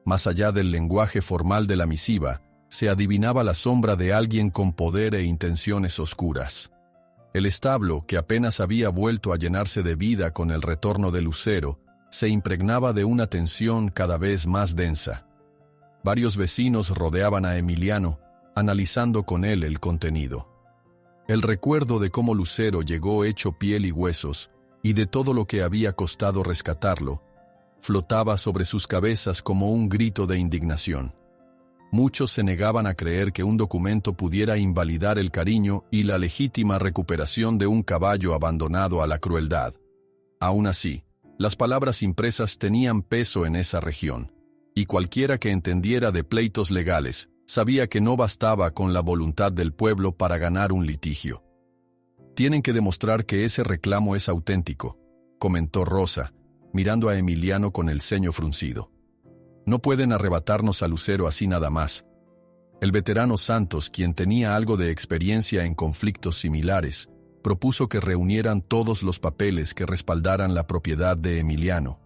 Más allá del lenguaje formal de la misiva, se adivinaba la sombra de alguien con poder e intenciones oscuras. El establo, que apenas había vuelto a llenarse de vida con el retorno de Lucero, se impregnaba de una tensión cada vez más densa. Varios vecinos rodeaban a Emiliano, analizando con él el contenido. El recuerdo de cómo Lucero llegó hecho piel y huesos, y de todo lo que había costado rescatarlo, flotaba sobre sus cabezas como un grito de indignación. Muchos se negaban a creer que un documento pudiera invalidar el cariño y la legítima recuperación de un caballo abandonado a la crueldad. Aún así, las palabras impresas tenían peso en esa región, y cualquiera que entendiera de pleitos legales sabía que no bastaba con la voluntad del pueblo para ganar un litigio. «Tienen que demostrar que ese reclamo es auténtico», comentó Rosa, mirando a Emiliano con el ceño fruncido. «No pueden arrebatarnos a Lucero así nada más». El veterano Santos, quien tenía algo de experiencia en conflictos similares, propuso que reunieran todos los papeles que respaldaran la propiedad de Emiliano.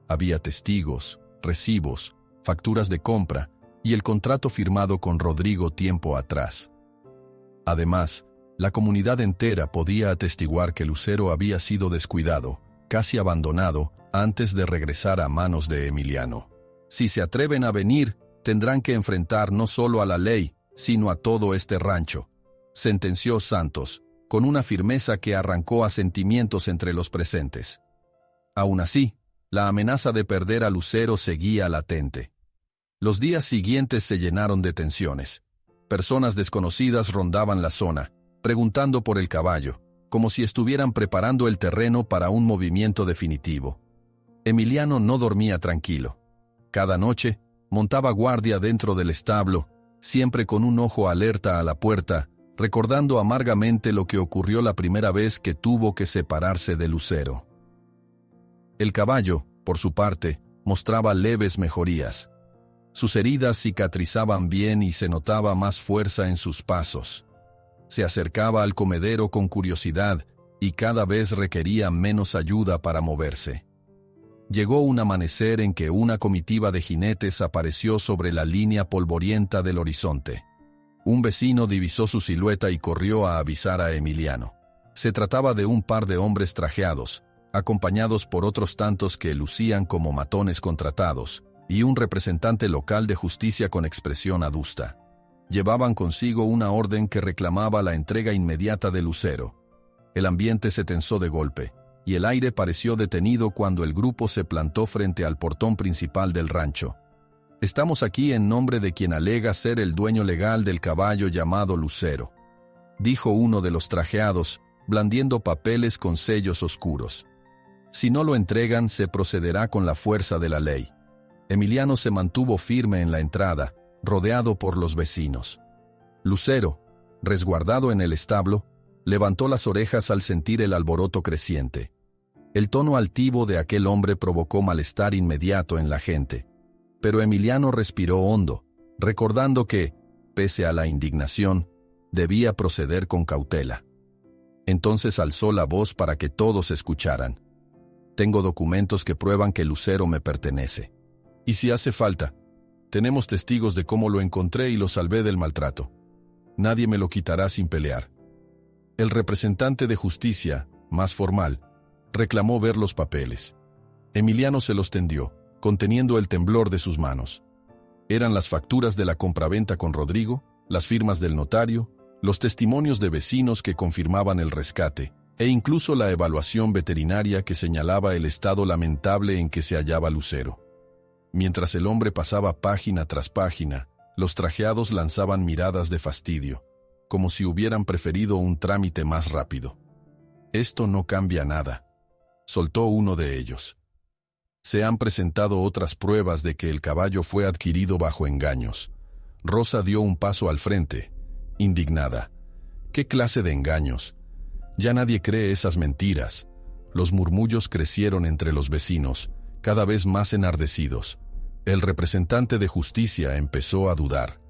Había testigos, recibos, facturas de compra y el contrato firmado con Rodrigo tiempo atrás. Además, la comunidad entera podía atestiguar que Lucero había sido descuidado, casi abandonado, antes de regresar a manos de Emiliano. «Si se atreven a venir, tendrán que enfrentar no solo a la ley, sino a todo este rancho», sentenció Santos, con una firmeza que arrancó asentimientos entre los presentes. Aún así, la amenaza de perder a Lucero seguía latente. Los días siguientes se llenaron de tensiones. Personas desconocidas rondaban la zona, preguntando por el caballo, como si estuvieran preparando el terreno para un movimiento definitivo. Emiliano no dormía tranquilo. Cada noche, montaba guardia dentro del establo, siempre con un ojo alerta a la puerta, recordando amargamente lo que ocurrió la primera vez que tuvo que separarse de Lucero. El caballo, por su parte, mostraba leves mejorías. Sus heridas cicatrizaban bien y se notaba más fuerza en sus pasos. Se acercaba al comedero con curiosidad y cada vez requería menos ayuda para moverse. Llegó un amanecer en que una comitiva de jinetes apareció sobre la línea polvorienta del horizonte. Un vecino divisó su silueta y corrió a avisar a Emiliano. Se trataba de un par de hombres trajeados, acompañados por otros tantos que lucían como matones contratados, y un representante local de justicia con expresión adusta. Llevaban consigo una orden que reclamaba la entrega inmediata de Lucero. El ambiente se tensó de golpe, y el aire pareció detenido cuando el grupo se plantó frente al portón principal del rancho. «Estamos aquí en nombre de quien alega ser el dueño legal del caballo llamado Lucero», dijo uno de los trajeados, blandiendo papeles con sellos oscuros. «Si no lo entregan, se procederá con la fuerza de la ley». Emiliano se mantuvo firme en la entrada, rodeado por los vecinos. Lucero, resguardado en el establo, levantó las orejas al sentir el alboroto creciente. El tono altivo de aquel hombre provocó malestar inmediato en la gente, pero Emiliano respiró hondo, recordando que, pese a la indignación, debía proceder con cautela. Entonces alzó la voz para que todos escucharan. «Tengo documentos que prueban que Lucero me pertenece. Y si hace falta, tenemos testigos de cómo lo encontré y lo salvé del maltrato. Nadie me lo quitará sin pelear». El representante de justicia, más formal, reclamó ver los papeles. Emiliano se los tendió, conteniendo el temblor de sus manos. Eran las facturas de la compraventa con Rodrigo, las firmas del notario, los testimonios de vecinos que confirmaban el rescate, e incluso la evaluación veterinaria que señalaba el estado lamentable en que se hallaba Lucero. Mientras el hombre pasaba página tras página, los trajeados lanzaban miradas de fastidio, como si hubieran preferido un trámite más rápido. «Esto no cambia nada», soltó uno de ellos. «Se han presentado otras pruebas de que el caballo fue adquirido bajo engaños». Rosa dio un paso al frente, indignada. «¿Qué clase de engaños? Ya nadie cree esas mentiras». Los murmullos crecieron entre los vecinos, cada vez más enardecidos. El representante de justicia empezó a dudar.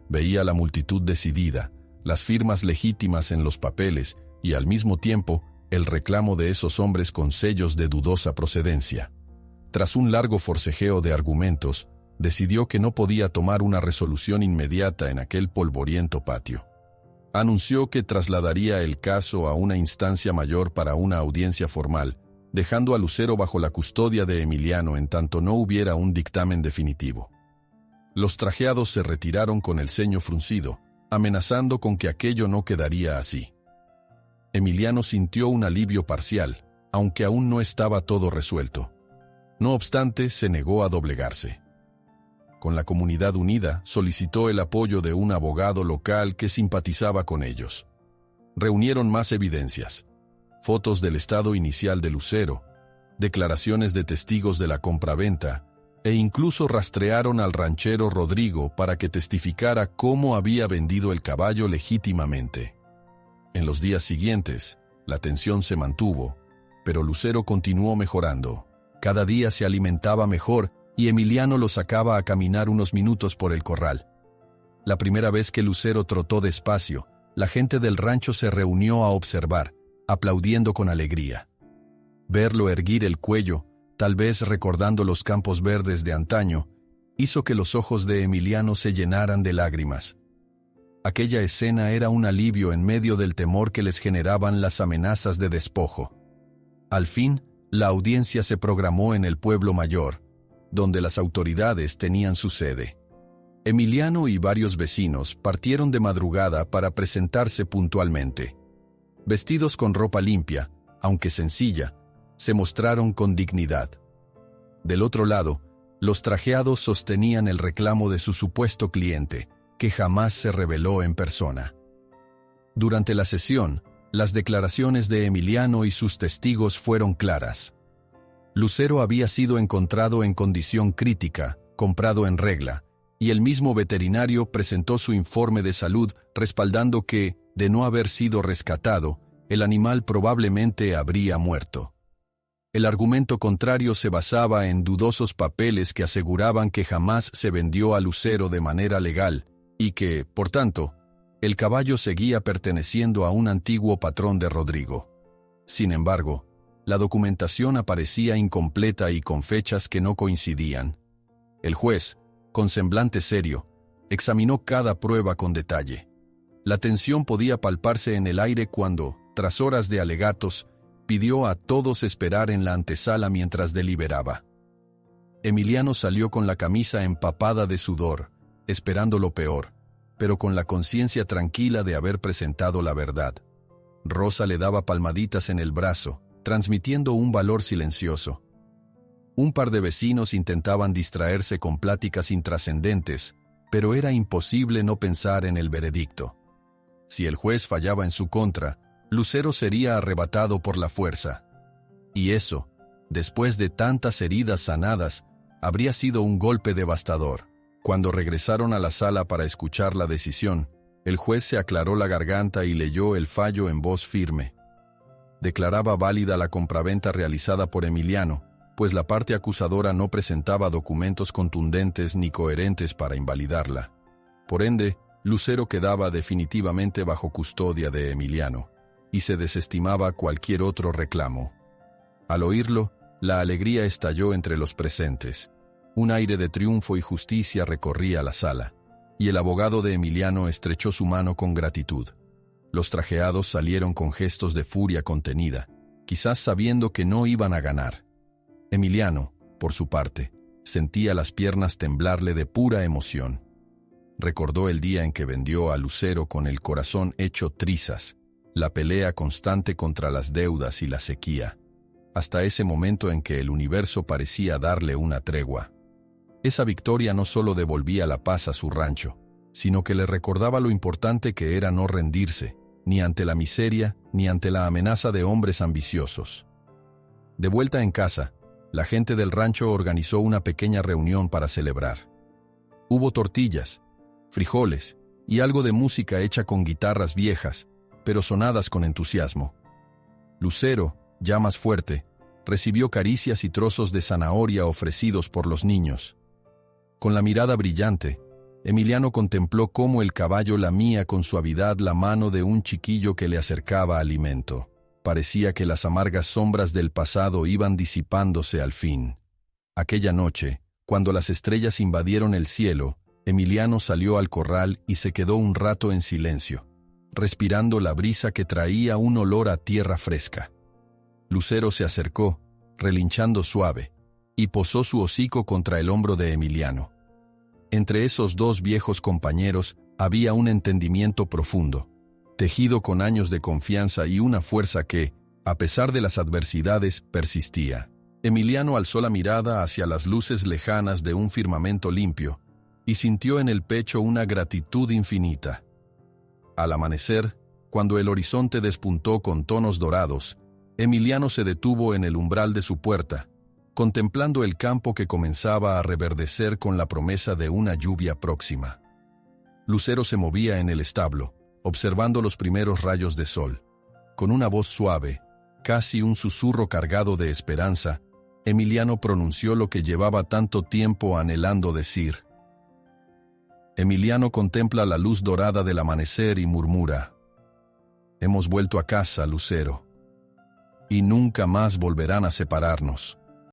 Veía la multitud decidida, las firmas legítimas en los papeles y al mismo tiempo el reclamo de esos hombres con sellos de dudosa procedencia. Tras un largo forcejeo de argumentos, decidió que no podía tomar una resolución inmediata en aquel polvoriento patio. Anunció que trasladaría el caso a una instancia mayor para una audiencia formal, dejando a Lucero bajo la custodia de Emiliano en tanto no hubiera un dictamen definitivo. Los trajeados se retiraron con el ceño fruncido, amenazando con que aquello no quedaría así. Emiliano sintió un alivio parcial, aunque aún no estaba todo resuelto. No obstante, se negó a doblegarse. Con la comunidad unida, solicitó el apoyo de un abogado local que simpatizaba con ellos. Reunieron más evidencias: fotos del estado inicial de Lucero, declaraciones de testigos de la compraventa, e incluso rastrearon al ranchero Rodrigo para que testificara cómo había vendido el caballo legítimamente. En los días siguientes, la tensión se mantuvo, pero Lucero continuó mejorando. Cada día se alimentaba mejor y Emiliano lo sacaba a caminar unos minutos por el corral. La primera vez que Lucero trotó despacio, la gente del rancho se reunió a observar, aplaudiendo con alegría. Verlo erguir el cuello, tal vez recordando los campos verdes de antaño, hizo que los ojos de Emiliano se llenaran de lágrimas. Aquella escena era un alivio en medio del temor que les generaban las amenazas de despojo. Al fin, la audiencia se programó en el pueblo mayor, donde las autoridades tenían su sede. Emiliano y varios vecinos partieron de madrugada para presentarse puntualmente. Vestidos con ropa limpia, aunque sencilla, se mostraron con dignidad. Del otro lado, los trajeados sostenían el reclamo de su supuesto cliente, que jamás se reveló en persona. Durante la sesión, las declaraciones de Emiliano y sus testigos fueron claras. Lucero había sido encontrado en condición crítica, comprado en regla, y el mismo veterinario presentó su informe de salud respaldando que, de no haber sido rescatado, el animal probablemente habría muerto. El argumento contrario se basaba en dudosos papeles que aseguraban que jamás se vendió a Lucero de manera legal y que, por tanto, el caballo seguía perteneciendo a un antiguo patrón de Rodrigo. Sin embargo, la documentación aparecía incompleta y con fechas que no coincidían. El juez, con semblante serio, examinó cada prueba con detalle. La tensión podía palparse en el aire cuando, tras horas de alegatos, pidió a todos esperar en la antesala mientras deliberaba. Emiliano salió con la camisa empapada de sudor, esperando lo peor, pero con la conciencia tranquila de haber presentado la verdad. Rosa le daba palmaditas en el brazo, transmitiendo un valor silencioso. Un par de vecinos intentaban distraerse con pláticas intrascendentes, pero era imposible no pensar en el veredicto. Si el juez fallaba en su contra, Lucero sería arrebatado por la fuerza. Y eso, después de tantas heridas sanadas, habría sido un golpe devastador. Cuando regresaron a la sala para escuchar la decisión, el juez se aclaró la garganta y leyó el fallo en voz firme. Declaraba válida la compraventa realizada por Emiliano, pues la parte acusadora no presentaba documentos contundentes ni coherentes para invalidarla. Por ende, Lucero quedaba definitivamente bajo custodia de Emiliano, y se desestimaba cualquier otro reclamo. Al oírlo, la alegría estalló entre los presentes. Un aire de triunfo y justicia recorría la sala, y el abogado de Emiliano estrechó su mano con gratitud. Los trajeados salieron con gestos de furia contenida, quizás sabiendo que no iban a ganar. Emiliano, por su parte, sentía las piernas temblarle de pura emoción. Recordó el día en que vendió a Lucero con el corazón hecho trizas, la pelea constante contra las deudas y la sequía, hasta ese momento en que el universo parecía darle una tregua. Esa victoria no solo devolvía la paz a su rancho, sino que le recordaba lo importante que era no rendirse, ni ante la miseria, ni ante la amenaza de hombres ambiciosos. De vuelta en casa, la gente del rancho organizó una pequeña reunión para celebrar. Hubo tortillas, frijoles y algo de música hecha con guitarras viejas, pero sonadas con entusiasmo. Lucero, ya más fuerte, recibió caricias y trozos de zanahoria ofrecidos por los niños. Con la mirada brillante, Emiliano contempló cómo el caballo lamía con suavidad la mano de un chiquillo que le acercaba alimento. Parecía que las amargas sombras del pasado iban disipándose al fin. Aquella noche, cuando las estrellas invadieron el cielo, Emiliano salió al corral y se quedó un rato en silencio, respirando la brisa que traía un olor a tierra fresca. Lucero se acercó, relinchando suave, y posó su hocico contra el hombro de Emiliano. Entre esos dos viejos compañeros había un entendimiento profundo, tejido con años de confianza y una fuerza que, a pesar de las adversidades, persistía. Emiliano alzó la mirada hacia las luces lejanas de un firmamento limpio y sintió en el pecho una gratitud infinita. Al amanecer, cuando el horizonte despuntó con tonos dorados, Emiliano se detuvo en el umbral de su puerta, contemplando el campo que comenzaba a reverdecer con la promesa de una lluvia próxima. Lucero se movía en el establo, observando los primeros rayos de sol. Con una voz suave, casi un susurro cargado de esperanza, Emiliano pronunció lo que llevaba tanto tiempo anhelando decir. Emiliano contempla la luz dorada del amanecer y murmura: «Hemos vuelto a casa, Lucero, y nunca más volverán a separarnos».